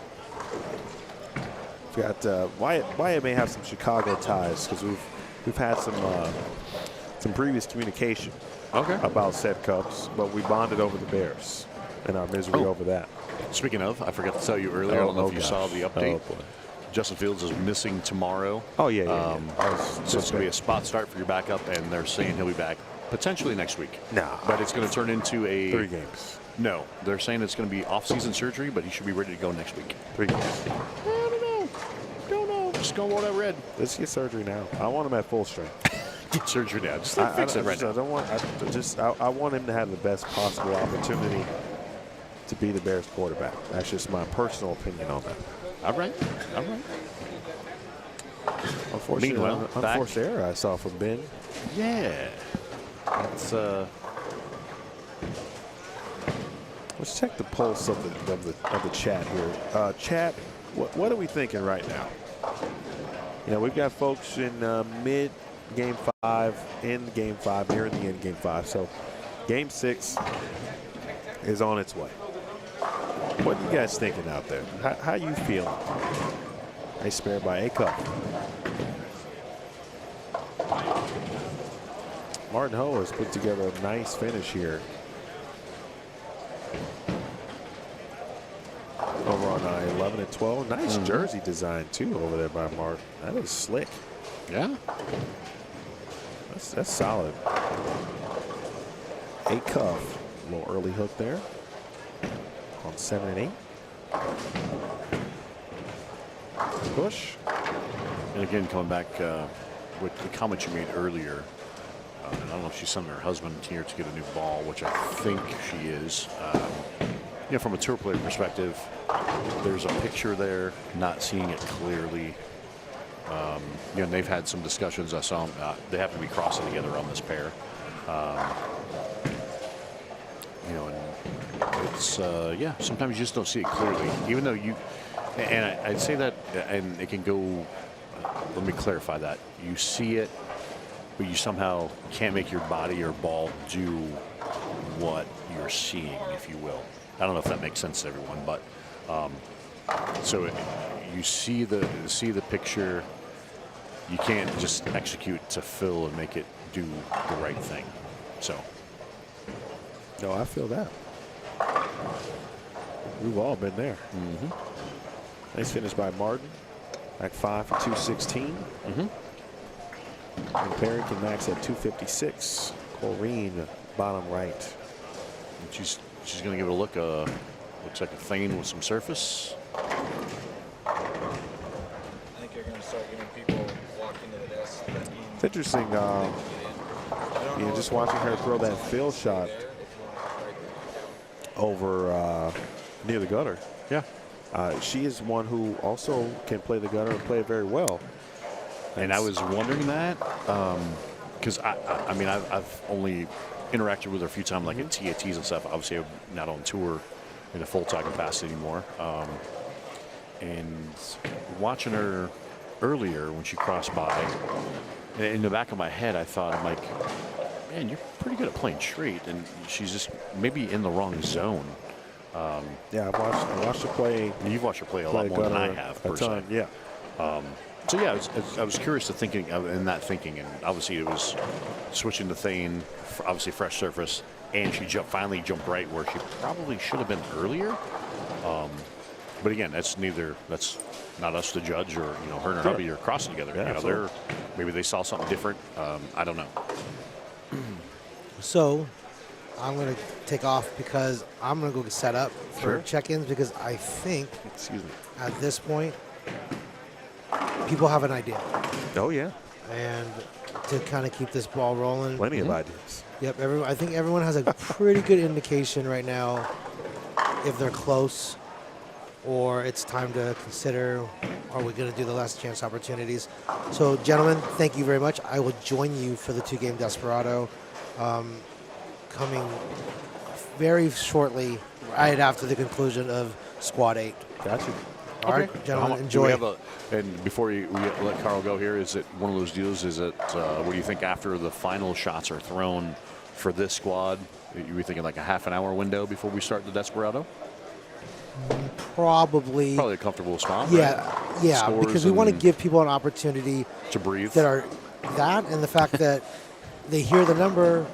We've got Wyatt may have some Chicago ties because we've had some previous communication about said Cubs, but we bonded over the Bears and our misery over that. Speaking of, I forgot to tell you earlier. I don't know if you saw the update. Oh, boy. Justin Fields is missing tomorrow. Oh, yeah. So it's going to be a spot start for your backup, and they're saying he'll be back potentially next week. Nah. But it's going to turn into 3 games. No, they're saying it's going to be off-season surgery, but he should be ready to go next week. 3 games. I don't know. Just go what I read. Let's get surgery now. I want him at full strength. Get surgery now. Just fix it right now. I want him to have the best possible opportunity to be the Bears quarterback. That's just my personal opinion on that. All right. Meanwhile, unforced error I saw from Ben. Yeah. That's Let's check the pulse of the chat here. Chat, what are we thinking right now? You know, we've got folks in mid game 5, in game 5, near the end game 5. So game 6 is on its way. What are you guys thinking out there? How you feeling? They spared by a cup. Martin Ho has put together a nice finish here. Over on 11 and 12. Nice jersey design, too, over there by Martin. That is slick. yeah. That's solid. A cuff. A little early hook there. On 7 and 8. Push. And again, coming back with the comment you made earlier, I don't know if she's sending her husband here to get a new ball, which I think she is. You know, from a tour player perspective, there's a picture there, not seeing it clearly. You know, they've had some discussions. I saw them. They have to be crossing together on this pair. You know, and it's yeah. Sometimes you just don't see it clearly, even though you. And I'd say that, and it can go. Let me clarify that. You see it, but you somehow can't make your body or ball do what you're seeing, if you will. I don't know if that makes sense to everyone, but so you see the picture. You can't just execute to fill and make it do the right thing. So. No, I feel that. We've all been there. Nice finish by Martin. Back 5 for 216. And Perry can max at 256. Kyrene, bottom right. And she's going to give it a look. Looks like a feign with some surface. I think you're going to start getting people walking to the desk. It's interesting. Just watching her throw that fill shot over near the gutter. Yeah. She is one who also can play the gutter and play it very well. And I was wondering that because I mean I've only interacted with her a few times, like at TATs and stuff. Obviously, I'm not on tour in a full-time capacity anymore. And watching her earlier when she crossed by, in the back of my head, I thought, I'm like, man, you're pretty good at playing straight, and she's just maybe in the wrong zone. Yeah, I watched her play. You've watched her play a lot more than I have, personally. Yeah. So yeah, I was curious to thinking in that thinking, and obviously it was switching to Thane, obviously fresh surface, and she finally jumped right where she probably should have been earlier. But again, that's not us to judge, or her and her hubby are crossing together. Yeah, Maybe they saw something different. I don't know. So I'm going to take off because I'm going to go get set up for check-ins, because I think at this point people have an idea. Oh, yeah. And to kind of keep this ball rolling. Plenty of ideas. Yep, I think everyone has a pretty good indication right now if they're close or it's time to consider, are we going to do the last chance opportunities? So, gentlemen, thank you very much. I will join you for the 2-game Desperado coming very shortly, right after the conclusion of Squad 8. Gotcha. All right, gentlemen, enjoy. And before we let Carl go here, is it one of those deals? Is it, what do you think after the final shots are thrown for this squad? You were thinking like a half an hour window before we start the Desperado? Probably a comfortable spot. Yeah, right? yeah, Scores because we want to give people an opportunity to breathe. And the fact that they hear the number,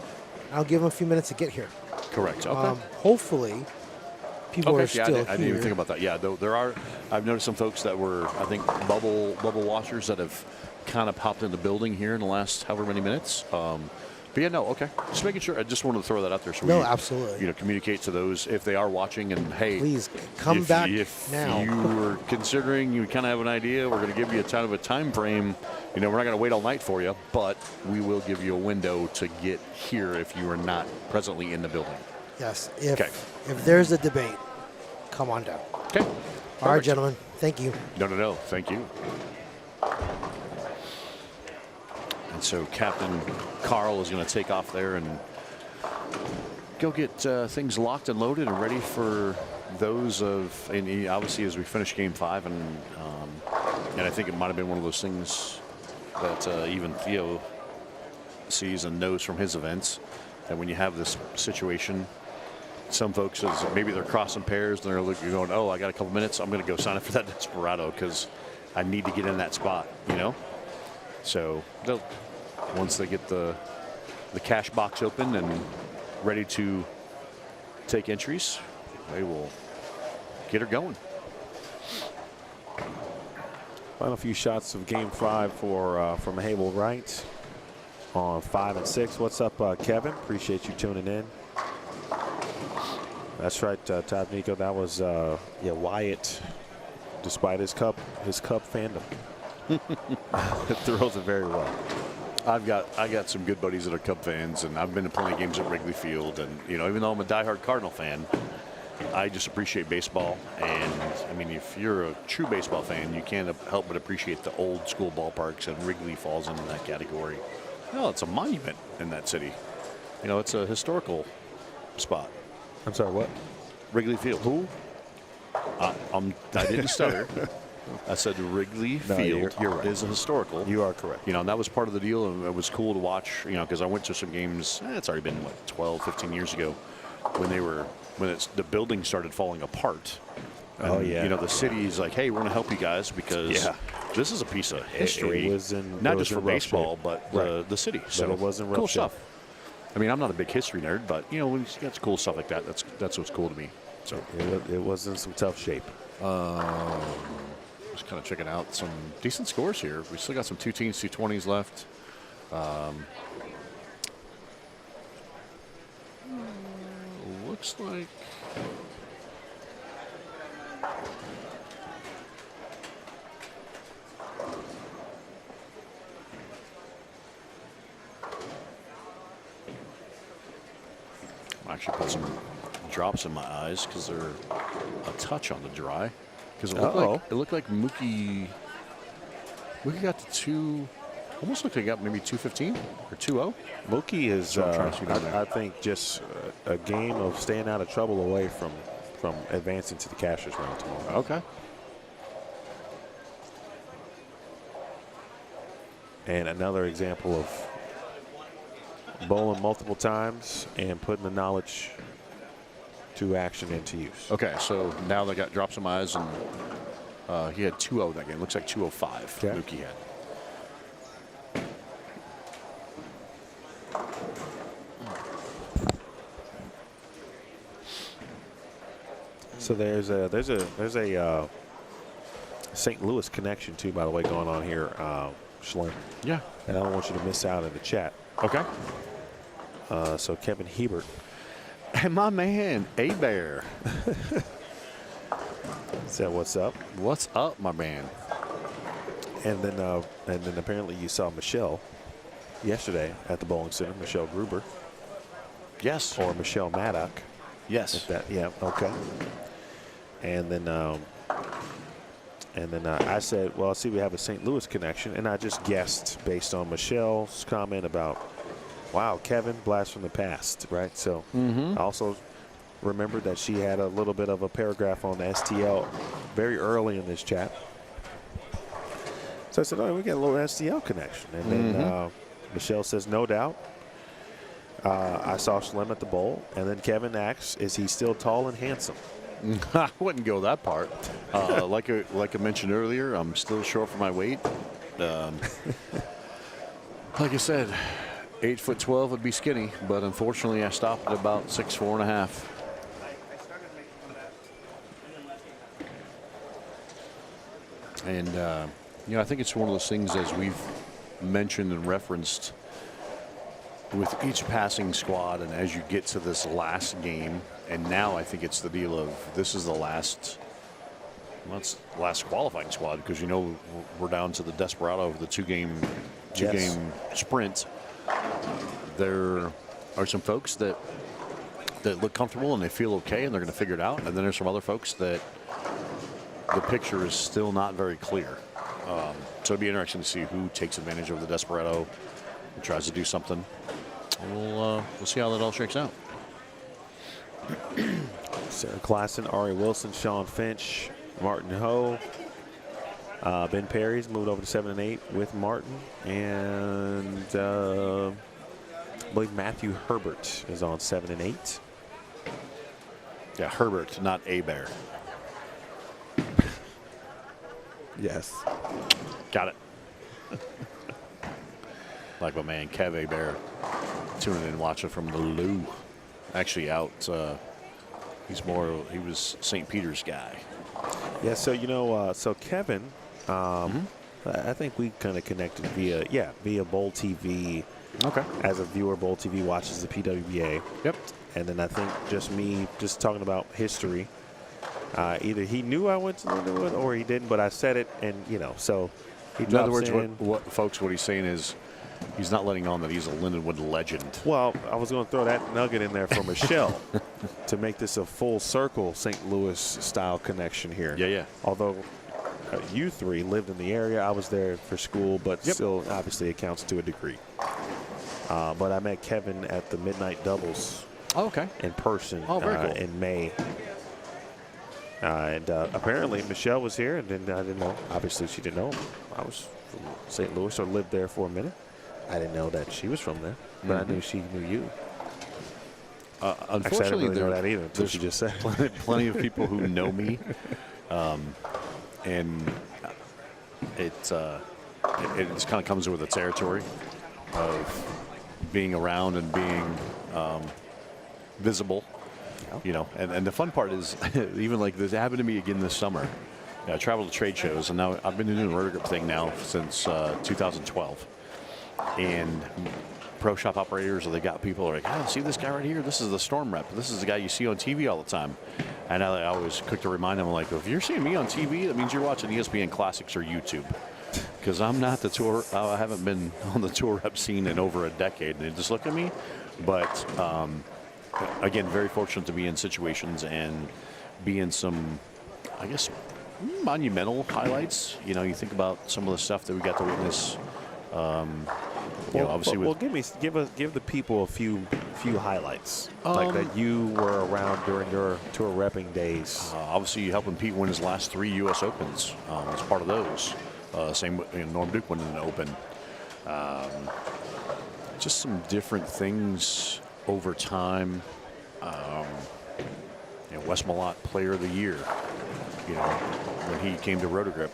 I'll give them a few minutes to get here. Correct. Okay. Hopefully, people are still here. I didn't even think about that. Yeah, I've noticed some folks that were, I think, bubble watchers that have kind of popped in the building here in the last however many minutes. But yeah, no, okay. Just making sure. I just wanted to throw that out there. So absolutely. Communicate to those if they are watching, and hey, please come back if now. you were considering, you kind of have an idea, we're going to give you a time frame. We're not going to wait all night for you, but we will give you a window to get here if you are not presently in the building. Yes. If there's a debate, come on down. Okay. All right, gentlemen. Thank you. No. Thank you. And so Captain Carl is going to take off there and go get things locked and loaded and ready for those and obviously as we finish Game 5, and I think it might have been one of those things that even Theo sees and knows from his events, that when you have this situation, some folks, maybe they're crossing pairs and they're going, oh, I got a couple minutes, I'm going to go sign up for that Desperado because I need to get in that spot, So once they get the cash box open and ready to take entries, they will get her going. Final few shots of Game 5 from Hable Wright on 5 and 6. What's up, Kevin? Appreciate you tuning in. That's right, Todd Nico. That was Wyatt, despite his cup fandom. It throws it very well. I got some good buddies that are Cub fans, and I've been to plenty of games at Wrigley Field, and even though I'm a diehard Cardinal fan, I just appreciate baseball. And I mean, if you're a true baseball fan, you can't help but appreciate the old school ballparks, and Wrigley falls into that category. It's a monument in that city. It's a historical spot. I'm sorry, what? Wrigley Field. Who? I didn't stutter. I said Wrigley Field you're right. is a historical. You are correct. And that was part of the deal, and it was cool to watch, because I went to some games, it's already been, 12, 15 years ago, when the building started falling apart, Oh, yeah. You know, the city's like, hey, we're going to help you guys because this is a piece of history. It was in, not it just was for in rough baseball, shape. but Right. the city. But So it was in rough cool shape. stuff. I mean, I'm not a big history nerd, but, you know, when you got cool stuff like that, that's what's cool to me. So It was in some tough shape. just kind of checking out some decent scores here. We still got some 2 teens, 220s left. Looks like I'll actually put some drops in my eyes because they're a touch on the dry. Because it looked like Mookie got to 2. Almost looked like he got maybe 215 or 2-0. Mookie is, So I'm trying to see down there. I think, just a game of staying out of trouble away from advancing to the cashier's round tomorrow. Okay. And another example of bowling multiple times and putting the knowledge to action into use. Okay, so now they got drops in my eyes, and he had 2-0 that game. Looks like 205 Okay. Mookie had. So there's a St. Louis connection too, by the way, going on here, Schlim. Yeah. And I don't want you to miss out in the chat. Okay. So Kevin Hebert. And my man, A-Bear. Said what's up. What's up, my man? And then apparently you saw Michelle yesterday at the bowling center, Michelle Gruber. Yes. Or Michelle Maddock. Yes. Yeah, okay. And then I said, well, I see we have a St. Louis connection, and I just guessed based on Michelle's comment about, wow, Kevin, blast from the past, right? So I also remembered that she had a little bit of a paragraph on the STL very early in this chat. So I said, oh, we got a little STL connection. And then Michelle says, no doubt. I saw Slim at the bowl, and then Kevin asks, is he still tall and handsome? I wouldn't go that part. Like I mentioned earlier, I'm still short for my weight. Like I said, 8'12" would be skinny, but unfortunately I stopped at about 6'4.5". And you know, I think it's one of those things, as we've mentioned and referenced, with each passing squad, and as you get to this last game, and now I think it's the deal of this is the last, well, it's the last qualifying squad, because you know we're down to the Desperado of the two-game sprint. There are some folks that look comfortable and they feel okay and they're going to figure it out, and then there's some other folks that the picture is still not very clear. So it'd be interesting to see who takes advantage of the Desperado and tries to do something. We'll see how that all shakes out. Sarah Klassen, Ari Wilson, Sean Finch, Martin Ho. Ben Perry's moved over to 7 and 8 with Martin. And I believe Matthew Herbert is on 7 and 8. Yeah, Herbert, not A-Bear. Yes. Got it. Like my man Kev A-Bear tuning in, watching from the Lou. Actually out, he was St. Peter's guy. Yeah, so you know, so Kevin, I think we kind of connected via Bowl TV. Okay. As a viewer, Bowl TV watches the PWBA. Yep. And then I think just talking about history. Either he knew I went to Lindenwood or he didn't, but I said it, and you know, so he In other drops words, in. what he's saying is he's not letting on that he's a Lindenwood legend. Well, I was going to throw that nugget in there for Michelle to make this a full circle St. Louis style connection here. Yeah. Although you three lived in the area, I was there for school, but still, obviously, it counts to a degree. But I met Kevin at the Midnight Doubles. Oh, okay. In person. Oh, very cool. In May. And apparently Michelle was here, and then I didn't know. Obviously, she didn't know. I was from St. Louis or lived there for a minute. I didn't know that she was from there, but I knew she knew you. Actually, I Unfortunately, didn't really know there- that either until there's she just said. plenty of people who know me, and it just kind of comes with the territory of being around and being visible. You know, and the fun part is even like this happened to me again this summer. I traveled to trade shows, and now I've been doing the Rotor thing now since 2012. And pro shop operators, or they got people who are like, oh, see this guy right here? This is the Storm rep. This is the guy you see on TV all the time. And I always quick to remind them, like, if you're seeing me on TV, that means you're watching ESPN Classics or YouTube. Because I'm not the tour. I haven't been on the tour rep scene in over a decade. And they just look at me. But again, very fortunate to be in situations and be in some, I guess, monumental highlights. You know, you think about some of the stuff that we got to witness. You know, obviously, well, give the people a few highlights, like that you were around during your tour repping days. obviously helping Pete win his last 3 U.S. Opens as part of those. Same, Norm Duke winning an Open. Just some different things over time. Wes Malott, Player of the Year. You know, when he came to Rotogrip,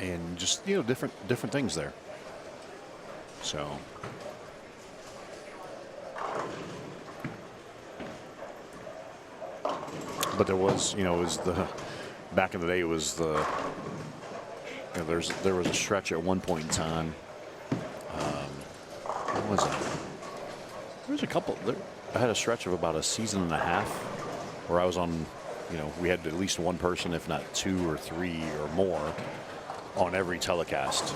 and just different things there. So. But there was, it was back in the day, it was the, there was a stretch at one point in time. What was it? There was a couple, I had a stretch of about a season and a half where I was on, we had at least one person, if not 2 or 3 or more, on every telecast.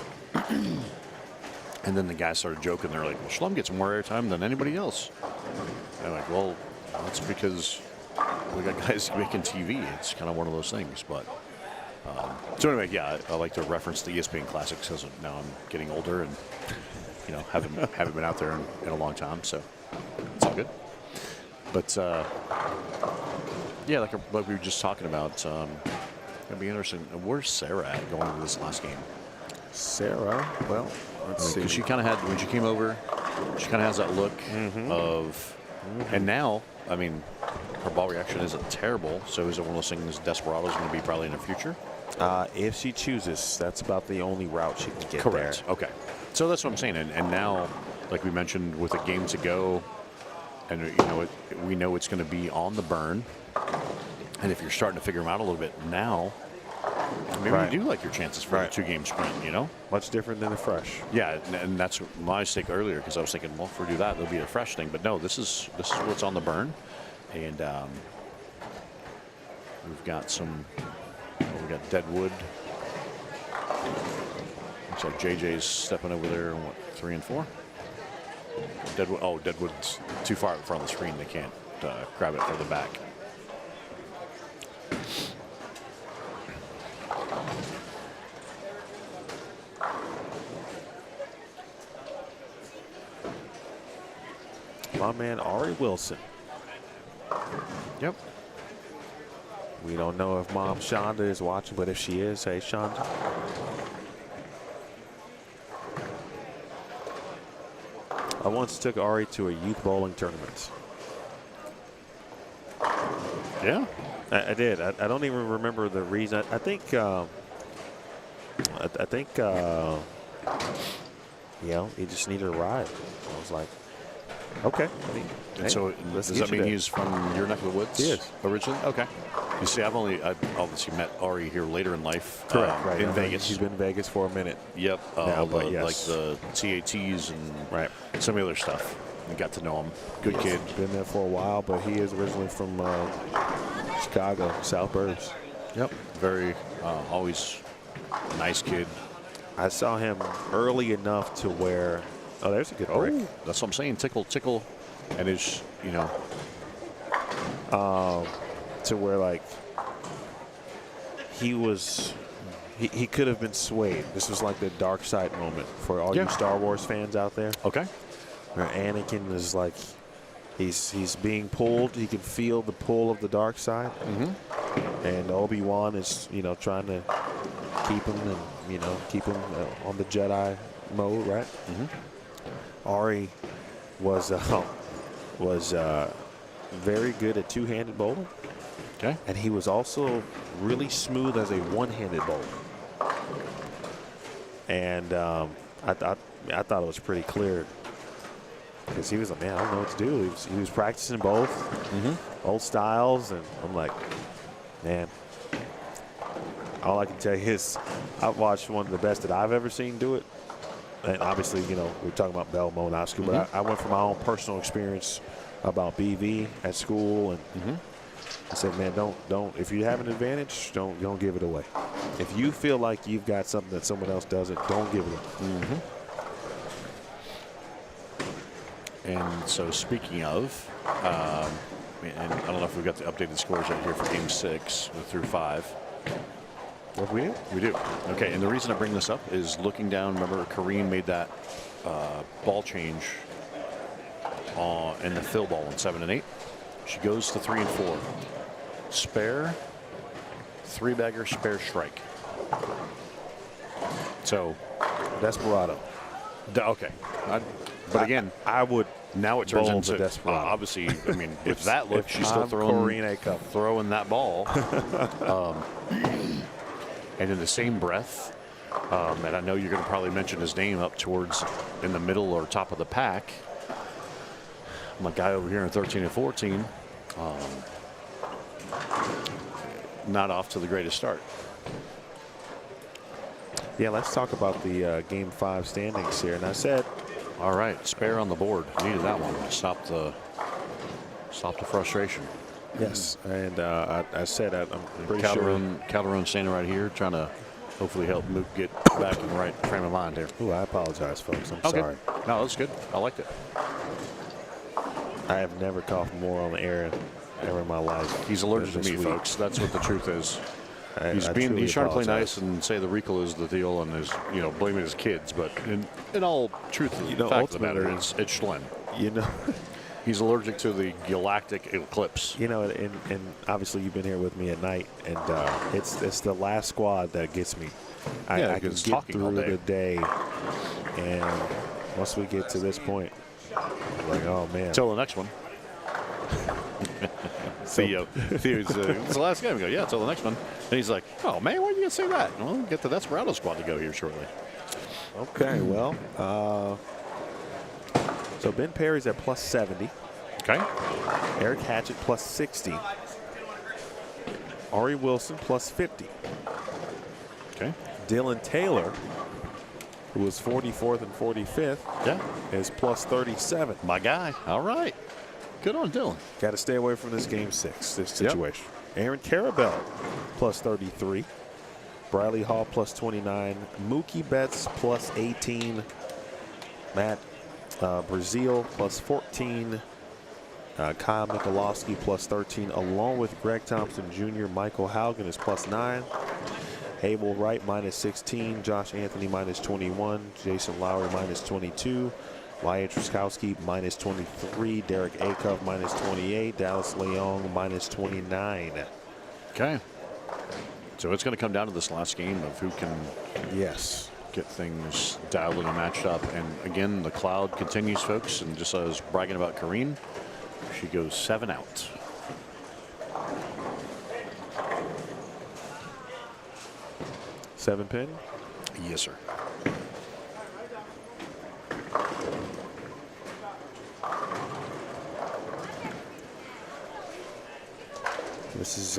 And then the guys started joking. They're like, well, Schlum gets more airtime than anybody else. And I'm like, well, that's because we got guys making TV. It's kind of one of those things. But so anyway, yeah, I like to reference the ESPN Classics because now I'm getting older and haven't been out there in a long time. So it's all good. But yeah, like we were just talking about, it'd be interesting. Where's Sarah at going into this last game? Sarah, well, let's see. Because she kind of had, when she came over, she kind of has that look of, and now, I mean, her ball reaction isn't terrible. So is it one of those things Desperado's going to be probably in the future? If she chooses, that's about the only route she can get Correct. there. Okay. So that's what I'm saying. And now, like we mentioned, with a game to go, and we know it's going to be on the burn. And if you're starting to figure them out a little bit now, maybe you do like your chances for a 2-game sprint, Much different than the fresh. Yeah, and that's my mistake earlier, because I was thinking, well, if we do that, there'll be a fresh thing. But no, this is what's on the burn. And we've got we got Deadwood. Looks like JJ's stepping over there on 3 and 4. Deadwood's too far in front of the screen. They can't grab it further back. My man Ari Wilson. Yep. We don't know if Mom Shonda is watching, but if she is, hey Shonda. I once took Ari to a youth bowling tournament. Yeah. I did. I don't even remember the reason. I think he just needed a ride. I was like, okay. And so does that mean he's from your neck of the woods? He is. Originally? Okay. You see, I've obviously met Ari here later in life. Correct. Right. In Vegas. He's been in Vegas for a minute. Yep. Now, Like yes. the TATs and some of the other stuff. We got to know him. Good kid. Been there for a while, but he is originally from Chicago, South Burbs. Yep. Very, always nice kid. I saw him early enough to where, there's a good break. That's what I'm saying. Tickle. And it's, To where, like, he could have been swayed. This was like the dark side moment for all you Star Wars fans out there. Okay. Where Anakin is like, he's being pulled. He can feel the pull of the dark side. And Obi-Wan is, trying to keep him and, keep him on the Jedi mode, right? Ari was was very good at two-handed bowling. Okay. And he was also really smooth as a one-handed bowler. And I thought it was pretty clear because he was like, man, I don't know what to do. He was practicing both, both styles, and I'm like, man, all I can tell you is I've watched one of the best that I've ever seen do it. And obviously, you know, we're talking about Bell Mo, not school, but I went from my own personal experience about BV at school, and I said, man, don't. If you have an advantage, don't give it away. If you feel like you've got something that someone else doesn't, don't give it away. And so speaking of, and I don't know if we've got the updated scores right here for Game 6 through 5. What we do? We do. Okay, and the reason I bring this up is looking down, remember Kyrene made that ball change in the fill ball in 7 and 8. She goes to 3 and 4. Spare, 3-bagger, spare strike. So, Desperado. Okay. But again, I would. now it turns bowl into, the Desperado. obviously, I mean, with that look, she's still I'm throwing that ball. And in the same breath, and I know you're going to probably mention his name up towards in the middle or top of the pack, my guy over here in 13 and 14, not off to the greatest start. Yeah, let's talk about the Game 5 standings here. And I said, all right, spare on the board. Needed that one to stop the frustration. yes. And I said I'm pretty sure. Calderon standing right here, trying to hopefully help Mook get back in the right frame of mind here. Ooh, I apologize, folks. I'm Okay. sorry. No, that's good. I liked it. I have never coughed more on the air ever in my life. He's allergic to than me, this week. folks. That's what the truth is. I He's truly trying to play apologize. nice and say the Rico is the deal and is, you know, blaming his kids. But in all truth, the fact of the matter is, it's Schlen. You know, He's allergic to the galactic eclipse. you know, and obviously you've been here with me at night, and it's the last squad that gets me. I can because get talking all through day. the day, and once we get to this point, I'm like, oh man. Until the next one. Theo's it's the last game. We go, yeah, until the next one. And he's like, oh man, why are you gonna say that? Well, we'll get the Desperado squad to go here shortly. Okay, well, so Ben Perry's at plus 70. Okay. Eric Hatchett plus 60. Ari Wilson plus 50. Okay. Dylan Taylor, who was 44th and 45th, Yeah. is plus 37. My guy. All right. Good on Dylan. Got to stay away from this Game 6, this situation. Aaron Carabell plus 33. Briley Hall plus 29. Mookie Betts plus 18. Matt Brazil plus 14. Kyle Michalowski plus 13, along with Greg Thompson Jr. Michael Haugen is plus 9. Abel Wright minus 16. Josh Anthony minus 21. Jason Lowry minus 22. Wyatt Truskowski minus 23. Derek Acuff minus 28. Dallas Leong minus 29. Okay. So it's going to come down to this last game of who can Yes. get things dialed in and matched up. And again, the cloud continues, folks. And just as I was bragging about Kyrene, she goes 7 out. Seven pin. Yes, sir. This is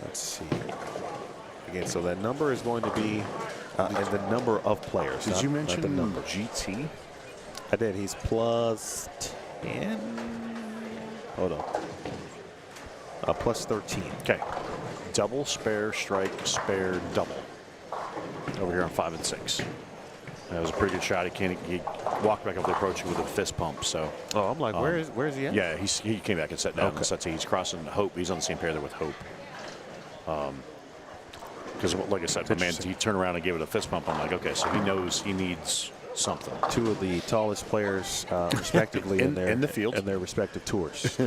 let's see. Again, so that number is going to be and the number of players. Did you not mention the number? GT? I did. He's plus 10. Hold on. Plus 13. Okay. Double, spare, strike, spare, double. Over here on 5 and 6. That was a pretty good shot. He walked back up the approach with a fist pump. So. Oh, I'm like, where is he at? Yeah, he came back and sat down. Okay. And he's crossing Hope. He's on the same pair there with Hope. Because, like I said, the man, he turned around and gave it a fist pump. I'm like, okay, so he knows he needs something. Two of the tallest players, respectively, In the field. in their respective tours.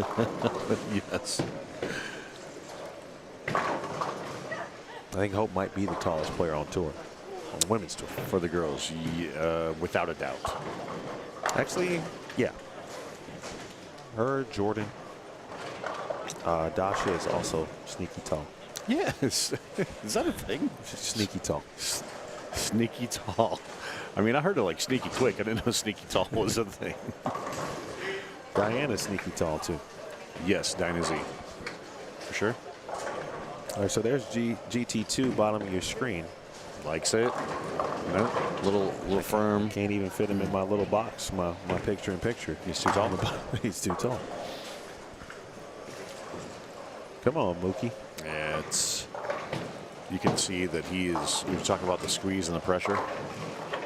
Yes. I think Hope might be the tallest player on tour, on the women's tour. For the girls, without a doubt. Actually, yeah. Her, Jordan. Dasha is also sneaky tall. Yes. Is that a thing? She's sneaky tall. Sneaky tall. I mean, I heard of like sneaky quick. I didn't know sneaky tall was a thing. Diana's sneaky tall, too. Yes, Dinah Z. For sure. All right, so there's GT2, bottom of your screen. Likes it. No, little firm. Can't even fit him in my little box, my picture-in-picture. He's too tall. He's too tall. Come on, Mookie. Yeah, you can see that we were talking about the squeeze and the pressure.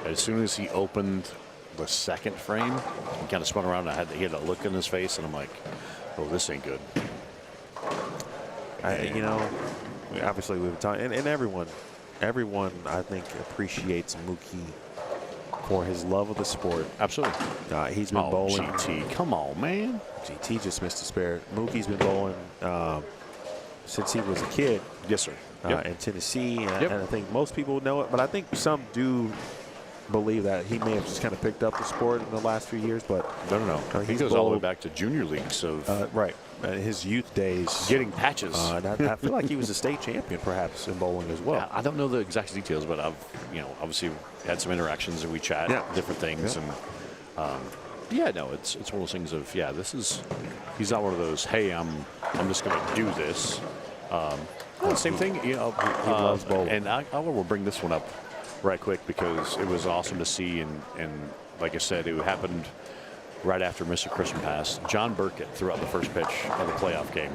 As soon as he opened the second frame, he kind of spun around. He had a look in his face, and I'm like, oh, this ain't good. You know, obviously we've talked, and everyone, I think, appreciates Mookie for his love of the sport. Absolutely. He's been bowling. GT, come on, man. GT just missed a spare. Mookie's been bowling since he was a kid. Yes, sir. Yep. In Tennessee, Yep. and I think most people know it, but I think some do believe that he may have just kind of picked up the sport in the last few years. But No. He he's goes all the way bowled, back to junior leagues of right. His youth days, getting patches. and I feel like he was a state champion, perhaps, in bowling as well. I don't know the exact details, but I've, obviously had some interactions and we chat different things. Yeah. And no, it's one of those things of, he's not one of those, hey, I'm just going to do this. Same thing, He loves bowling. And I will bring this one up right quick because it was awesome to see. And like I said, it happened right after Mr. Christian passed. John Burkett threw out the first pitch of the playoff game.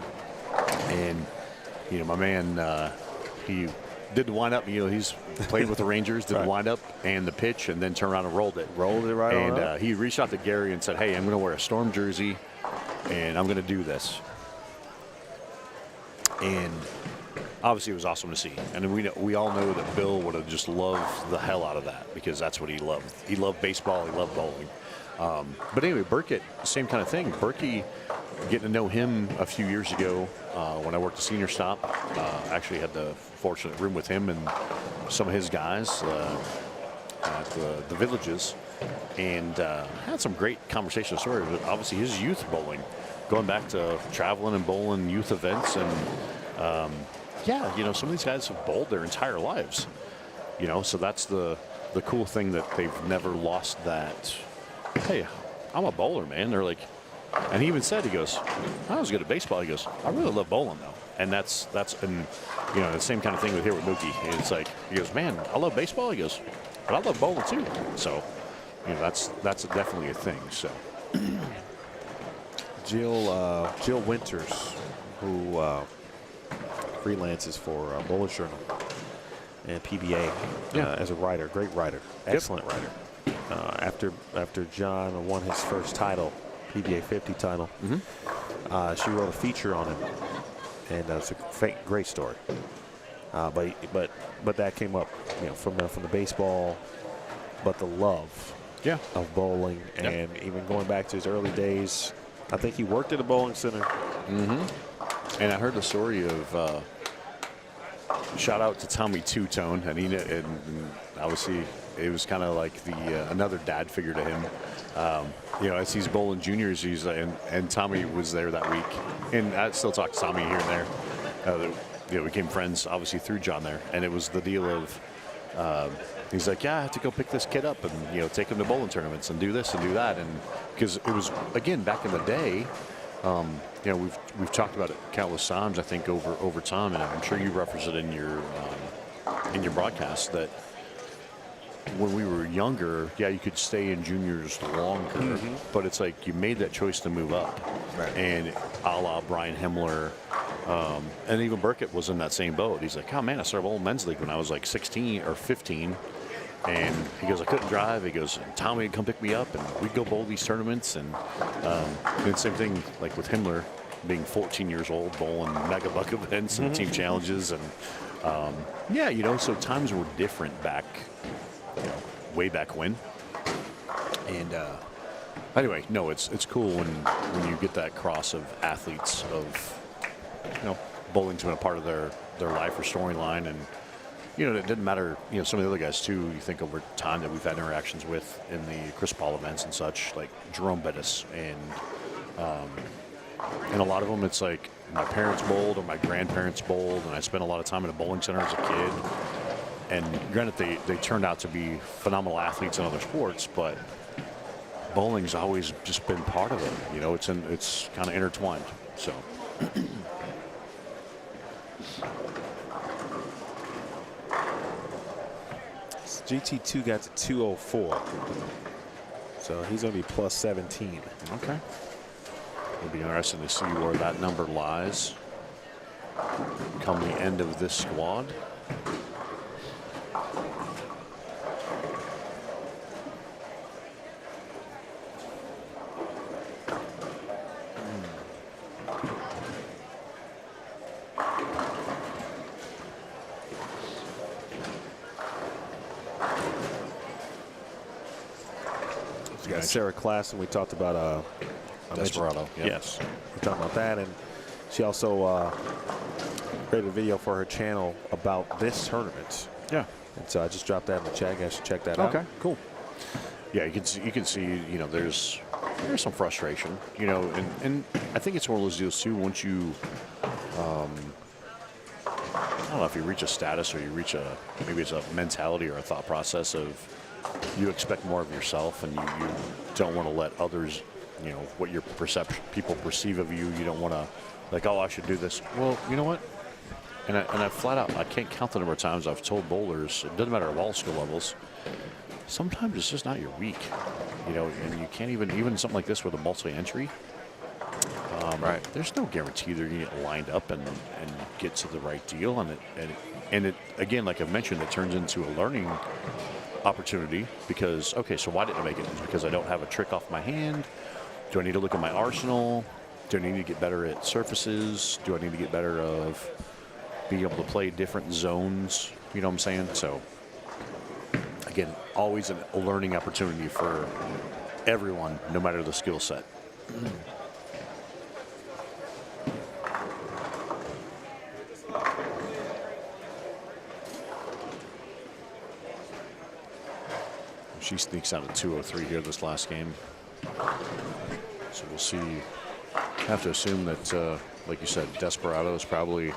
And, my man, he did the windup. He's played with the Rangers, did the windup and the pitch, and then turned around and rolled it. Rolled it right on up. And he reached out to Gary and said, hey, I'm going to wear a Storm jersey, and I'm going to do this. And obviously it was awesome to see. And we all know that Bill would have just loved the hell out of that because that's what he loved. He loved baseball. He loved bowling. But anyway, Burkett, same kind of thing. Berkey, getting to know him a few years ago when I worked at Senior Stop. Actually had the fortunate room with him and some of his guys at the villages. And had some great conversation stories. But obviously his youth bowling, going back to traveling and bowling youth events. And some of these guys have bowled their entire lives. So that's the cool thing that they've never lost that. Hey, I'm a bowler, man. They're like, and he even said, he goes, I was good at baseball. He goes, I really love bowling though. And that's the same kind of thing with here with Mookie. It's like, he goes, man, I love baseball. He goes, but I love bowling too. So, that's definitely a thing. So, Jill Winters, who freelances for Bowler's Journal and PBA as a writer, great writer, excellent writer. After John won his first title, PBA 50 title, she wrote a feature on him, and it's a great story. But that came up, from the baseball, but the love of bowling, and even going back to his early days. I think he worked at a bowling center. And I heard the story of shout out to Tommy Two-Tone, and obviously it was kind of like another dad figure to him. As he's bowling juniors, and Tommy was there that week, and I still talk to Tommy here and there. We became friends obviously through John there, and it was the deal of he's like, I have to go pick this kid up and take him to bowling tournaments and do this and do that, and because it was again back in the day. We've talked about it countless times, I think, over time, and I'm sure you referenced it in your broadcast that when we were younger, you could stay in juniors longer, but it's like you made that choice to move up, and a la Brian Himmler, and even Burkett was in that same boat. He's like, oh man, I started bowling men's league when I was like 16 or 15. And he goes, I couldn't drive. He goes, Tommy would come pick me up, and we'd go bowl these tournaments. And same thing like with Himmler, being 14 years old, bowling mega buck events and team challenges. And so times were different back, way back when. And anyway, no, it's cool when you get that cross of athletes of, bowling's been a part of their life or storyline. And, it didn't matter, some of the other guys too, you think over time that we've had interactions with in the Chris Paul events and such, like Jerome Bettis. And a lot of them, it's like my parents bowled or my grandparents bowled, and I spent a lot of time in a bowling center as a kid. And granted, they turned out to be phenomenal athletes in other sports, but bowling's always just been part of it. It's kind of intertwined. So. GT2 got to 204. So he's going to be plus 17. Okay. It'll be interesting to see where that number lies come the end of this squad. We got Sarah Klassen. We talked about Desperado. Yep. Yes, we talked about that, and she also created a video for her channel about this tournament. Yeah. And so I just dropped that in the chat. You guys should check that out. Okay, cool. Yeah, you can see, there's some frustration, and I think it's one of those deals too. Once you, I don't know if you reach a status or you reach maybe it's a mentality or a thought process of you expect more of yourself, and you don't want to let others, what your people perceive of you. You don't want to, like, oh, I should do this. Well, you know what? And I flat out, I can't count the number of times I've told bowlers, it doesn't matter at all skill levels, sometimes it's just not your week, and you can't even something like this with a multi-entry. Right. There's no guarantee they're going to get lined up and get to the right deal. And it again, like I've mentioned, it turns into a learning opportunity because, okay, so why didn't I make it? It's because I don't have a trick off my hand. Do I need to look at my arsenal? Do I need to get better at surfaces? Do I need to get better of being able to play different zones? You know what I'm saying? So again, always a learning opportunity for everyone, no matter the skill set. She sneaks out at 203 here this last game. So we'll see. I have to assume that, like you said, Desperado is probably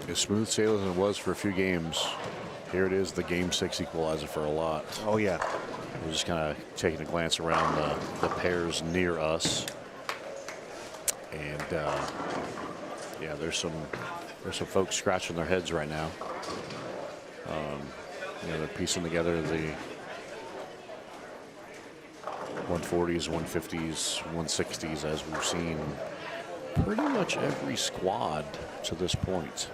as smooth sailing as it was for a few games. Here it is, the Game 6 equalizer for a lot. Oh, yeah. We're just kind of taking a glance around the pairs near us. And, yeah, there's some folks scratching their heads right now. They're piecing together the 140s, 150s, 160s, as we've seen pretty much every squad to this point.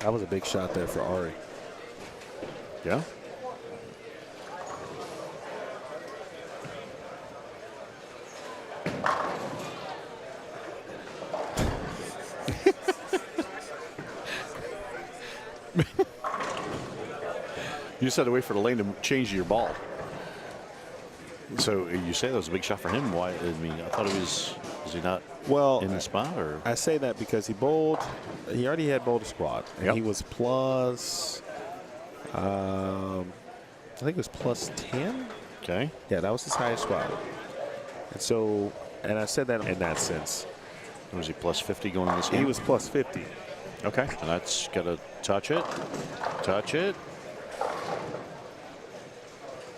That was a big shot there for Ari. Yeah. You just had to wait for the lane to change your ball. So you say that was a big shot for him. Why? I mean, I thought it was he not in the spot? Or I say that because he already had bowled a squad. And he was plus, I think it was plus 10. Okay. Yeah, that was his highest squad. And so, and I said that in that sense. Was he plus 50 going in this game? He was plus 50. Okay, and that's gonna touch it. Touch it.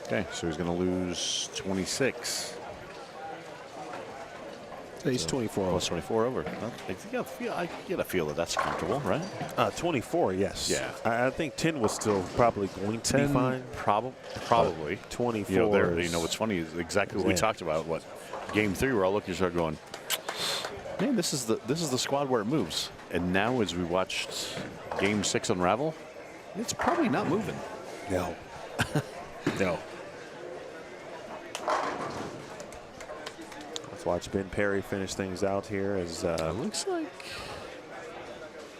Okay, so he's gonna lose 26. He's 24 Plus 24 over. I get a feel that that's comfortable, right? 24, yes. Yeah. I think 10 was still probably going to be fine. Probably. 24. You know what's funny is exactly what we Yeah. talked about. What game 3, we're all looking, start going, man, this is the squad where it moves. And now as we watched game 6 unravel, it's probably not moving. No. No. Let's watch Ben Perry finish things out here as Looks like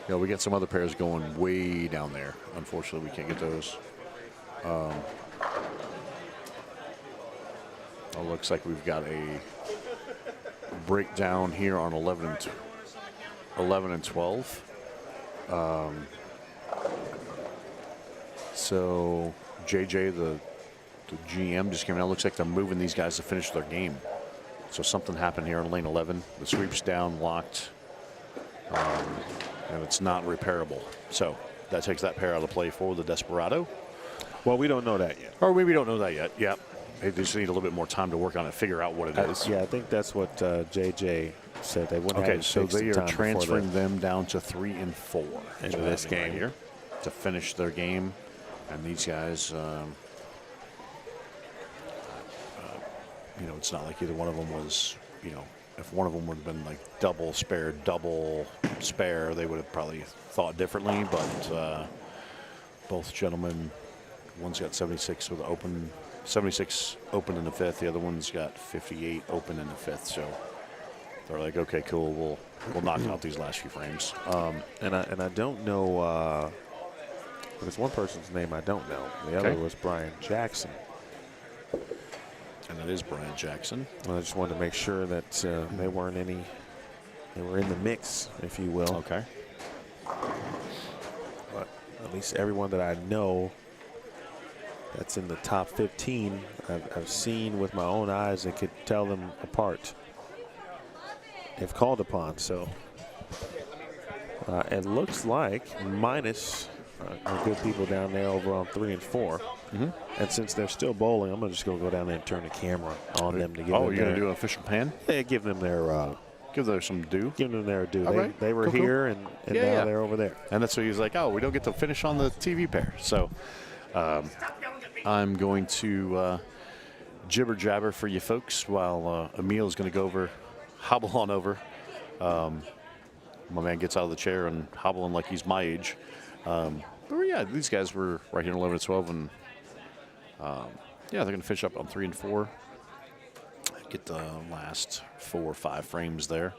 we get some other pairs going way down there. Unfortunately, we can't get those. It looks like we've got a breakdown here on 11 and 12. So JJ, the GM, just came out. Looks like they're moving these guys to finish their game. So something happened here in lane 11. The sweep's down, locked, and it's not repairable. So that takes that pair out of play for the Desperado. well, we don't know that yet. Or maybe we don't know that yet. Yep. They just need a little bit more time to work on it, figure out what it is. Yeah, I think that's what JJ said. They wouldn't have Okay, it so fixed in they are time before transferring them down to 3 and 4 Into this right game here to finish their game. And these guys, it's not like either one of them was, if one of them would have been like double spare, they would have probably thought differently. But both gentlemen, one's got 76 with open, 76 open in the 5th. The other one's got 58 open in the 5th. So they're like, okay, cool. We'll knock out these last few frames. And I don't know. There's one person's name I don't know. The other was Brian Jackson. And that is Brian Jackson. I just wanted to make sure that they weren't any. They were in the mix, if you will. Okay. But at least everyone that I know that's in the top 15, I've seen with my own eyes and could tell them apart if called upon. So it looks like minus our good people down there over on 3 and 4. Mm-hmm. And since they're still bowling, I'm just going to go down there and turn the camera on them to give them you're going to do an official pan? Yeah, give them their Give them some due. give them their due. All right. They were Cool. here and now they're over there. And that's what he's like, we don't get to finish on the TV pair. So I'm going to jibber jabber for you folks while Emil is going to go over, hobble on over. My man gets out of the chair and hobbling like he's my age. But yeah, these guys were right here in 11 and 12, and they're going to finish up on 3 and 4. Get the last 4 or 5 frames there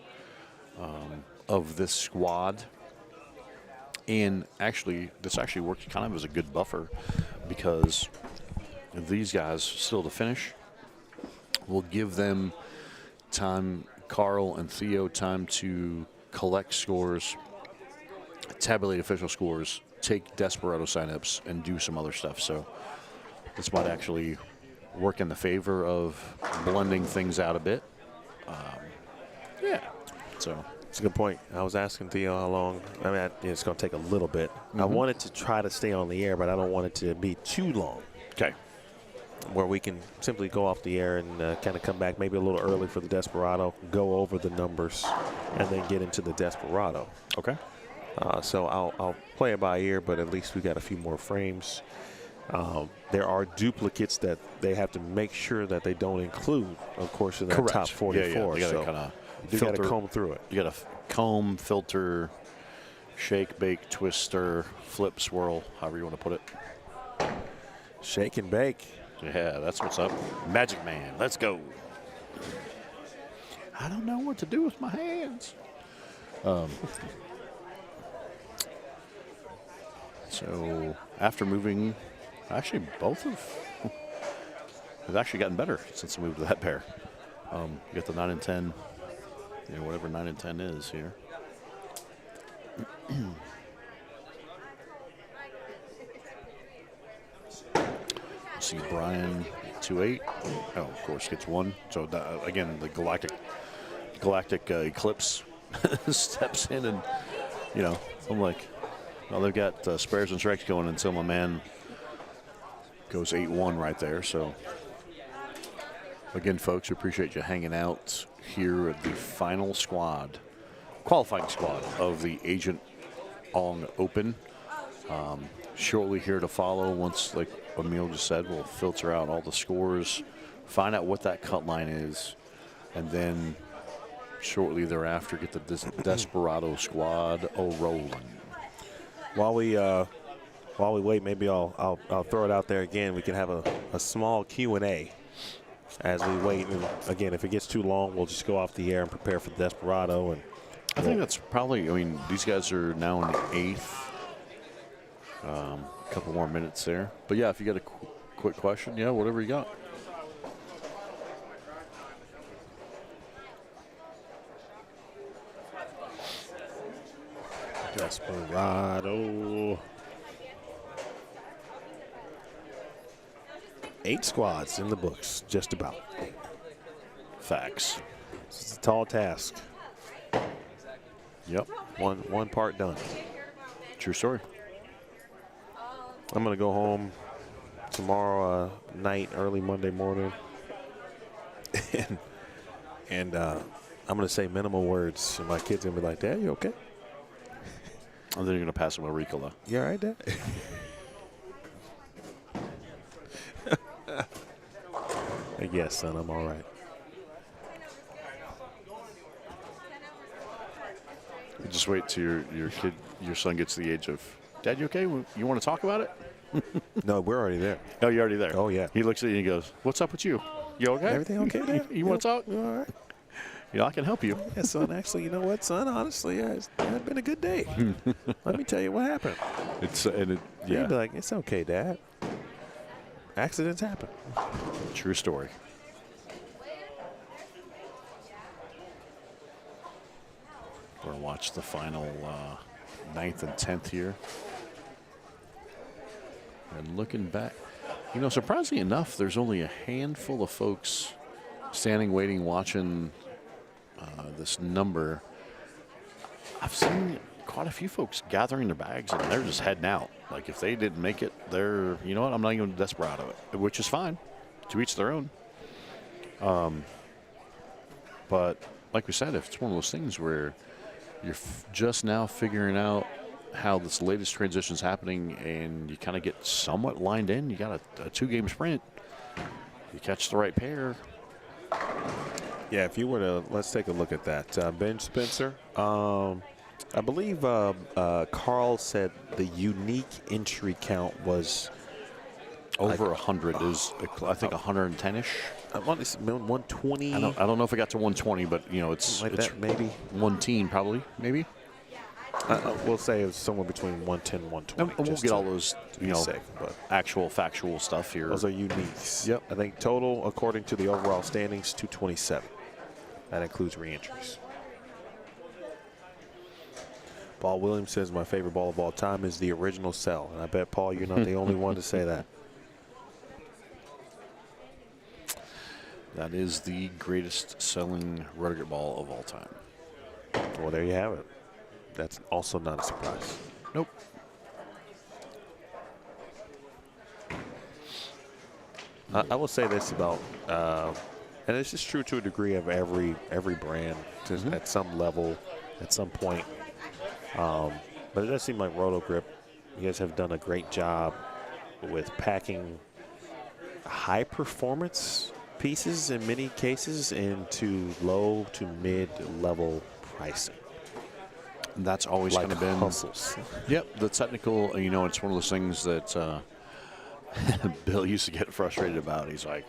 of this squad. And actually, this actually worked kind of as a good buffer because these guys still to finish will give them time, Carl and Theo, time to collect scores, tabulate official scores, take Desperado signups, and do some other stuff. So this might actually work in the favor of blending things out a bit. So It's a good point. I was asking Theo how long. I mean, it's going to take a little bit. I wanted to try to stay on the air, but I don't want it to be too long. okay. Where we can simply go off the air and kind of come back maybe a little early for the Desperado, go over the numbers, and then get into the Desperado. Okay. So I'll play it by ear, but at least we got a few more frames. There are duplicates that they have to make sure that they don't include, of course, in that Correct. top 44. You So gotta you got to comb through it. You got to comb, filter, shake, bake, twist, stir, flip, swirl, however you want to put it. Shake and bake. Yeah, that's what's up. Magic Man, let's go. I don't know what to do with my hands. So after moving, actually both have actually gotten better since I moved to that pair. You got the 9 and 10, whatever 9 and 10 is here. See Brian 2-8. Oh, of course, gets 1. So again, the galactic eclipse steps in and I'm like, well, they've got spares and strikes going until my man goes 8-1 right there. So, again, folks, we appreciate you hanging out here at the final squad, qualifying squad of the Agent Ong Open. Shortly here to follow, once, like Emil just said, we'll filter out all the scores, find out what that cut line is, and then shortly thereafter get the Desperado squad rolling. While we wait, maybe I'll throw it out there again. We can have a small Q&A as we wait. And again, if it gets too long, we'll just go off the air and prepare for the Desperado. And I think that's probably, I mean, these guys are now in the 8th. A couple more minutes there. But, yeah, if you got a quick question, yeah, whatever you got. Desperado. 8 squads in the books, just about. Facts. It's a tall task. Yep. One part done. True story. I'm going to go home tomorrow night, early Monday morning. and I'm going to say minimal words. And my kids are going to be like, Dad, you okay? And then you're going to pass him a Ricola. You all right, Dad? Yes, son, I'm all right. Just wait till your son gets to the age of, Dad, you okay? You want to talk about it? No, we're already there. Oh, you're already there. Oh, yeah. He looks at you and he goes, what's up with you? You okay? Everything okay, Dad? You want to talk? You all right? Yeah, I can help you. Yeah, son, actually, you know what, son? Honestly, it's been a good day. Let me tell you what happened. He'd be like, it's okay, Dad. Accidents happen. True story. We're going to watch the final 9th and 10th here. And looking back, you know, surprisingly enough, there's only a handful of folks standing, waiting, watching this number. I've seen quite a few folks gathering their bags, and they're just heading out. Like, if they didn't make it, they're, you know what, I'm not even Desperado, which is fine. To each their own. But like we said, if it's one of those things where you're just now figuring out how this latest transition is happening and you kind of get somewhat lined in, you got a 2-game sprint, you catch the right pair. Yeah, if you were to, let's take a look at that. Ben Spencer, I believe Carl said the unique entry count was over 100. It was, I think, 110-ish. 120. I don't know if it got to 120, but, you know, it's that, maybe. 110 probably, maybe. We'll say it's somewhere between 110 and 120. And we'll get all those, you know, safe, but actual factual stuff here. those are uniques. Yep. I think total, according to the overall standings, 227. That includes re-entries. Paul Williams says my favorite ball of all time is the original Cell. And I bet, Paul, you're not the only one to say that. That is the greatest selling rotor ball of all time. Well, there you have it. That's also not a surprise. Nope. I will say this about, and this is true to a degree of every brand at some level, at some point. But it does seem like Roto Grip, you guys have done a great job with packing high performance pieces in many cases into low to mid level pricing. And that's always Like kind of been hustles. Yep, the technical, you know, it's one of those things that Bill used to get frustrated about. He's like,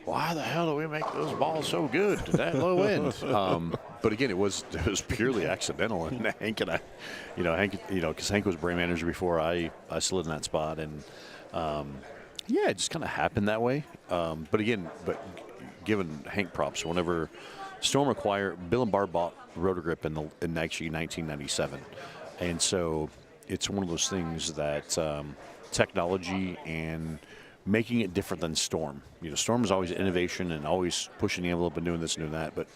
why the hell do we make those balls so good to that low end? But again, it was purely accidental. And Hank and I, because Hank was brand manager before I slid in that spot, and yeah, it just kind of happened that way. But giving Hank props, whenever Storm acquired, Bill and Barb bought Rotor Grip in actually 1997, and so it's one of those things that technology and making it different than Storm. You know, Storm is always innovation and always pushing the envelope and doing this and doing that, but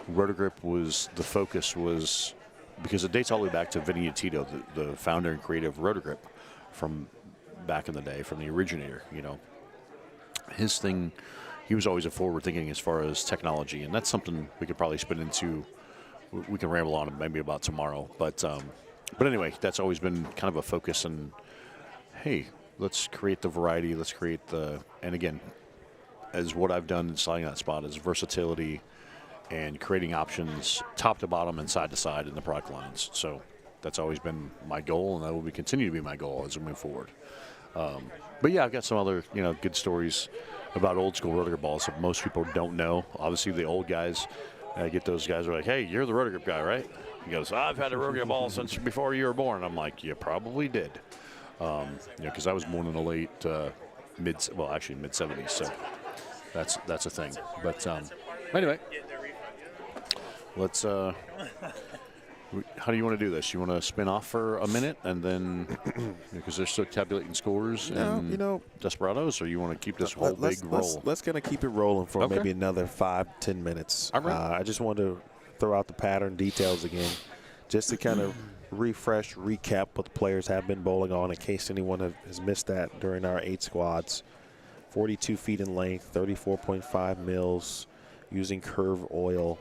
Rotor Grip the focus was because it dates all the way back to Vinny Tito, the founder and creator of Rotor-Grip from back in the day, from the originator. You know, his thing, he was always a forward thinking as far as technology, and that's something we could probably spin into. We can ramble on maybe about tomorrow, but anyway, that's always been kind of a focus. And hey, let's create the variety. Let's create and again, as what I've done in sliding that spot is versatility and creating options top to bottom and side to side in the product lines. So that's always been my goal, and that will continue to be my goal as we move forward. But yeah, I've got some other good stories about old school rotor balls that most people don't know. Obviously, the old guys. I get those guys who are like, hey, you're the rotor grip guy, right? He goes, I've had a rotor grip ball since before you were born. I'm like, you probably did. Because I was born in the late mid-70s, so that's a thing. But anyway, let's. How do you want to do this? You want to spin off for a minute and then, because they're still tabulating scores and Desperados, or you want to keep this whole big roll? Let's kind of keep it rolling for Okay. maybe another 5-10 minutes. All right. I just wanted to throw out the pattern details again, just to kind of recap what the players have been bowling on in case anyone has missed that during our 8 squads. 42 feet in length, 34.5 mils, using curve oil.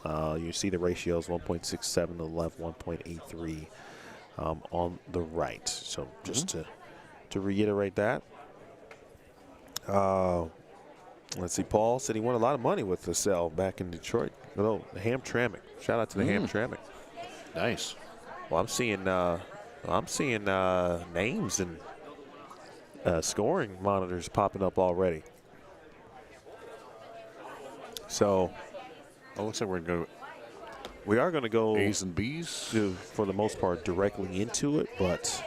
You see the ratios 1.67 to the left, 1.83 on the right. So just to reiterate that. Let's see, Paul said he won a lot of money with the cell back in Detroit. Hello, the Hamtramck. Shout out to the Hamtramck. Nice. Well, I'm seeing names and scoring monitors popping up already. So Oh, looks like we are going to go A's and B's. for the most part directly into it, but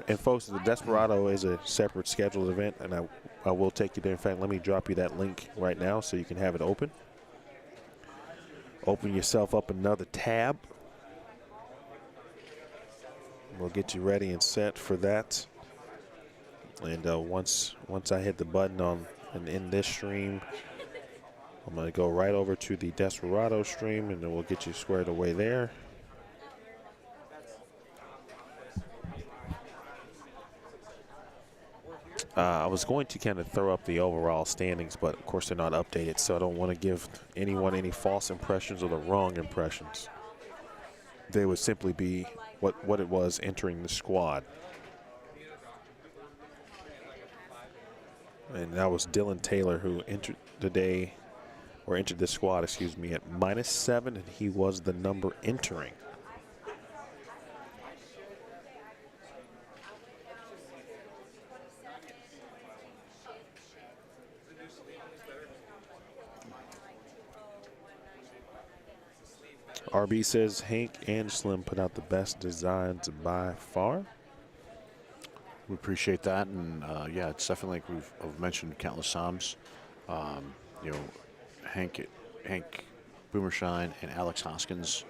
and folks, the Desperado is a separate scheduled event, and I will take you there. In fact, let me drop you that link right now so you can have it open. Open yourself up another tab. We'll get you ready and set for that. And once I hit the button on and in this stream, I'm going to go right over to the Desperado stream, and then we'll get you squared away there. I was going to kind of throw up the overall standings, but of course they're not updated, so I don't want to give anyone any false impressions or the wrong impressions. They would simply be what it was entering the squad. And that was Dylan Taylor who entered the squad, at -7, and he was the number entering. RB says Hank and Slim put out the best designs by far. We appreciate that, and yeah, it's definitely like I've mentioned countless times. Hank Boomershine and Alex Hoskins.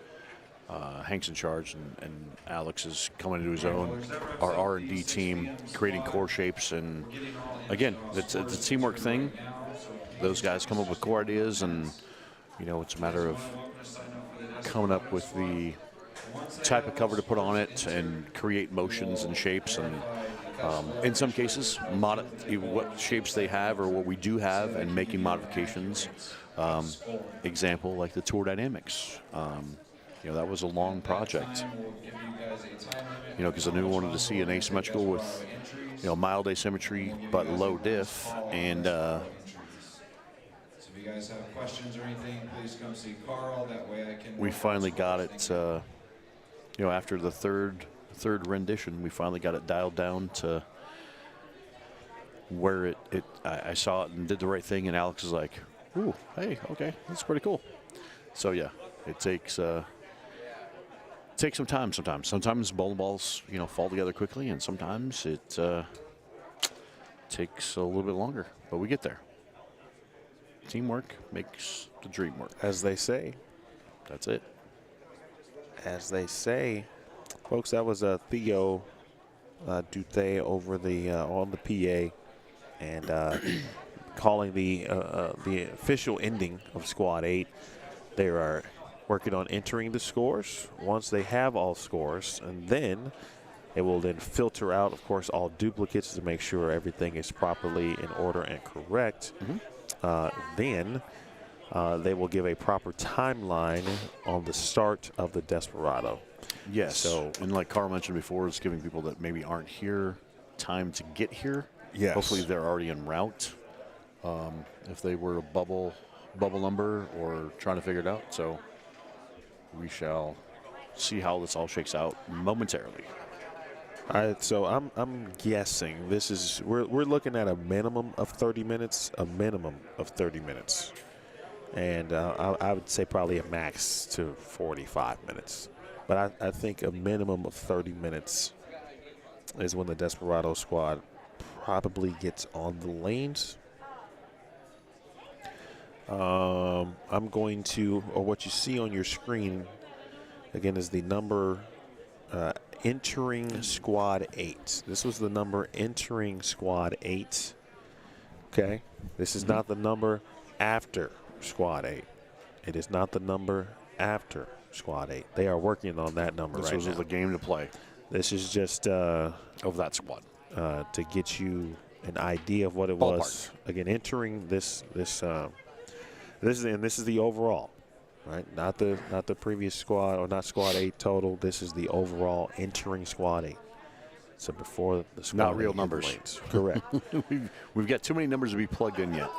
Hank's in charge, and Alex is coming into his own. Our R&D team creating core shapes, and again, it's a teamwork thing. Those guys come up with core ideas, and it's a matter of coming up with the type of cover to put on it and create motions and shapes, and in some cases what shapes they have or what we do have, and making modifications. Example like the Tour Dynamics. That was a long project. Because I knew I wanted to see an asymmetrical with mild asymmetry but low diff, and If you guys have questions or anything, please come see Carl. That way I can. we finally got it. After the third rendition, we finally got it dialed down to where I saw it and did the right thing, and Alex is like, "Ooh, hey, okay, that's pretty cool." So yeah, it takes some time. Sometimes bowling balls fall together quickly, and sometimes it takes a little bit longer, but we get there. Teamwork makes the dream work, As they say. That's it. As they say. Folks, that was Theo Duthe over on the PA, and calling the official ending of Squad 8. There are working on entering the scores. Once they have all scores, and then it will then filter out, of course, all duplicates to make sure everything is properly in order and correct. Then they will give a proper timeline on the start of the Desperado. Yes. So, and like Carl mentioned before, it's giving people that maybe aren't here time to get here. yes. Hopefully they're already en route. If they were a bubble number or trying to figure it out. So we shall see how this all shakes out momentarily. All right, so I'm guessing this is we're looking at a minimum of 30 minutes, and I would say probably a max to 45 minutes, but I think a minimum of 30 minutes is when the Desperado squad probably gets on the lanes. I'm going to, or what you see on your screen again is the number. Entering squad 8. This was the number entering squad 8. Okay. This is not the number after squad 8. It is not the number after squad 8. They are working on that number This right was now. the game to play This is just of that squad. to get you an idea of what it Ballpark. was. Again, entering this is the overall. Right, not the previous squad or not squad 8 total. This is the overall entering squad 8. So before the squad, Not real 8 numbers. lanes. Correct. We've got too many numbers to be plugged in yet.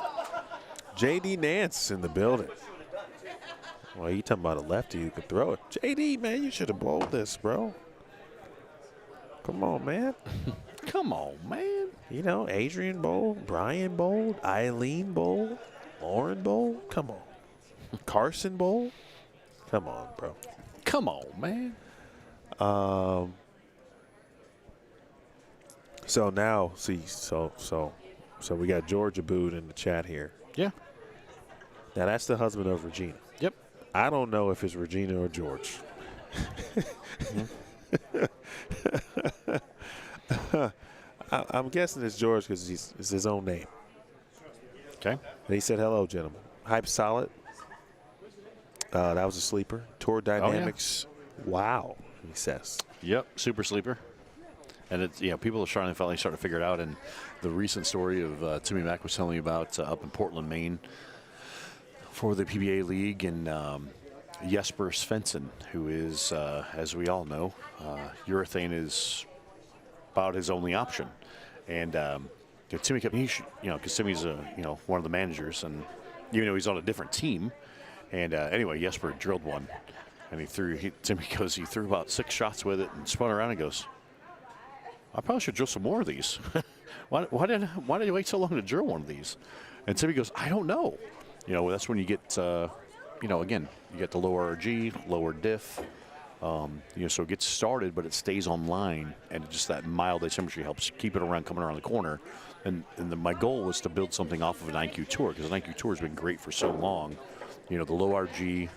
JD Nance in the building. Well, you talking about a lefty who could throw it? JD, man, you should have bowled this, bro. Come on, man. Come on, man. You know, Adrian bowled, Brian bowled, Eileen bowled, Lauren bowled. Come on. Carson Bowl? Come on, bro. Come on, man. So now, see, so we got Georgia Boot in the chat here. Yeah. Now that's the husband of Regina. Yep. I don't know if it's Regina or George. I'm guessing it's George because it's his own name. Okay. And he said, "Hello, gentlemen. Hype solid. That was a sleeper. Tour Dynamics. Wow," he says. Yep. Super sleeper. And it's, people are finally starting to figure it out. And the recent story of Timmy Mack was telling me about up in Portland, Maine, for the PBA League, and Jesper Svensson, who is, as we all know, urethane is about his only option. And Timmy kept, because Timmy's one of the managers, and even though he's on a different team. And anyway, Jesper drilled one, and Timmy goes, he threw about 6 shots with it and spun around and goes, "I probably should drill some more of these. why did you wait so long to drill one of these?" And Timmy goes, "I don't know." That's when you get, again, you get the lower RG, lower diff. So it gets started, but it stays online, and just that mild asymmetry helps keep it coming around the corner. And my goal was to build something off of an IQ Tour, because an IQ Tour has been great for so long. The low RG,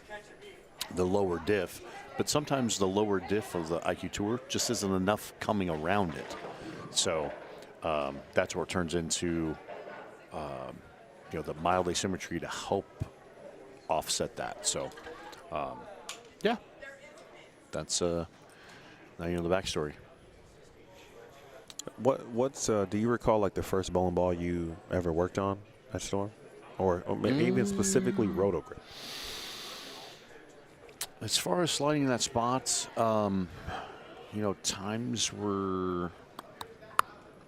the lower diff, but sometimes the lower diff of the IQ Tour just isn't enough coming around it. So that's where it turns into, the mild asymmetry to help offset that. So, yeah, that's now you know the backstory. What's do you recall like the first bowling ball you ever worked on at Storm, or maybe even specifically Rotogrip? As far as sliding in that spot, times were.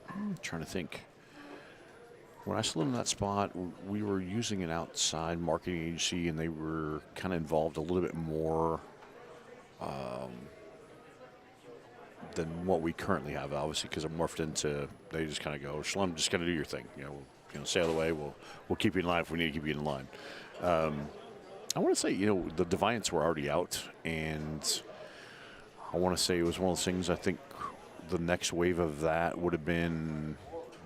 I'm trying to think. When I slid in that spot, we were using an outside marketing agency, and they were kind of involved a little bit more than what we currently have, obviously, because I'm morphed into. They just kind of go, "Shalom, just kind of do your thing. Sail away. We'll keep you in line if we need to keep you in line." I want to say, the Defiants were already out, and I want to say it was one of those things. I think the next wave of that would have been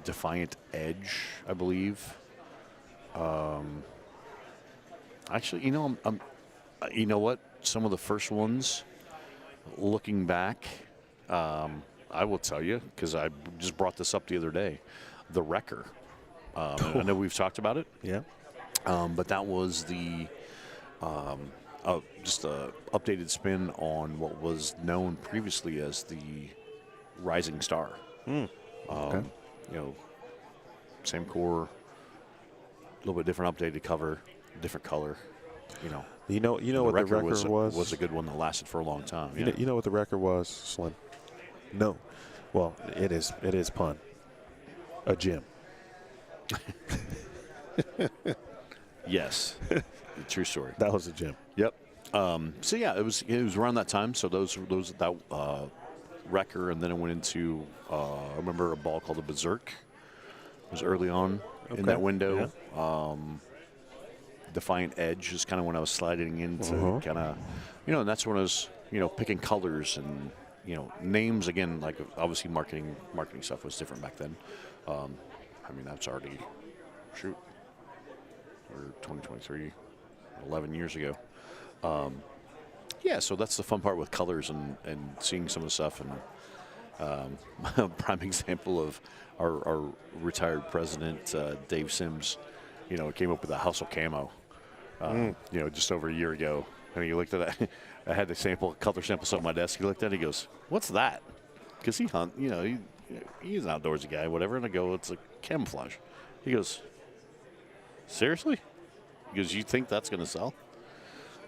Defiant Edge, I believe. Actually, I'm you know what? Some of the first ones, looking back, I will tell you, because I just brought this up the other day, the Wrecker. I know we've talked about it. Yeah. But that was the just a updated spin on what was known previously as the Rising Star. Okay. You know, same core, a little bit different updated cover, different color. You know what the record was a good one that lasted for a long time. Yeah. You know what the record was, Slim? No. Well, it is pun. A gym. Yes. True story. That was a gym. Yep. So yeah, it was around that time. So that wrecker, and then it went into I remember a ball called the Berserk. It was early on in that window. Yeah. Defiant Edge is kind of when I was sliding into kind of, and that's when I was picking colors and names again. Like obviously marketing stuff was different back then. I mean that's already or 2023, 11 years ago. Yeah, so that's the fun part with colors and seeing some of the stuff. And a prime example of our retired president, Dave Sims, came up with a hustle camo, just over a year ago. And he looked at it. I had the color samples on my desk. He looked at it. He goes, "What's that?" Because he he's an outdoorsy guy, whatever. And I go, "It's a camouflage." He goes, "Seriously?" He goes, "You think that's going to sell?"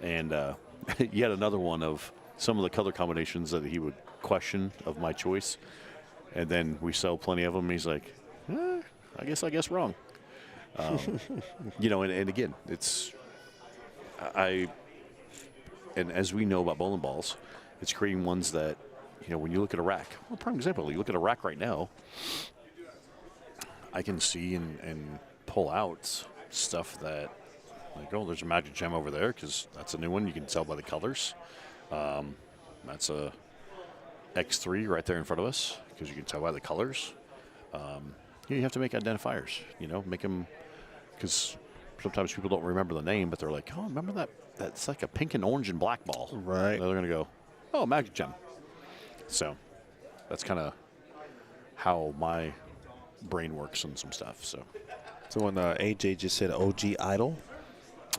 And yet another one of some of the color combinations that he would question of my choice. And then we sell plenty of them. He's like, I guess wrong. And again, and as we know about bowling balls, it's creating ones that, when you look at a rack, well, prime example, you look at a rack right now, I can see and pull out stuff that, like, oh, there's a Magic Gem over there because that's a new one. You can tell by the colors. That's a X3 right there in front of us because you can tell by the colors. You have to make identifiers, make them, because sometimes people don't remember the name, but they're like, oh, remember that? That's like a pink and orange and black ball. Right. And they're going to go, oh, Magic Gem. So that's kind of how my brain works on some stuff. So when AJ just said OG Idol.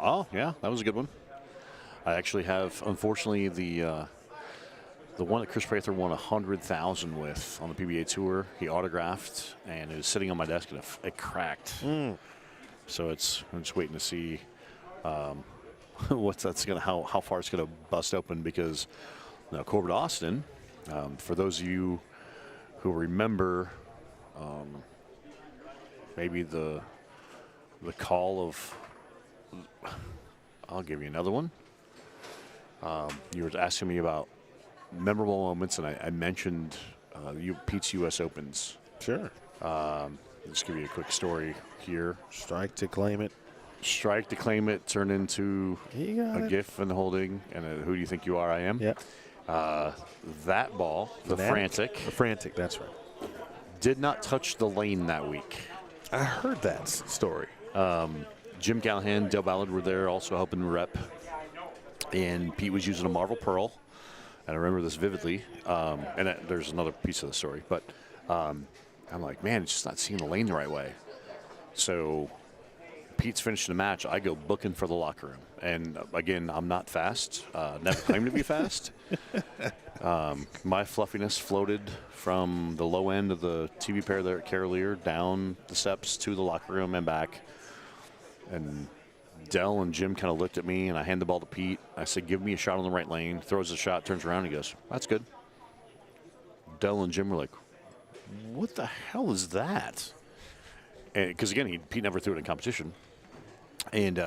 Oh, yeah, that was a good one. I actually have, unfortunately, the one that Chris Prather won 100,000 with on the PBA Tour. He autographed, and it was sitting on my desk, and it cracked. So I'm just waiting to see how far it's gonna bust open, because now Corbett Austin, for those of you who remember, maybe the call of. I'll give you another one. You were asking me about memorable moments, and I mentioned Pete's U.S. Opens. Sure. Let's give you a quick story here. Strike to claim it. Strike to claim it turned into a GIF and holding, and who do you think you are? I am. Yep. That ball, the Frantic. The Frantic, that's right. Did not touch the lane that week. I heard that story. Jim Callahan, Dale Ballard were there also helping rep. And Pete was using a Marvel Pearl. And I remember this vividly. And there's another piece of the story. But I'm like, man, it's just not seeing the lane the right way. So Pete's finishing the match. I go booking for the locker room. And, again, I'm not fast. Never claimed to be fast. My fluffiness floated from the low end of the TV pair there at Carolier down the steps to the locker room and back. And Dell and Jim kind of looked at me, and I hand the ball to Pete. I said, give me a shot on the right lane. Throws a shot, turns around, and he goes, that's good. Dell and Jim were like, what the hell is that? Because, again, Pete never threw it in competition. And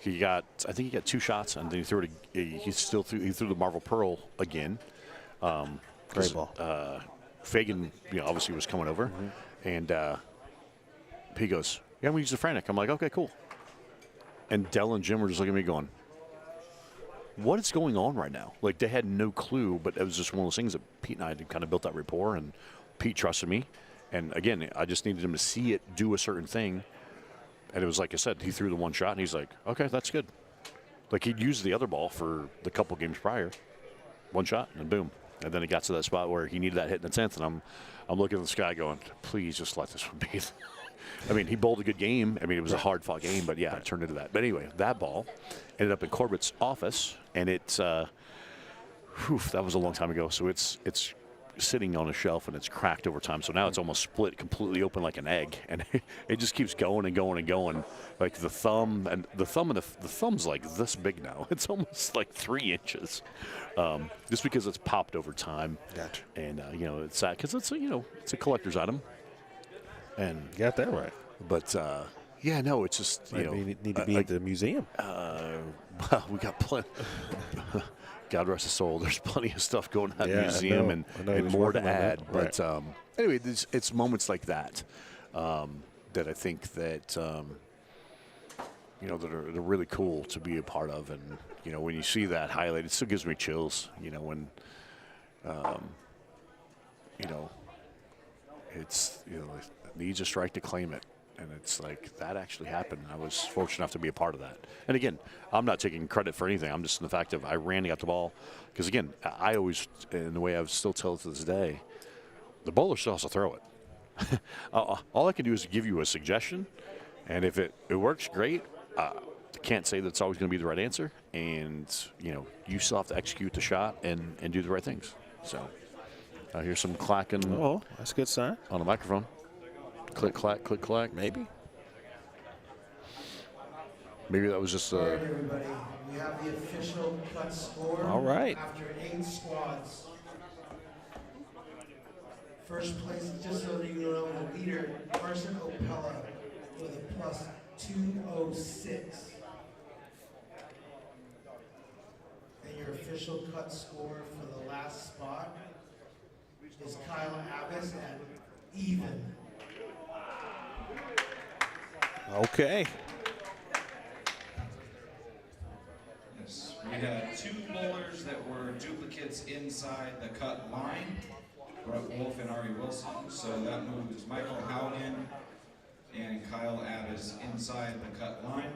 he got 2 shots, and then he threw it. He threw the Marvel Pearl again. Great ball. Fagan, obviously was coming over, and he goes, yeah, I'm going to use the Frantic. I'm like, okay, cool. And Dell and Jim were just looking at me going, what is going on right now? Like, they had no clue, but it was just one of those things that Pete and I had kind of built that rapport, and Pete trusted me. And, again, I just needed him to see it do a certain thing. And it was like I said, he threw the one shot, and he's like, okay, that's good. Like, he'd used the other ball for the couple games prior. One shot, and boom. And then it got to that spot where he needed that hit in the 10th, and I'm looking at the sky going, please just let this one be. I mean, he bowled a good game. I mean, it was a hard-fought game, but yeah, it turned into that. But anyway, that ball ended up in Corbett's office, and it's, that was a long time ago. So it's sitting on a shelf, and it's cracked over time. So now it's almost split completely open like an egg, and it just keeps going and going and going. Like the thumb's like this big now. It's almost like 3 inches, just because it's popped over time. Gotcha. And it's sad because it's it's a collector's item. And You got that right. but yeah, no, it's just You need to be at the museum. well, we got plenty. God rest his soul. There's plenty of stuff going on in Yeah, the I museum know. and I know he was more to working on that. add. But anyway, it's moments like that that I think that that are really cool to be a part of. And when you see that highlight, it still gives me chills. When it's needs a strike to claim it. And it's like that actually happened. I was fortunate enough to be a part of that. And again, I'm not taking credit for anything. I'm just in the fact of I ran, got the ball. Because again, I always, in the way I still tell it to this day, the bowler still has to throw it. All I can do is give you a suggestion. And if it works, great. I can't say that it's always going to be the right answer. And, you still have to execute the shot and do the right things. So I hear some clacking Oh, that's a good sign. on the microphone. Click, clack, click, clack. Maybe. Maybe that was just All right, everybody. We have the official cut score. All right. After 8 squads. First place, just so that you know, the leader, Carson Opella, with a plus 206. And your official cut score for the last spot is Kyle Abbas at even. Okay. Yes, we had 2 bowlers that were duplicates inside the cut line, Brett Wolf and Ari Wilson. So that moves Michael Haugen and Kyle Abbas inside the cut line.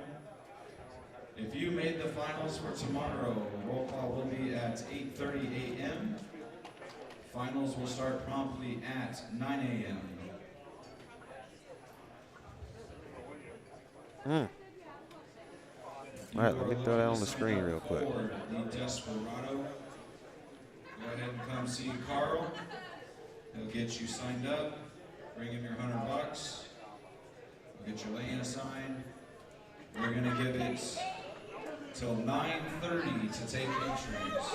If you made the finals for tomorrow, roll call will be at 8:30 a.m. Finals will start promptly at 9 a.m. All right, let me throw that on the screen real quick. The Desperado. Go ahead and come see Carl. He'll get you signed up. Bring him your $100. We'll get your lane assigned. We're gonna give it till 9:30 to take entries.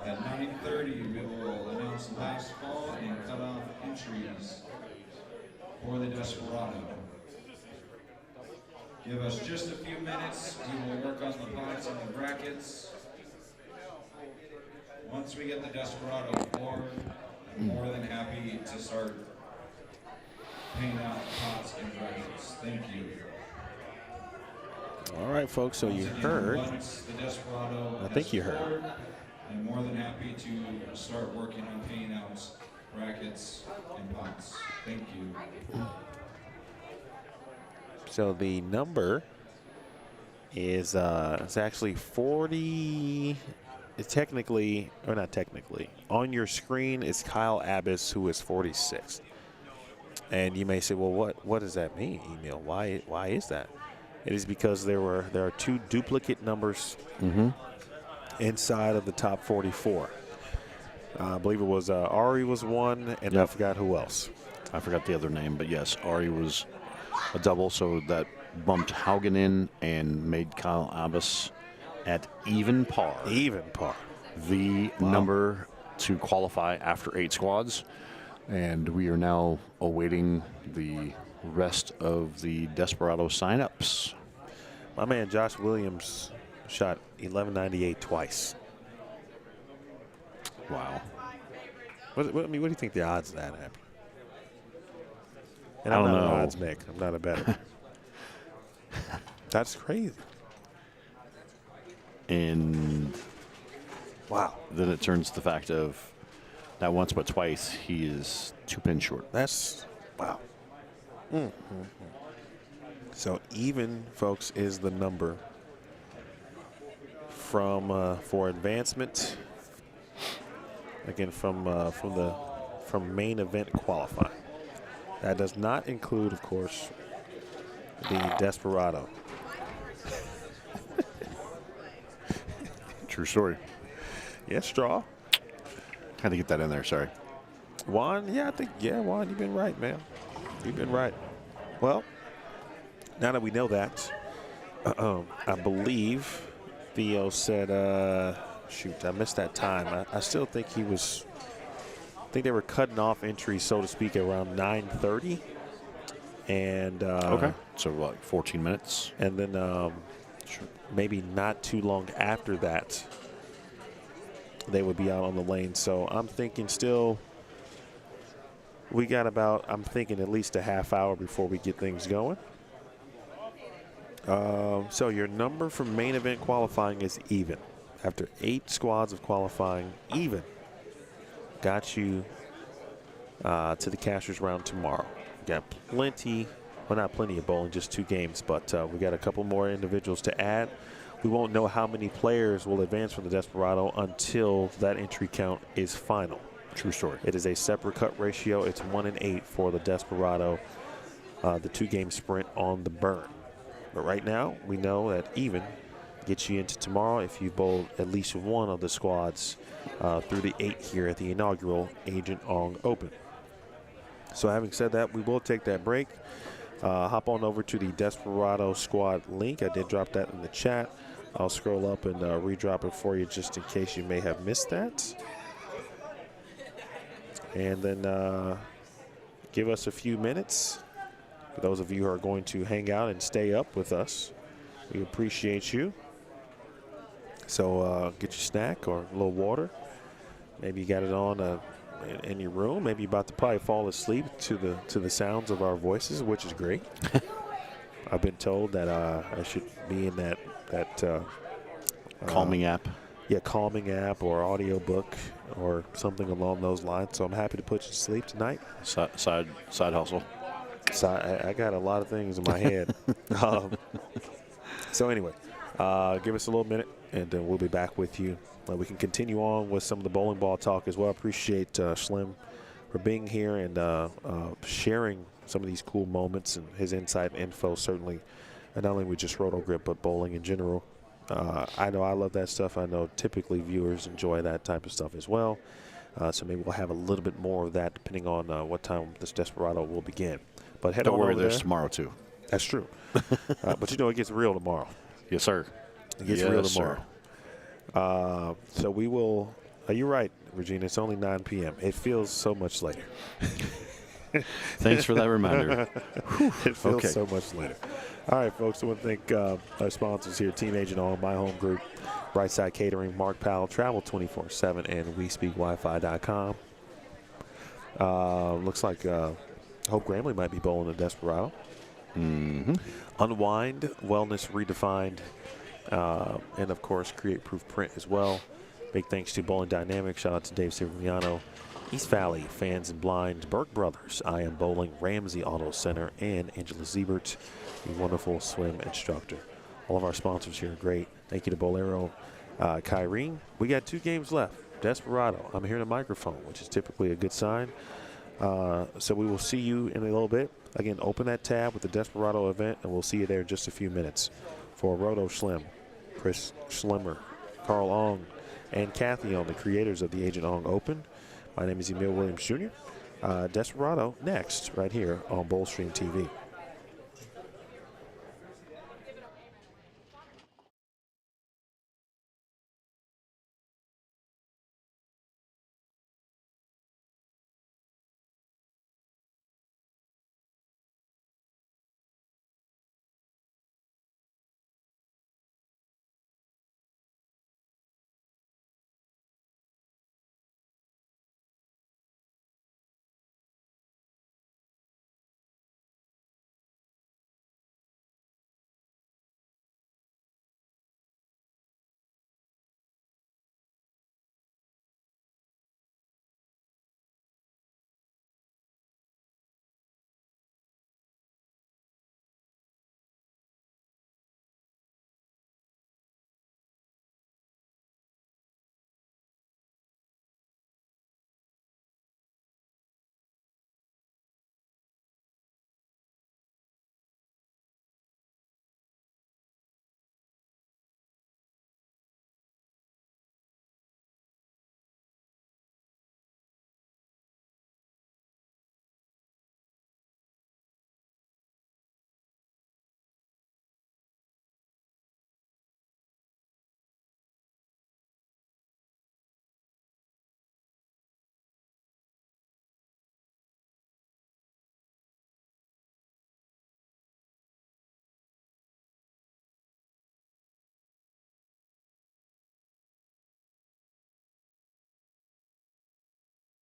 At 9:30, we will announce the last call and cut off entries for the Desperado. Give us just a few minutes. We will work on the pots and the brackets. Once we get the Desperado formed, I'm more than happy to start paying out pots and brackets. Thank you. All right, folks, so you heard. Once the Desperado I think you heard. formed, I'm more than happy to start working on paying out brackets and pots. Thank you. So the number is it's actually 40. It's technically, or not technically, on your screen is Kyle Abbas, who is 46. And you may say, well, what does that mean, Emil? Why is that? It is because there are 2 duplicate numbers inside of the top 44. I believe it was Ari was one, and I forgot who else. I forgot the other name, but yes, Ari was a double, so that bumped Haugen in and made Kyle Abbas at even par. Even par. The number to qualify after 8 squads. And we are now awaiting the rest of the Desperado signups. My man Josh Williams shot 1198 twice. Wow. What do you think the odds of that happen? And I I'm don't not know. an odds maker. I'm not a bettor. That's crazy. And Wow. then it turns to the fact of not once but twice he is 2 pins short. That's wow. So even, folks, is the number from for advancement. Again, from main event qualifying. That does not include, of course, the Desperado. True story. Yeah, straw. Had to get that in there. Sorry. Juan, Juan, you've been right, man. You've been right. Well, now that we know that, I believe Theo said, shoot, I missed that time. I still think I think they were cutting off entries, so to speak, around 9:30. And Okay. So, like 14 minutes? And then maybe not too long after that, they would be out on the lane. So I'm thinking still, we got about, I'm thinking at least a half hour before we get things going. So your number for main event qualifying is even. After 8 squads of qualifying, even got you to the cashers round tomorrow. We got plenty, well, not plenty of bowling, just 2 games, but we got a couple more individuals to add. We won't know how many players will advance from the Desperado until that entry count is final. True story. It is a separate cut ratio. It's 1 in 8 for the Desperado, the 2-game sprint on the burn. But right now, we know that even gets you into tomorrow if you bowl at least one of the squads through the 8 here at the inaugural Agent Ong Open. So having said that, we will take that break. Hop on over to the Desperado squad link. I did drop that in the chat. I'll scroll up and redrop it for you just in case you may have missed that. And then give us a few minutes. For those of you who are going to hang out and stay up with us, we appreciate you. So get your snack or a little water. Maybe you got it on in your room. Maybe you're about to probably fall asleep to the sounds of our voices, which is great. I've been told that I should be in that Calming app. Yeah, calming app or audio book or something along those lines. So I'm happy to put you to sleep tonight. Side hustle. So I got a lot of things in my head. So anyway, give us a little minute, and then we'll be back with you. We can continue on with some of the bowling ball talk as well. I appreciate Slim for being here and sharing some of these cool moments and his insight and info, certainly, and not only with just roto grip, but bowling in general. I know I love that stuff. I know typically viewers enjoy that type of stuff as well. So maybe we'll have a little bit more of that depending on what time this Desperado will begin. But head Don't on worry, over there's there. tomorrow too. That's true. But you know it gets real tomorrow. Yes, sir. It gets real tomorrow. So we will. You're right, Regina. It's only 9 p.m. It feels so much later. Thanks for that reminder. It feels so much later. All right, folks. I want to thank our sponsors here: Team Agent Ong, My Home Group, Brightside Catering, Mark Powell, Travel 24/7, and WeSpeakWifi.com. Looks like Hope Gramley might be bowling a Desperado. Mm-hmm. Unwind Wellness Redefined, and of course Create Proof Print as well. Big thanks to Bowling Dynamics. Shout out to Dave Cipriano, East Valley Fans and Blinds, Burke Brothers, I Am Bowling, Ramsey Auto Center, and Angela Siebert, a wonderful swim instructor. All of our sponsors here are great. Thank you to Bowlero, Kyrene. We got 2 games left. Desperado. I'm hearing a microphone, which is typically a good sign. So we will see you in a little bit. Again, open that tab with the Desperado event, and we'll see you there in just a few minutes. For Roto Slim, Chris Schlemmer, Carl Ong, and Kathy Ong, the creators of the Agent Ong Open. My name is Emil Williams Jr. Desperado next, right here on Bowlstream TV.